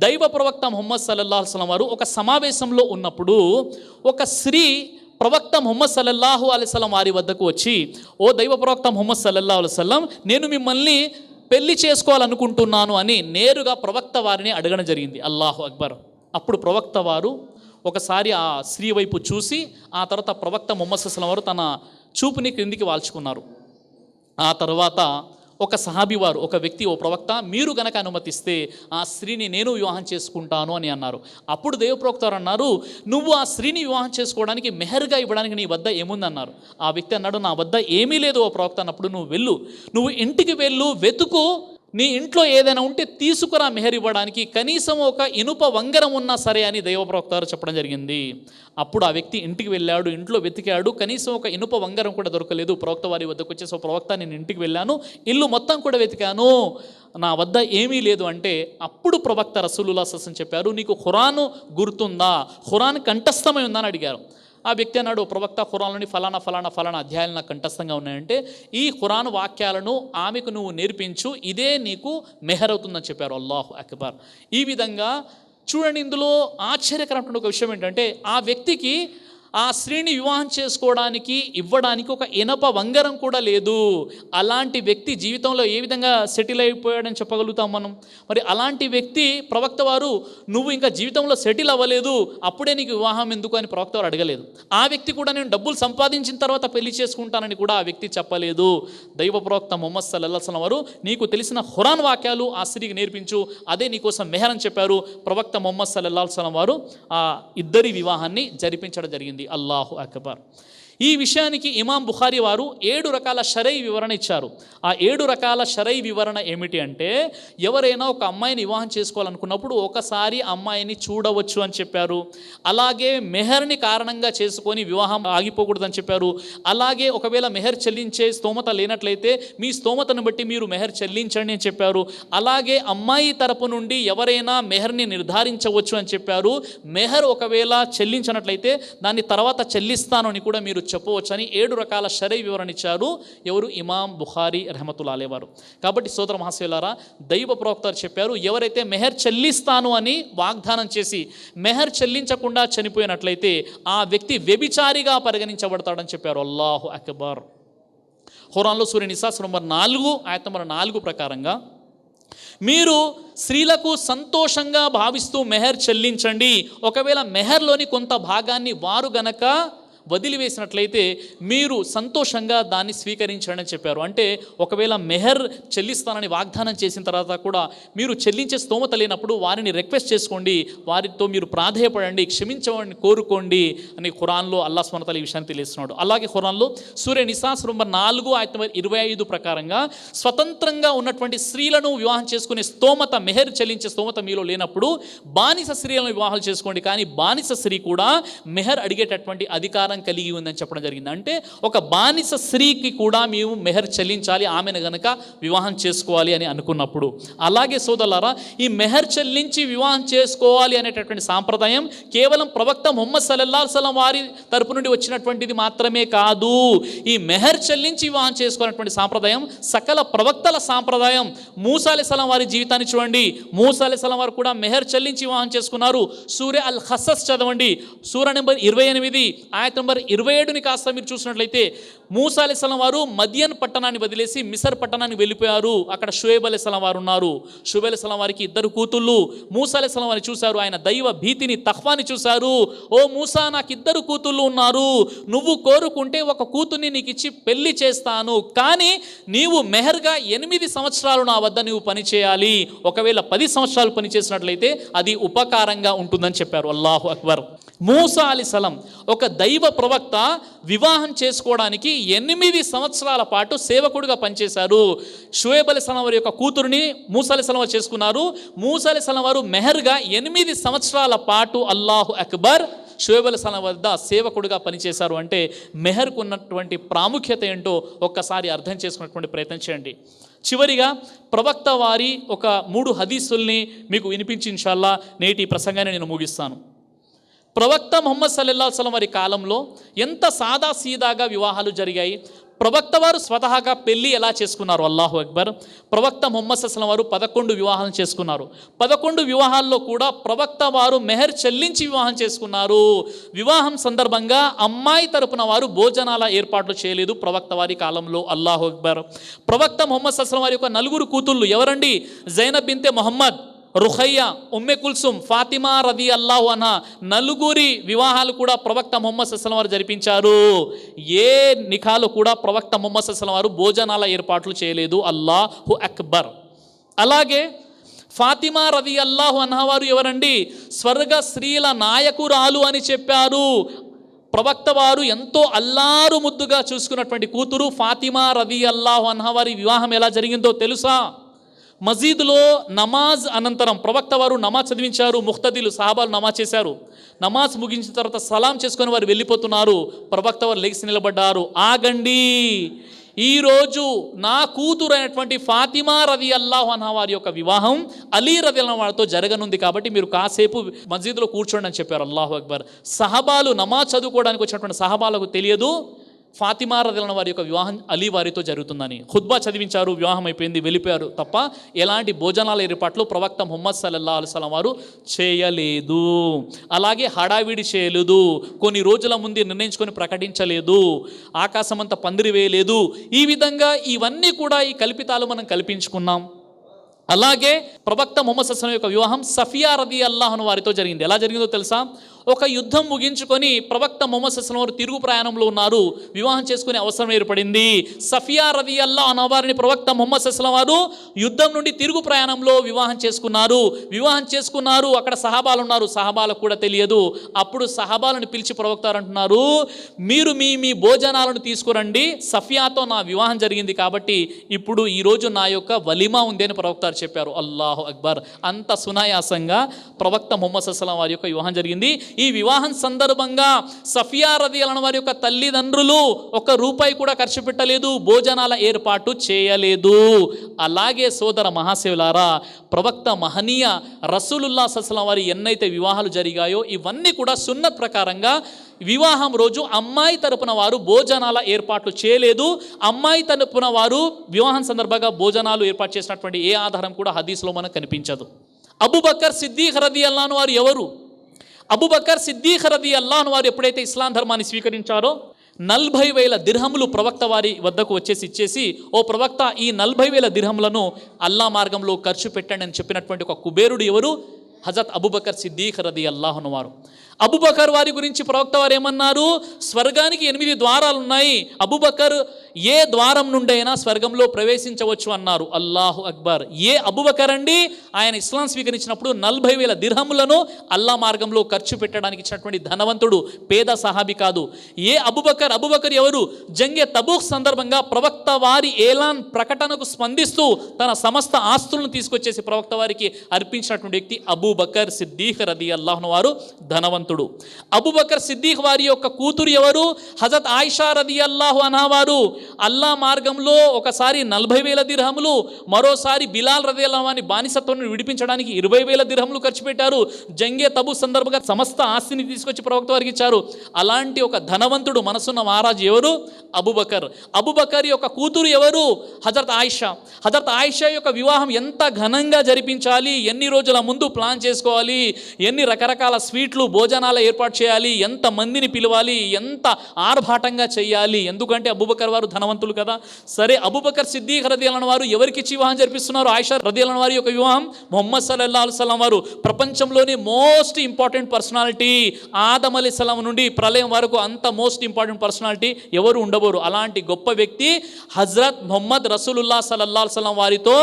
Speaker 1: దైవ ప్రవక్త ముహమ్మద్ సల్లల్లాహు అలైహి వసల్లం వారు ఒక సమావేశంలో ఉన్నప్పుడు ఒక స్త్రీ ప్రవక్త ముహమ్మద్ సల్లల్లాహు అలైహి వసల్లం వారి వద్దకు వచ్చి, ఓ దైవ ప్రవక్త ముహమ్మద్ సల్లల్లాహు అలైహి వసల్లం, నేను మిమ్మల్ని పెళ్లి చేసుకోవాలనుకుంటున్నాను అని నేరుగా ప్రవక్త వారిని అడగడం జరిగింది. అల్లాహు అక్బర్. అప్పుడు ప్రవక్త వారు ఒకసారి ఆ స్త్రీ వైపు చూసి ఆ తర్వాత ప్రవక్త ముహమ్మద్ సల్లల్లాహు అలైహి వసల్లం వారు తన చూపుని క్రిందికి వాల్చుకున్నారు. ఆ తర్వాత ఒక సహాబీ వారు, ఒక వ్యక్తి, ఓ ప్రవక్త, మీరు గనక అనుమతిస్తే ఆ స్త్రీని నేను వివాహం చేసుకుంటాను అని అన్నారు. అప్పుడు దేవప్రవక్త వారు అన్నారు, నువ్వు ఆ స్త్రీని వివాహం చేసుకోవడానికి మెహర్గా ఇవ్వడానికి నీ వద్ద ఏముందన్నారు. ఆ వ్యక్తి అన్నాడు, నా వద్ద ఏమీ లేదు ఓ ప్రవక్త. అన్నప్పుడు నువ్వు ఇంటికి వెళ్ళు, వెతుకు, నీ ఇంట్లో ఏదైనా ఉంటే తీసుకురా మెహర్ ఇవ్వడానికి, కనీసం ఒక ఇనుప వంగరం ఉన్నా సరే అని దైవప్రవక్త వారు చెప్పడం జరిగింది. అప్పుడు ఆ వ్యక్తి ఇంటికి వెళ్ళాడు, ఇంట్లో వెతికాడు, కనీసం ఒక ఇనుప వంగరం కూడా దొరకలేదు. ప్రవక్త వారి వద్దకు వచ్చేసి, ప్రవక్త, నేను ఇంటికి వెళ్ళాను, ఇల్లు మొత్తం కూడా వెతికాను, నా వద్ద ఏమీ లేదు అంటే అప్పుడు ప్రవక్త రసూలుల్లాహి సల్లల్లాహు అలైహి వసల్లం చెప్పారు, నీకు ఖురాను గుర్తుందా, ఖురాన్ కంఠస్థమై ఉందని అడిగారు. ఆ వ్యక్తి అన్నాడు, ప్రవక్త, ఖురాన్లోని ఫలానా ఫలానా ఫలానా అధ్యాయాలు నాకు కంఠస్థంగా ఉన్నాయంటే ఈ ఖురాన్ వాక్యాలను ఆమెకు నువ్వు నేర్పించు, ఇదే నీకు మెహర్ అవుతుందని చెప్పారు. అల్లాహు అక్బర్. ఈ విధంగా చూడండి, ఇందులో ఆశ్చర్యకరమైన ఒక విషయం ఏంటంటే ఆ వ్యక్తికి ఆ స్త్రీని వివాహం చేసుకోవడానికి ఇవ్వడానికి ఒక ఇనప వంగరం కూడా లేదు. అలాంటి వ్యక్తి జీవితంలో ఏ విధంగా సెటిల్ అయిపోయాడని చెప్పగలుగుతాం మనం? మరి అలాంటి వ్యక్తి ప్రవక్త వారు నువ్వు ఇంకా జీవితంలో సెటిల్ అవ్వలేదు, అప్పుడే నీకు వివాహం ఎందుకు అని ప్రవక్త వారు అడగలేదు. ఆ వ్యక్తి కూడా నేను డబ్బులు సంపాదించిన తర్వాత పెళ్లి చేసుకుంటానని కూడా ఆ వ్యక్తి చెప్పలేదు. దైవ ప్రవక్త ముహమ్మద్ సల్లల్లాహు అలైహి వసల్లం వారు నీకు తెలిసిన ఖురాన్ వాక్యాలు ఆ స్త్రీకి నేర్పించు, అదే నీకోసం మెహర్ అని చెప్పారు. ప్రవక్త ముహమ్మద్ సల్లల్లాహు అలైహి వసల్లం వారు ఆ ఇద్దరి వివాహాన్ని జరిపించడం జరిగింది. అల్లాహు అక్బర్. ఈ విషయానికి ఇమాం బుఖారీ వారు 7 రకాల షరై వివరణ ఇచ్చారు. ఆ 7 రకాల షరై వివరణ ఏమిటి అంటే, ఎవరైనా ఒక అమ్మాయిని వివాహం చేసుకోవాలనుకున్నప్పుడు ఒకసారి అమ్మాయిని చూడవచ్చు అని చెప్పారు. అలాగే మెహర్ని కారణంగా చేసుకొని వివాహం ఆగిపోకూడదని చెప్పారు. అలాగే ఒకవేళ మెహర్ చెల్లించే స్తోమత లేనట్లయితే మీ స్తోమతను బట్టి మీరు మెహర్ చెల్లించండి అని చెప్పారు. అలాగే అమ్మాయి తరపు నుండి ఎవరైనా మెహర్ని నిర్ధారించవచ్చు అని చెప్పారు. మెహర్ ఒకవేళ చెల్లించినట్లయితే దాన్ని తర్వాత చెల్లిస్తాను అని కూడా మీరు చెప్పవచ్చు అని 7 రకాల షరై వివరణ ఇచ్చారు. ఎవరు? ఇమాం బుఖారీ రహమతుల్లాహి అలైహి వారు. కాబట్టి సోదర మహాశయులారా, దైవ ప్రవక్త చెప్పారు, ఎవరైతే మెహర్ చెల్లిస్తాను అని వాగ్దానం చేసి మెహర్ చెల్లించకుండా చనిపోయినట్లయితే ఆ వ్యక్తి వ్యభిచారిగా పరిగణించబడతాడని చెప్పారు. అల్లాహు అక్బర్. ఖురాన్లో సూర నిసా నంబర్ 4 ఆయత నంబర్ 4 ప్రకారంగా మీరు స్త్రీలకు సంతోషంగా భావిస్తూ మెహర్ చెల్లించండి. ఒకవేళ మెహర్లోని కొంత భాగాన్ని వారు గనక వదిలివేసినట్లయితే మీరు సంతోషంగా దాన్ని స్వీకరించండి అని చెప్పారు. అంటే ఒకవేళ మెహర్ చెల్లిస్తానని వాగ్దానం చేసిన తర్వాత కూడా మీరు చెల్లించే స్తోమత లేనప్పుడు వారిని రిక్వెస్ట్ చేసుకోండి, వారితో మీరు ప్రాధేయపడండి, క్షమించమని కోరుకోండి అని ఖురాన్లో అల్లాహ్ సుబ్హానహు వ తఆలా ఈ విషయాన్ని తెలియజేస్తున్నాడు. అలాగే ఖురాన్లో సూర నిసా నంబర్ 4 ఆయత నంబర్ 25 ప్రకారంగా స్వతంత్రంగా ఉన్నటువంటి స్త్రీలను వివాహం చేసుకునే స్తోమత, మెహర్ చెల్లించే స్తోమత మీలో లేనప్పుడు బానిస స్త్రీలను వివాహాలు చేసుకోండి. కానీ బానిస స్త్రీ కూడా మెహర్ అడిగేటటువంటి అధికారం కలిగి ఉందని చెప్పడం జరిగింది. అంటే ఒక బానిస స్త్రీకి కూడా మేము మెహర్ చెల్లించాలి, ఆమెను గనక వివాహం చేసుకోవాలి అని అనుకున్నప్పుడు. అలాగే సోదరులారా, ఈ మెహర్ చెల్లించి వివాహం చేసుకోవాలి అనేటటువంటి సాంప్రదాయం కేవలం ప్రవక్త ముహమ్మద్ సల్లల్లాహు అలైహి వసల్లం వారి తరపు నుండి వచ్చినటువంటిది మాత్రమే కాదు. ఈ మెహర్ చెల్లించి వివాహం చేసుకోవాలనేటువంటి సాంప్రదాయం సకల ప్రవక్తల సాంప్రదాయం. మూసా అలైహిస్సలాం వారి జీవితాన్ని చూడండి. మూసా అలైహిస్సలాం వారు కూడా మెహర్ చెల్లించి వివాహం చేసుకున్నారు. సూర అల్ ఖసస్ చదవండి, సూర నెంబర్ 28 ఆయత నంబర్ 27ని కాస్త మీరు చూసినట్లయితే మూసా అలైహిస్సలాం వారు మదియన్ పట్టణాన్ని వదిలేసి మిసర్ పట్టణానికి వెళ్ళిపోయారు. అక్కడ షుఐబ్ అలైహిస్సలాం వారు ఉన్నారు. షుఐబ్ అలైహిస్సలాం వారికి 2 కూతుళ్ళు. మూసా అలైహిస్సలాం వారిని చూశారు, ఆయన దైవ భీతిని, తఖ్వాని చూశారు. ఓ మూసా, నాకు 2 కూతుళ్ళు ఉన్నారు, నువ్వు కోరుకుంటే ఒక కూతుర్ని నీకు ఇచ్చి పెళ్లి చేస్తాను, కానీ నీవు మెహర్గా 8 సంవత్సరాలు నా వద్ద నువ్వు పని చేయాలి. ఒకవేళ 10 సంవత్సరాలు పని చేసినట్లయితే అది ఉపకారంగా ఉంటుందని చెప్పారు. అల్లాహు అక్బర్. మూసా అలైహిస్సలాం ఒక దైవ ప్రవక్త వివాహం చేసుకోవడానికి 8 సంవత్సరాల పాటు సేవకుడిగా పనిచేశారు. షుఐబ్ అలైహిస్సలాం వారి యొక్క కూతురుని మూసా అలైహిస్సలాం వారు చేసుకున్నారు. మూసా అలైహిస్సలాం వారు మెహర్గా 8 సంవత్సరాల పాటు అల్లాహు అక్బర్ షుఐబ్ అలైహిస్సలాం వద్ద సేవకుడిగా పనిచేశారు. అంటే మెహర్కు ఉన్నటువంటి ప్రాముఖ్యత ఏంటో ఒక్కసారి అర్థం చేసుకునేటువంటి ప్రయత్నం చేయండి. చివరిగా ప్రవక్త వారి ఒక 3 హదీసుల్ని మీకు వినిపించి ఇన్షాల్లా నేటి ప్రసంగాన్ని నేను ముగిస్తాను. ప్రవక్త ముహమ్మద్ సల్లల్లాహు అలైహి వసల్లం వారి కాలంలో ఎంత సాదా సీదాగా వివాహాలు జరిగాయి. ప్రవక్త వారు స్వతహాగా పెళ్ళి ఎలా చేసుకున్నారు? అల్లాహు అక్బర్. ప్రవక్త ముహమ్మద్ సల్లల్లాహు అలైహి వసల్లం వారు 11 వివాహాలు చేసుకున్నారు. 11 వివాహాల్లో కూడా ప్రవక్త వారు మెహర్ చెల్లించి వివాహం చేసుకున్నారు. వివాహం సందర్భంగా అమ్మాయి తరపున వారు భోజనాల ఏర్పాట్లు చేయలేదు ప్రవక్త వారి కాలంలో. అల్లాహు అక్బర్. ప్రవక్త ముహమ్మద్ సల్లల్లాహు అలైహి వసల్లం వారి యొక్క 4 కూతుళ్ళు ఎవరండి? జైనబ్ బిన్తే మొహమ్మద్, రుఖయ్య, ఉమ్మె కుల్సుమ్, ఫాతిమా రదియల్లాహు అన్హా 4 వివాహాలు కూడా ప్రవక్త ముహమ్మద్ సల్లల్లాహు అలైహి వసల్లం వారు జరిపించారు. ఏ నిఖాలు కూడా ప్రవక్త ముహమ్మద్ సల్లల్లాహు అలైహి వసల్లం వారు భోజనాల ఏర్పాట్లు చేయలేదు. అల్లాహు అక్బర్. అలాగే ఫాతిమా రదియల్లాహు అన్హా వారు ఎవరండి? స్వర్గ స్త్రీల నాయకురాలు అని చెప్పారు. ప్రవక్త వారు ఎంతో అల్లారు ముద్దుగా చూసుకున్నటువంటి కూతురు ఫాతిమా రదియల్లాహు అన్హా వారి వివాహం ఎలా జరిగిందో తెలుసా? మసీదులో నమాజ్ అనంతరం ప్రవక్త వారు నమాజ్ చదివించారు. ముఖ్తదీలు సహాబాలు నమాజ్ చేశారు. నమాజ్ ముగించిన తర్వాత సలాం చేసుకొని వారు వెళ్ళిపోతున్నారు. ప్రవక్త వారు లేచి నిలబడ్డారు. ఆగండి,
Speaker 2: ఈరోజు నా కూతురు అయినటువంటి ఫాతిమా రదియల్లాహు అన్హా వారి యొక్క వివాహం అలీ రదియల్లాహు వారితో జరగనుంది, కాబట్టి మీరు కాసేపు మస్జిద్లో కూర్చోండి అని చెప్పారు. అల్లాహు అక్బర్. సహబాలు, నమాజ్ చదువుకోవడానికి వచ్చినటువంటి సహబాలకు తెలియదు ఫాతిమా రదియల్లాహు వారి యొక్క వివాహం అలీ వారితో జరుగుతుందని. ఖుత్బా చదివించారు, వివాహం అయిపోయింది, వెళ్ళిపోయారు తప్ప ఎలాంటి భోజనాల ఏర్పాట్లు ప్రవక్త ముహమ్మద్ సల్లల్లాహు అలైహి వసల్లం వారు చేయలేదు. అలాగే హడావిడి చేయలేదు, కొన్ని రోజుల ముందు నిర్ణయించుకొని ప్రకటించలేదు, ఆకాశమంతా పందిరి వేయలేదు. ఈ విధంగా ఇవన్నీ కూడా ఈ కల్పితాలు మనం కల్పించుకున్నాం. అలాగే ప్రవక్త ముహమ్మద్ సల్లల్లాహు అలైహి వసల్లం యొక్క వివాహం సఫియా రదియల్లాహు అన్హా వారితో జరిగింది. ఎలా జరిగిందో తెలుసా? ఒక యుద్ధం ముగించుకొని ప్రవక్త ముహమ్మద్ సల్లల్లాహు అలైహి వసల్లం వారు తిరుగు ప్రయాణంలో ఉన్నారు, వివాహం చేసుకునే అవసరం ఏర్పడింది. సఫియా రదియల్లాహు అన్హా వారిని ప్రవక్త ముహమ్మద్ సల్లల్లాహు అలైహి వసల్లం వారు యుద్ధం నుండి తిరుగు ప్రయాణంలో వివాహం చేసుకున్నారు. అక్కడ సహాబాలు ఉన్నారు, సహాబాలకు కూడా తెలియదు. అప్పుడు సహాబాలను పిలిచి ప్రవక్త అంటున్నారు, మీరు మీ భోజనాలను తీసుకురండి, సఫియాతో నా వివాహం జరిగింది కాబట్టి ఇప్పుడు ఈరోజు నా యొక్క వలిమా ఉంది అని ప్రవక్త చెప్పారు. అల్లాహు అక్బర్. అంత సునాయాసంగా ప్రవక్త ముహమ్మద్ సల్లల్లాహు అలైహి వసల్లం వారి యొక్క వివాహం జరిగింది. ఈ వివాహం సందర్భంగా సఫియా రదియల్లాహు అన్హా వారి యొక్క తల్లిదండ్రులు ₹1 కూడా ఖర్చు పెట్టలేదు, భోజనాల ఏర్పాటు చేయలేదు. అలాగే సోదర మహాశివులారా, ప్రవక్త మహనీయ రసూలుల్లాహ్ సల్లల్లాహు అలైహి వసల్లం వారి ఎన్నైతే వివాహాలు జరిగాయో ఇవన్నీ కూడా సున్నత్ ప్రకారంగా వివాహం రోజు అమ్మాయి తరపున వారు భోజనాల ఏర్పాట్లు చేయలేదు. అమ్మాయి తరపున వారు వివాహం సందర్భంగా భోజనాలు ఏర్పాటు చేసినటువంటి ఏ ఆధారం కూడా హదీస్లో మనకు కనిపించదు. అబూబకర్ సిద్దీక్ రదియల్లాహు అన్హు వారు ఎవరు? అబూబకర్ సిద్దీక్ రదియల్లాహు అన్హు వారు ఎప్పుడైతే ఇస్లాం ధర్మాన్ని స్వీకరించారో 40,000 దిర్హములు ప్రవక్త వారి వద్దకు ఇచ్చేసి ఓ ప్రవక్త, ఈ 40,000 దిర్హములను అల్లా మార్గంలో ఖర్చు పెట్టండి అని చెప్పినటువంటి ఒక కుబేరుడు ఎవరు? హజరత్ అబూబకర్ సిద్దీక్ రదియల్లాహు అన్హు వారు. అబూబకర్ వారి గురించి ప్రవక్త వారు ఏమన్నారు? స్వర్గానికి 8 ద్వారాలు ఉన్నాయి, అబూబకర్ ఏ ద్వారం నుండైనా స్వర్గంలో ప్రవేశించవచ్చు అన్నారు. అల్లాహు అక్బర్. ఏ అబూబకర్ అండి? ఆయన ఇస్లాం స్వీకరించినప్పుడు 40,000 దిర్హములను అల్లా మార్గంలో ఖర్చు పెట్టడానికి ఇచ్చినటువంటి ధనవంతుడు, పేద సహాబి కాదు. ఏ అబూబకర్? అబూబకర్ ఎవరు? జంగే తబూక్ సందర్భంగా ప్రవక్త వారి ఏలాన్ ప్రకటనకు స్పందిస్తూ తన సమస్త ఆస్తులను తీసుకొచ్చేసి ప్రవక్త వారికి అర్పించినటువంటి వ్యక్తి అబూబకర్ సిద్దీక్ రదియల్లాహు అన్హు వారు, ధనవంతుడు. అబూబకర్ సిద్దీక్ వారి యొక్క కూతురు ఎవరు? హజరత్ ఆయిషా రదియల్లాహు అన్హా వారు. అల్లా మార్గంలో ఒకసారి 40,000 దిర్హములు, మరోసారి బిలాల్ రదియల్లాహు అన్హు బానిసత్వం విడిపించడానికి 20,000 దిర్హములు ఖర్చు పెట్టారు. జంగే తబూ సందర్భంగా సమస్త ఆస్తిని తీసుకొచ్చి ప్రవక్త వారికి ఇచ్చారు. అలాంటి ఒక ధనవంతుడు మనసున్న మహారాజు ఎవరు? అబూబకర్. అబూబకర్ యొక్క కూతురు ఎవరు? హజరత్ ఆయిషా. హజరత్ ఆయిషా యొక్క వివాహం ఎంత ఘనంగా జరిపించాలి, ఎన్ని రోజుల ముందు ప్లాన్ చేసుకోవాలి, ఎన్ని రకరకాల స్వీట్లు భోజనాల ఏర్పాటు చేయాలి, ఎంత మందిని పిలవాలి, ఎంత ఆర్భాటంగా చేయాలి. ఎందుకంటే అబూబకర్ వారు ధనవంతులు కదా. సరే, అబూబకర్ సిద్దీక్ రదియల్లాహు అన్హు వారు ఎవరికిచ్చి వివాహం జరిపిస్తున్నారు? ఆయిషా రదియల్లాహు అన్హా వారి యొక్క వివాహం ముహమ్మద్ సల్లల్లాహు అలైహి వసల్లం వారు, ప్రపంచంలోని మోస్ట్ ఇంపార్టెంట్ పర్సనాలిటీ, ఆదం అలైహిస్సలాం నుండి ప్రళయం వరకు అంత మోస్ట్ ఇంపార్టెంట్ పర్సనాలిటీ ఎవరు ఉండబోరు. అలాంటి గొప్ప వ్యక్తి హజరత్ ముహమ్మద్ రసూలుల్లాహ్ సల్లల్లాహు అలైహి వసల్లం వారితో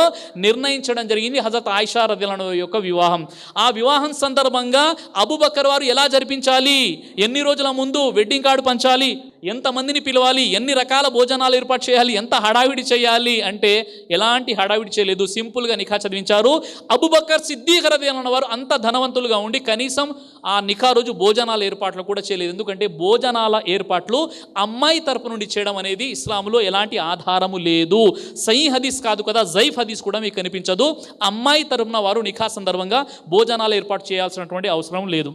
Speaker 2: నిర్ణయించడం జరిగింది హజరత్ ఆయిషా రదియల్లాహు అన్హా యొక్క వివాహం. ఆ వివాహం సందర్భంగా అబూబకర్ వారు ఎలా జరిపించాలి, ఎన్ని రోజుల ముందు వెడ్డింగ్ కార్డు పంచాలి, ఎంతమందిని పిలవాలి, ఎన్ని రకాల భోజనాలు ఏర్పాటు చేయాలి, ఎంత హడావిడి చేయాలి అంటే ఎలాంటి హడావిడి చేయలేదు, సింపుల్గా నిఖా చదివించారు. అబూబకర్ సిద్దీక్ రదియల్లాహు అన్హు వారు అంత ధనవంతులుగా ఉండి కనీసం ఆ నిఖా రోజు భోజనాల ఏర్పాట్లు కూడా చేయలేదు. ఎందుకంటే భోజనాల ఏర్పాట్లు అమ్మాయి తరపు నుండి చేయడం అనేది ఇస్లాంలో ఎలాంటి ఆధారము లేదు. సహీ హదీస్ కాదు కదా, జైఫ్ హదీస్ కూడా మీకు కనిపించదు. అమ్మాయి తరపున వారు నిఖా సందర్భంగా భోజనాలు ఏర్పాటు చేయాల్సినటువంటి అవసరం లేదు.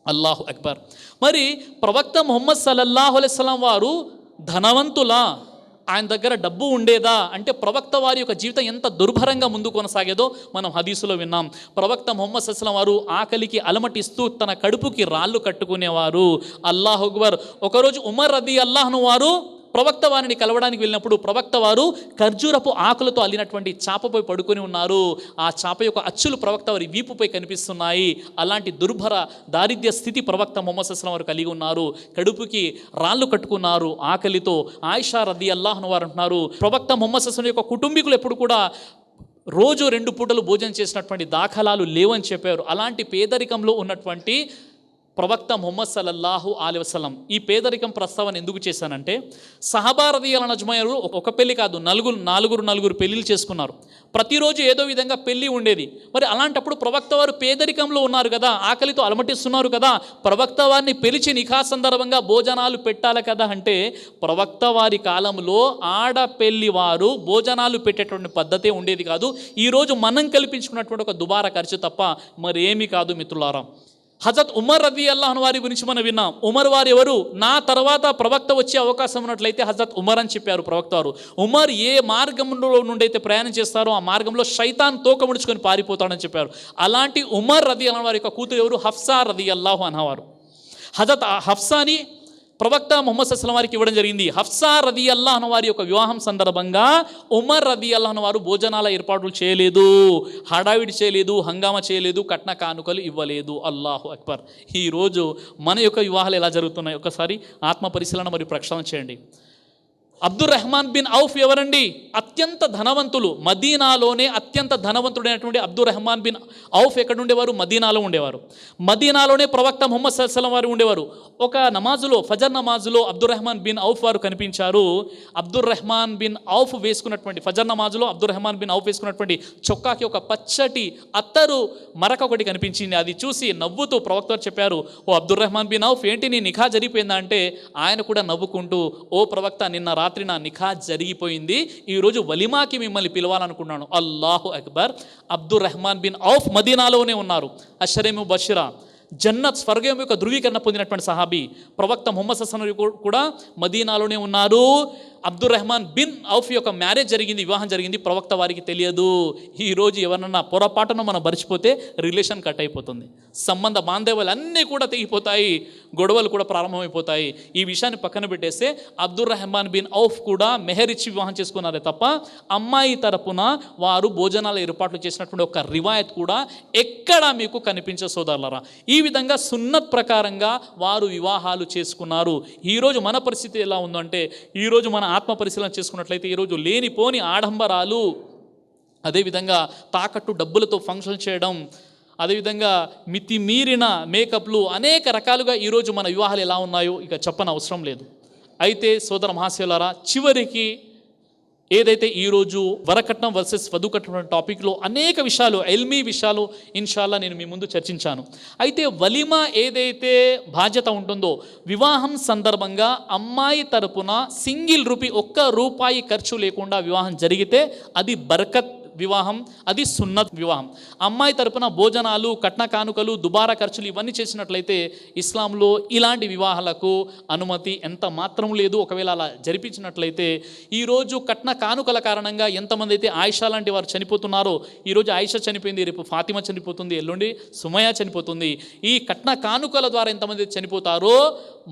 Speaker 2: అల్లాహు అక్బర్. మరి ప్రవక్త ముహమ్మద్ సల్లల్లాహు అలైహి వసల్లం వారు ధనవంతులా, ఆయన దగ్గర డబ్బు ఉండేదా అంటే ప్రవక్త వారి యొక్క జీవితం ఎంత దుర్భరంగా ముందు కొనసాగేదో మనం హదీసులో విన్నాం. ప్రవక్త ముహమ్మద్ సల్లల్లాహు అలైహి వసల్లం వారు ఆకలికి అలమటిస్తూ తన కడుపుకి రాళ్ళు కట్టుకునేవారు. అల్లాహు అక్బర్. ఒకరోజు ఉమర్ రదియల్లాహు అన్హు వారు ప్రవక్త వారిని కలవడానికి వెళ్ళినప్పుడు ప్రవక్త వారు ఖర్జూరపు ఆకులతో అల్లినటువంటి చాపపై పడుకొని ఉన్నారు. ఆ చాప యొక్క అచ్చులు ప్రవక్త వారి వీపుపై కనిపిస్తున్నాయి. అలాంటి దుర్భర దారిద్ర్య స్థితి ప్రవక్త ముహమ్మద్ సల్లల్లాహు అలైహి వసల్లం వారు కలిగి ఉన్నారు. కడుపుకి రాళ్ళు కట్టుకున్నారు ఆకలితో. ఆయిషా రదియల్లాహు అన్హా వారు అంటున్నారు, ప్రవక్త ముహమ్మద్ సల్లల్లాహు అలైహి వసల్లం యొక్క కుటుంబీకులు ఎప్పుడు కూడా రోజు 2 పూటలు భోజనం చేసినటువంటి దాఖలాలు లేవని చెప్పారు. అలాంటి పేదరికంలో ఉన్నటువంటి ప్రవక్త ముహమ్మద్ సల్లల్లాహు అలైహి వసల్లం ఈ పేదరికం ప్రస్తావన ఎందుకు చేశానంటే, సహబా రదియల్లాహు అజ్మయీన్ ఒక పెళ్లి కాదు, నలుగురు పెళ్లిళ్ళు చేసుకున్నారు. ప్రతిరోజు ఏదో విధంగా పెళ్లి ఉండేది. మరి అలాంటప్పుడు ప్రవక్త వారు పేదరికంలో ఉన్నారు కదా, ఆకలితో అలమటిస్తున్నారు కదా, ప్రవక్త వారిని పిలిచి నిఖా సందర్భంగా భోజనాలు పెట్టాలి కదా అంటే, ప్రవక్త వారి కాలంలో ఆడపెళ్లి వారు భోజనాలు పెట్టేటువంటి పద్ధతే ఉండేది కాదు. ఈరోజు మనం కల్పించుకున్నటువంటి ఒక దుబారా ఖర్చు తప్ప మరేమీ కాదు మిత్రులారా. హజరత్ ఉమర్ రదియల్లాహు అన్హు వారి గురించి మనం విన్నాం. ఉమర్ వారు ఎవరు? నా తర్వాత ప్రవక్త వచ్చే అవకాశం ఉన్నట్లయితే హజరత్ ఉమర్ అని చెప్పారు ప్రవక్త వారు. ఉమర్ ఏ మార్గంలో నుండి అయితే ప్రయాణం చేస్తారో ఆ మార్గంలో శైతాన్ తోక ముడుచుకొని పారిపోతాడని చెప్పారు. అలాంటి ఉమర్ రదియల్లాహు అన్హు వారి యొక్క కూతురు ఎవరు? హఫ్సా రదియల్లాహు అన్హా వారు. హజరత్ హఫ్సాని ప్రవక్త ముహమ్మద్ సల్లల్లాహు అలైహి వసల్లం వారికి ఇవ్వడం జరిగింది. హఫ్సా రదియల్లాహు అన్హా వారి యొక్క వివాహం సందర్భంగా ఉమర్ రదియల్లాహు అన్హు వారు భోజనాల ఏర్పాట్లు చేయలేదు, హడావిడి చేయలేదు, హంగామా చేయలేదు, కట్న కానుకలు ఇవ్వలేదు. అల్లాహు అక్బర్. ఈరోజు మన యొక్క వివాహాలు ఎలా జరుగుతున్నాయి ఒకసారి ఆత్మ పరిశీలన మరియు ప్రక్షాళన చేయండి. అబ్దుర్ రెహమాన్ బిన్ ఔఫ్ ఎవరండి? అత్యంత ధనవంతులు. మదీనాలోనే అత్యంత ధనవంతుడైనటువంటి అబ్దుర్ రెహమాన్ బిన్ ఔఫ్ ఎక్కడ ఉండేవారు? మదీనాలో ఉండేవారు. మదీనాలోనే ప్రవక్త ముహమ్మద్ సల్లల్లాహు అలైహి వసల్లం వారు ఉండేవారు. ఒక నమాజులో, ఫజర్ నమాజులో అబ్దుర్ రెహమాన్ బిన్ ఔఫ్ వారు కనిపించారు. అబ్దుర్ రెహమాన్ బిన్ ఔఫ్ వేసుకున్నటువంటి, ఫజర్ నమాజులో అబ్దుర్ రెహమాన్ బిన్ ఔఫ్ వేసుకున్నటువంటి చొక్కాకి ఒక పచ్చటి అత్తరు మరక ఒకటి కనిపించింది. అది చూసి నవ్వుతూ ప్రవక్త వారు చెప్పారు, ఓ అబ్దుర్ రెహమాన్ బిన్ ఔఫ్, ఏంటి నీ నిఖా జరిగిపోయిందా అంటే, ఆయన కూడా నవ్వుకుంటూ, ఓ ప్రవక్త, నిన్న రాత్రి నా నిఖా జరిగిపోయింది, ఈరోజు వలిమాకి మిమ్మల్ని పిలవాలనుకున్నాను. అల్లాహు అక్బర్. అబ్దుర్ రెహమాన్ బిన్ ఔఫ్ మదీనాలోనే ఉన్నారు. అషరే ముబషిరా, జన్నత్ స్వర్గం యొక్క ధృవీకరణ పొందినటువంటి సహాబీ ప్రవక్త ముహమ్మద్ సల్లల్లాహు అలైహి వసల్లం కూడా మదీనాలోనే ఉన్నారు. అబ్దుర్ రెహమాన్ బిన్ ఔఫ్ యొక్క మ్యారేజ్ జరిగింది, వివాహం జరిగింది, ప్రవక్త వారికి తెలియదు. ఈరోజు ఎవరన్నా పొరపాటున మనం మర్చిపోతే రిలేషన్ కట్ అయిపోతుంది, సంబంధ బాంధవ్యాలు అన్నీ కూడా తెగిపోతాయి, గొడవలు కూడా ప్రారంభమైపోతాయి. ఈ విషయాన్ని పక్కన పెట్టేస్తే అబ్దుర్ రెహమాన్ బిన్ ఔఫ్ కూడా మెహర్ ఇచ్చి వివాహం చేసుకున్నారే తప్ప అమ్మాయి తరపున వారు భోజనాల ఏర్పాట్లు చేసినటువంటి ఒక రివాయత్ కూడా ఎక్కడా మీకు కనిపించే సోదరులరా. ఈ విధంగా సున్నత్ ప్రకారంగా వారు వివాహాలు చేసుకున్నారు. ఈరోజు మన పరిస్థితి ఎలా ఉందంటే, ఈరోజు మన ఆత్మ పరిశీలన చేసుకున్నట్లయితే ఈరోజు లేనిపోని ఆడంబరాలు, అదేవిధంగా తాకట్టు డబ్బులతో ఫంక్షన్ చేయడం, అదేవిధంగా మితిమీరిన మేకప్లు, అనేక రకాలుగా ఈరోజు మన వివాహాలు ఎలా ఉన్నాయో ఇక చెప్పని అవసరం లేదు. అయితే సోదర మహాశయులారా, చివరికి ఏదైతే ఈరోజు వరకట్నం వర్సెస్ వధుకట్నం టాపిక్లో అనేక విషయాలు, ఎల్మీ విషయాలు ఇన్షాల్లా నేను మీ ముందు చర్చించాను. అయితే వలిమా ఏదైతే బాధ్యత ఉంటుందో, వివాహం సందర్భంగా అమ్మాయి తరపున సింగిల్ రూపీ, ₹1 ఖర్చు లేకుండా వివాహం జరిగితే అది బర్కత్ వివాహం, అది సున్నత్ వివాహం. అమ్మాయి తరపున భోజనాలు, కట్న కానుకలు, దుబారా ఖర్చులు ఇవన్నీ చేసినట్లయితే ఇస్లాంలో ఇలాంటి వివాహాలకు అనుమతి ఎంత మాత్రం లేదు. ఒకవేళ అలా జరిపించినట్లయితే ఈరోజు కట్న కానుకల కారణంగా ఎంతమంది అయితే ఆయిషా లాంటి వారు చనిపోతున్నారో, ఈరోజు ఆయిషా చనిపోయింది, రేపు ఫాతిమా చనిపోతుంది, ఎల్లుండి సుమయ్య చనిపోతుంది. ఈ కట్న కానుకల ద్వారా ఎంతమంది చనిపోతారో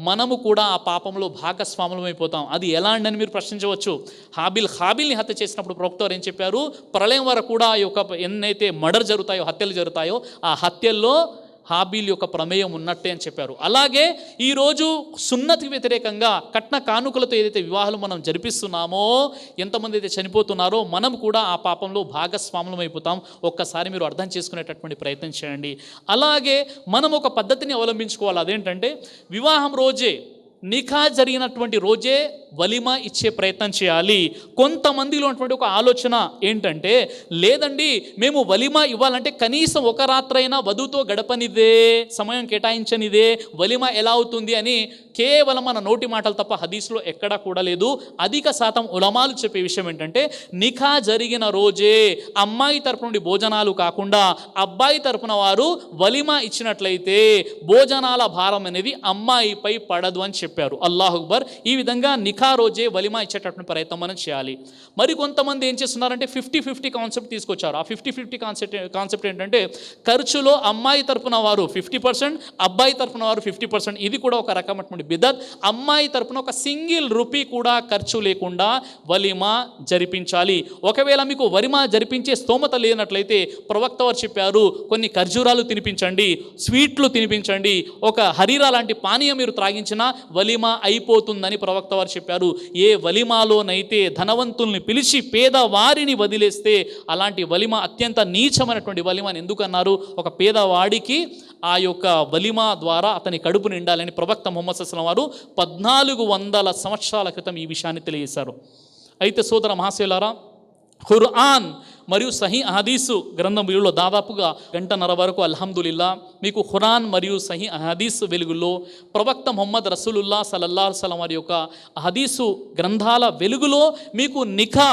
Speaker 2: మనము కూడా ఆ పాపంలో భాగస్వాములమైపోతాం. అది ఎలా అని మీరు ప్రశ్నించవచ్చు. హాబిల్ని హత్య చేసినప్పుడు ప్రవక్త వారు ఏం చెప్పారు? ప్రళయం వరకు కూడా ఈ యొక్క ఎన్నైతే మర్డర్ జరుగుతాయో, హత్యలు జరుగుతాయో, ఆ హత్యల్లో హాబీల్ యొక్క ప్రమేయం ఉన్నట్టే అని చెప్పారు. అలాగే ఈరోజు సున్నతికి వ్యతిరేకంగా కట్న కానుకలతో ఏదైతే వివాహాలు మనం జరిపిస్తున్నామో, ఎంతమంది అయితే చనిపోతున్నారో మనం కూడా ఆ పాపంలో భాగస్వాములం అయిపోతాం. ఒక్కసారి మీరు అర్థం చేసుకునేటటువంటి ప్రయత్నం చేయండి. అలాగే మనం ఒక పద్ధతిని అవలంబించుకోవాలి. అదేంటంటే, వివాహం రోజే, నిఖా జరిగినటువంటి రోజే వలిమా ఇచ్చే ప్రయత్నం చేయాలి. కొంతమందిలో ఉన్నటువంటి ఒక ఆలోచన ఏంటంటే, లేదండి మేము వలిమా ఇవ్వాలంటే కనీసం ఒక రాత్రైనా వధువుతో గడపనిదే, సమయం కేటాయించనిదే వలిమా ఎలా అవుతుంది అని కేవలం మన నోటి మాటలు తప్ప హదీస్లో ఎక్కడా కూడా లేదు. అధిక శాతం ఉలమాలు చెప్పే విషయం ఏంటంటే, నిఖా జరిగిన రోజే అమ్మాయి తరపు నుండి భోజనాలు కాకుండా అబ్బాయి తరపున వారు వలిమా ఇచ్చినట్లయితే భోజనాల భారం అనేది అమ్మాయిపై పడదు అని చెప్పారు. అల్లాహు అక్బర్. ఈ విధంగా నిఖా రోజే వలిమా ఇచ్చేటటువంటి ప్రయత్నం మనం చేయాలి. మరి కొంతమంది ఏం చేస్తున్నారంటే 50-50 కాన్సెప్ట్ తీసుకొచ్చారు. ఆ 50-50 కాన్సెప్ట్ ఏంటంటే, ఖర్చులో అమ్మాయి తరపున వారు 50%, అబ్బాయి తరపున వారు 50%. ఇది కూడా ఒక రకమైనటువంటి బిదత్. అమ్మాయి తరపున ఒక సింగిల్ రూపీ కూడా ఖర్చు లేకుండా వలిమా జరిపించాలి. ఒకవేళ మీకు వలిమా జరిపించే స్తోమత లేనట్లయితే ప్రవక్త వారు చెప్పారు, కొన్ని ఖర్జూరాలు తినిపించండి, స్వీట్లు తినిపించండి, ఒక హరీరా లాంటి పానీయం మీరు త్రాగించినా వలిమా అయిపోతుందని ప్రవక్త వారు చెప్పారు. ఏ వలిమాలోనైతే ధనవంతుల్ని పిలిచి పేదవారిని వదిలేస్తే అలాంటి వలిమ అత్యంత నీచమైనటువంటి వలిమని ఎందుకన్నారు? ఒక పేదవాడికి ఆ యొక్క వలిమా ద్వారా అతని కడుపు నిండాలని ప్రవక్త ముహమ్మద్ సల్లల్లాహు అలైహి వసల్లం వారు 1400 సంవత్సరాల క్రితం ఈ విషయాన్ని తెలియజేశారు. అయితే సోదర మహాశయులారా, ఖురాన్ మరియు సహీ అహదీసు గ్రంథం వీళ్ళలో దాదాపుగా 1.5 గంట వరకు అల్హమ్దులిల్లా మీకు ఖురాన్ మరియు సహీ అహదీస్ వెలుగులో ప్రవక్త ముహమ్మద్ రసూలుల్లాహ్ సల్లల్లాహు అలైహి వసల్లం వారి యొక్క హదీసు గ్రంథాల వెలుగులో మీకు నిఖా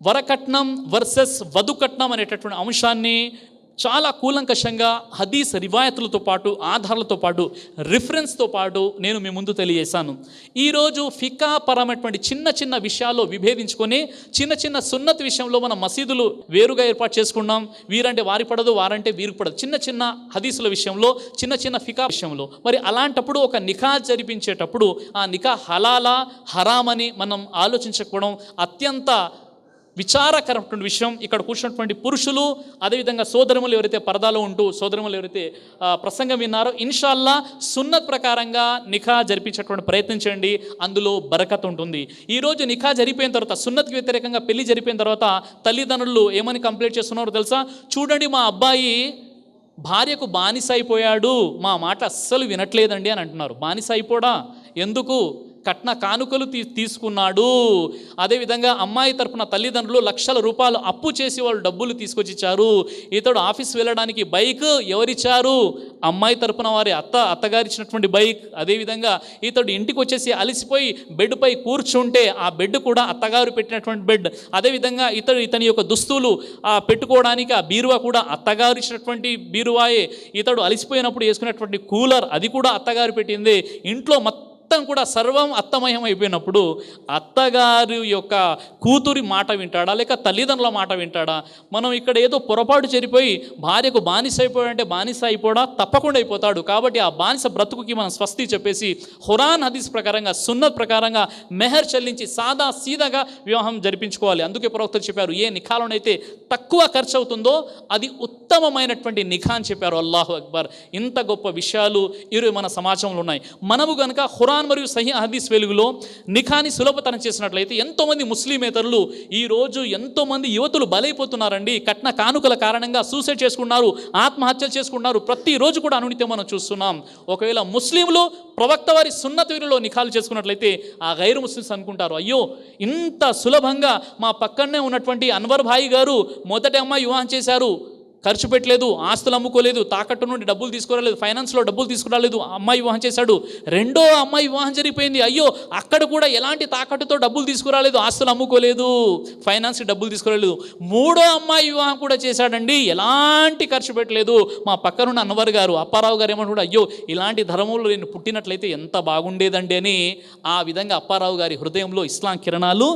Speaker 2: వరకట్నం వర్సెస్ వధుకట్నం అనేటటువంటి అంశాన్ని చాలా కూలంకషంగా హదీస్ రివాయతులతో పాటు ఆధారాలతో పాటు రిఫరెన్స్తో పాటు నేను మీ ముందు తెలియజేశాను. ఈరోజు ఫికా పరమైనటువంటి చిన్న చిన్న విషయాల్లో విభేదించుకొని చిన్న చిన్న సున్నత్ విషయంలో మనం మసీదులు వేరుగా ఏర్పాటు చేసుకున్నాం. వీరంటే వారి పడదు, వారంటే వీరికి పడదు. చిన్న చిన్న హదీసుల విషయంలో, చిన్న చిన్న ఫికా విషయంలో మరి అలాంటప్పుడు ఒక నిఖా జరిపించేటప్పుడు ఆ నిఖా హలాలా హరామని మనం ఆలోచించకపోవడం అత్యంత విచారకరమైన విషయం. ఇక్కడ కూర్చున్నటువంటి పురుషులు, అదేవిధంగా సోదరులు ఎవరైతే పరదాలో ఉంటూ సోదరులు ఎవరైతే ప్రసంగం విన్నారో, ఇన్షాల్లా సున్నత్ ప్రకారంగా నిఖా జరిపించేటువంటి ప్రయత్నం చేయండి, అందులో బరకత్ ఉంటుంది. ఈరోజు నిఖా జరిపోయిన తర్వాత, సున్నత్కి వ్యతిరేకంగా పెళ్లి జరిపోయిన తర్వాత తల్లిదండ్రులు ఏమని కంప్లైంట్ చేస్తున్నారో తెలుసా? చూడండి, మా అబ్బాయి భార్యకు బానిస అయిపోయాడు, మా మాట అస్సలు వినట్లేదండి అని అంటున్నారు. బానిస అయిపోడా? ఎందుకు? కట్న కానుకలు తీసుకున్నాడు. అదేవిధంగా అమ్మాయి తరపున తల్లిదండ్రులు లక్షల రూపాయలు అప్పు చేసి వాళ్ళు డబ్బులు తీసుకొచ్చి ఇచ్చారు. ఇతడు ఆఫీస్ వెళ్ళడానికి బైక్ ఎవరిచ్చారు? అమ్మాయి తరపున వారి అత్తగారు ఇచ్చినటువంటి బైక్. అదేవిధంగా ఇతడు ఇంటికి వచ్చేసి అలసిపోయి బెడ్పై కూర్చుంటే ఆ బెడ్ కూడా అత్తగారు పెట్టినటువంటి బెడ్. అదేవిధంగా ఇతని యొక్క దుస్తులు పెట్టుకోవడానికి ఆ బీరువా కూడా అత్తగారు ఇచ్చినటువంటి బీరువాయే. ఇతడు అలసిపోయినప్పుడు వేసుకున్నటువంటి కూలర్, అది కూడా అత్తగారు పెట్టింది. ఇంట్లో మొత్తం కూడా సర్వం అత్తమయం అయిపోయినప్పుడు అత్తగారి యొక్క కూతురి మాట వింటాడా లేక తల్లిదండ్రుల మాట వింటాడా? మనం ఇక్కడ ఏదో పొరపాటు జరిపోయి భార్యకు బానిస అయిపోయాడంటే బానిస అయిపోడా? తప్పకుండా అయిపోతాడు. కాబట్టి ఆ బానిస బ్రతుకుకి మనం స్వస్తి చెప్పేసి ఖురాన్ హదీస్ ప్రకారంగా సున్నత్ ప్రకారంగా మెహర్ చెల్లించి సాదా సీదాగా వివాహం జరిపించుకోవాలి. అందుకే ప్రవక్తలు చెప్పారు, ఏ నిఖాలోనైతే తక్కువ ఖర్చు అవుతుందో అది ఉత్తమమైనటువంటి నిఖా అని చెప్పారు. అల్లాహు అక్బర్. ఇంత గొప్ప విషయాలు ఈరోజు మన సమాజంలో ఉన్నాయి. మనము కనుక ఖురాన్ మరియు సహీ హదీస్ వెలుగులో నిఖాని సులభతరం చేసినట్లయితే ఎంతోమంది ముస్లిమేతరులు ఈరోజు ఎంతోమంది యువతులు బలైపోతున్నారండి. కట్న కానుకల కారణంగా సూసైడ్ చేసుకున్నారు, ఆత్మహత్యలు చేసుకున్నారు. ప్రతిరోజు కూడా అనునిత్యం మనం చూస్తున్నాం. ఒకవేళ ముస్లింలు ప్రవక్త వారి సున్నత్ వీరులో నిఖాలు చేసుకున్నట్లయితే ఆ గైరు ముస్లిమ్స్ అనుకుంటారు, అయ్యో ఇంత సులభంగా మా పక్కనే ఉన్నటువంటి అన్వర్ భాయ్ గారు మొదటి అమ్మాయి వివాహం చేశారు, ఖర్చు పెట్టలేదు, ఆస్తులు అమ్ముకోలేదు, తాకట్టు నుండి డబ్బులు తీసుకురాలేదు, ఫైనాన్స్లో డబ్బులు తీసుకురాలేదు, అమ్మాయి వివాహం చేశాడు. రెండో అమ్మాయి వివాహం జరిగిపోయింది, అయ్యో అక్కడ కూడా ఎలాంటి తాకట్టుతో డబ్బులు తీసుకురాలేదు, ఆస్తులు అమ్ముకోలేదు, ఫైనాన్స్కి డబ్బులు తీసుకురాలేదు. మూడో అమ్మాయి వివాహం కూడా చేశాడండి, ఎలాంటి ఖర్చు పెట్టలేదు. మా పక్కనున్న అన్వర్ గారు, అప్పారావు గారు ఏమంటాడు, అయ్యో ఇలాంటి ధర్మంలో నేను పుట్టినట్లయితే ఎంత బాగుండేదండి అని. ఆ విధంగా అప్పారావు గారి హృదయంలో ఇస్లాం కిరణాలు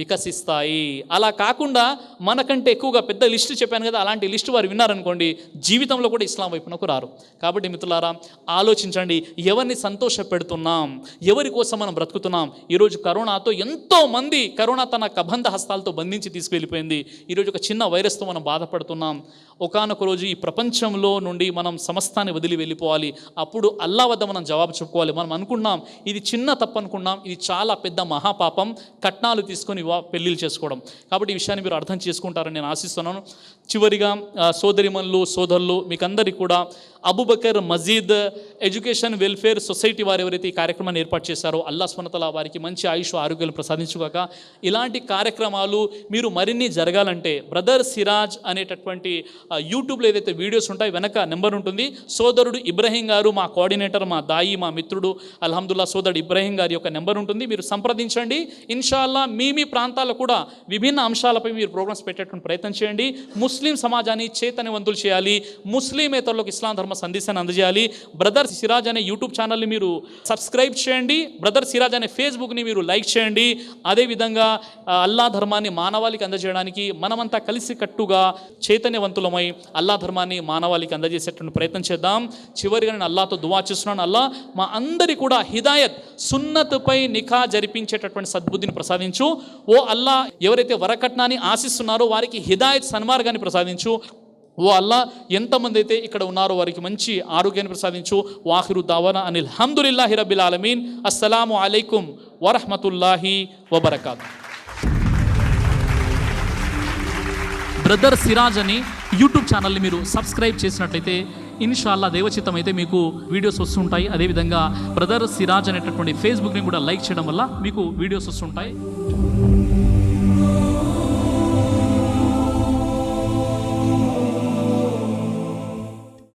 Speaker 2: వికసిస్తాయి. అలా కాకుండా మనకంటే ఎక్కువగా పెద్ద లిస్టు చెప్పాను కదా, అలాంటి లిస్టు వారు విన్నారనుకోండి జీవితంలో కూడా ఇస్లాం వైపునకు రారు. కాబట్టి మిత్రులారా, ఆలోచించండి, ఎవరిని సంతోష పెడుతున్నాం, ఎవరి కోసం మనం బ్రతుకుతున్నాం. ఈరోజు కరోనాతో ఎంతోమంది, కరోనా తన కబంధ హస్తాలతో బంధించి తీసుకువెళ్ళిపోయింది. ఈరోజు ఒక చిన్న వైరస్తో మనం బాధపడుతున్నాం. ఒకానొక రోజు ఈ ప్రపంచంలో నుండి మనం సమస్తాన్ని వదిలి వెళ్ళిపోవాలి. అప్పుడు అల్లా వద్ద మనం జవాబు చెప్పుకోవాలి. మనం అనుకున్నాం ఇది చిన్న తప్పు అనుకున్నాం, ఇది చాలా పెద్ద మహాపాపం, కట్నాలు తీసుకొని పెళ్ళిళ్ళు చేసుకోవడం. కాబట్టి ఈ విషయాన్ని మీరు అర్థం చేసుకుంటారని నేను ఆశిస్తున్నాను. చివరిగా సోదరిమణులు సోదరులు మీకందరికీ కూడా అబూబకర్ మజీద్ ఎడ్యుకేషన్ వెల్ఫేర్ సొసైటీ వారు ఎవరైతే ఈ కార్యక్రమాన్ని ఏర్పాటు చేశారో అల్లాహ్ సుబ్హానహు వ తఆలా వారికి మంచి ఆయుష్ ఆరోగ్యాలు ప్రసాదించుగాక. ఇలాంటి కార్యక్రమాలు మీరు మరిన్ని జరగాలంటే బ్రదర్ సిరాజ్ అనేటటువంటి యూట్యూబ్లో ఏదైతే వీడియోస్ ఉంటాయి వెనక నెంబర్ ఉంటుంది. సోదరుడు ఇబ్రహీం గారు మా కోఆర్డినేటర్, మా దాయి, మా మిత్రుడు అల్హమ్దుల్లా సోదరుడు ఇబ్రహీం గారి యొక్క నెంబర్ ఉంటుంది. మీరు సంప్రదించండి. ఇన్షాల్లా మీ ప్రాంతాల్లో కూడా విభిన్న అంశాలపై మీరు ప్రోగ్రామ్స్ పెట్టేటువంటి ప్రయత్నం చేయండి. ముస్లిం సమాజాన్ని చైతన్యవంతులు చేయాలి. ముస్లిమేతరులకు ఇస్లాం ధర్మ సందేశాన్ని అందజేయాలి. బ్రదర్ సిరాజ్ అనే యూట్యూబ్ ఛానల్ని మీరు సబ్స్క్రైబ్ చేయండి. బ్రదర్ సిరాజ్ అనే ఫేస్బుక్ని మీరు లైక్ చేయండి. అదేవిధంగా అల్లా ధర్మాన్ని మానవాళికి అందజేయడానికి మనమంతా కలిసి కట్టుగా చైతన్యవంతులమై అల్లా ధర్మాన్ని మానవాళికి అందజేసేటువంటి ప్రయత్నం చేద్దాం. చివరిగా నేను అల్లాతో దువా చేస్తున్నాను, అల్లా మా అందరి కూడా హిదాయత్ సున్నత్పై నిఖా జరిపించేటటువంటి సద్బుద్ధిని ప్రసాదించు. ఓ అల్లా, ఎవరైతే వరకట్నాన్ని ఆశిస్తున్నారో వారికి హిదాయత్ సన్మార్గాన్ని ప్రసాదించు. ఓ అల్లా, ఎంతమంది అయితే ఇక్కడ ఉన్నారో వారికి మంచి ఆరోగ్యాన్ని ప్రసాదించు. వాఖిరు దావానా అనిల్ హమ్దులిల్లాహి రబ్బిల్ ఆలమీన్. అస్సలాము అలైకుం వరహ్మతుల్లాహి వబరకాతుహు. బ్రదర్ సిరాజ్ అని యూట్యూబ్ ఛానల్ని మీరు సబ్స్క్రైబ్ చేసినట్లయితే ఇన్షాల్లా దేవచిత్తం అయితే మీకు వీడియోస్ వస్తుంటాయి. అదేవిధంగా బ్రదర్ సిరాజ్ అనేటటువంటి ఫేస్బుక్ని కూడా లైక్ చేయడం వల్ల మీకు వీడియోస్ వస్తుంటాయి.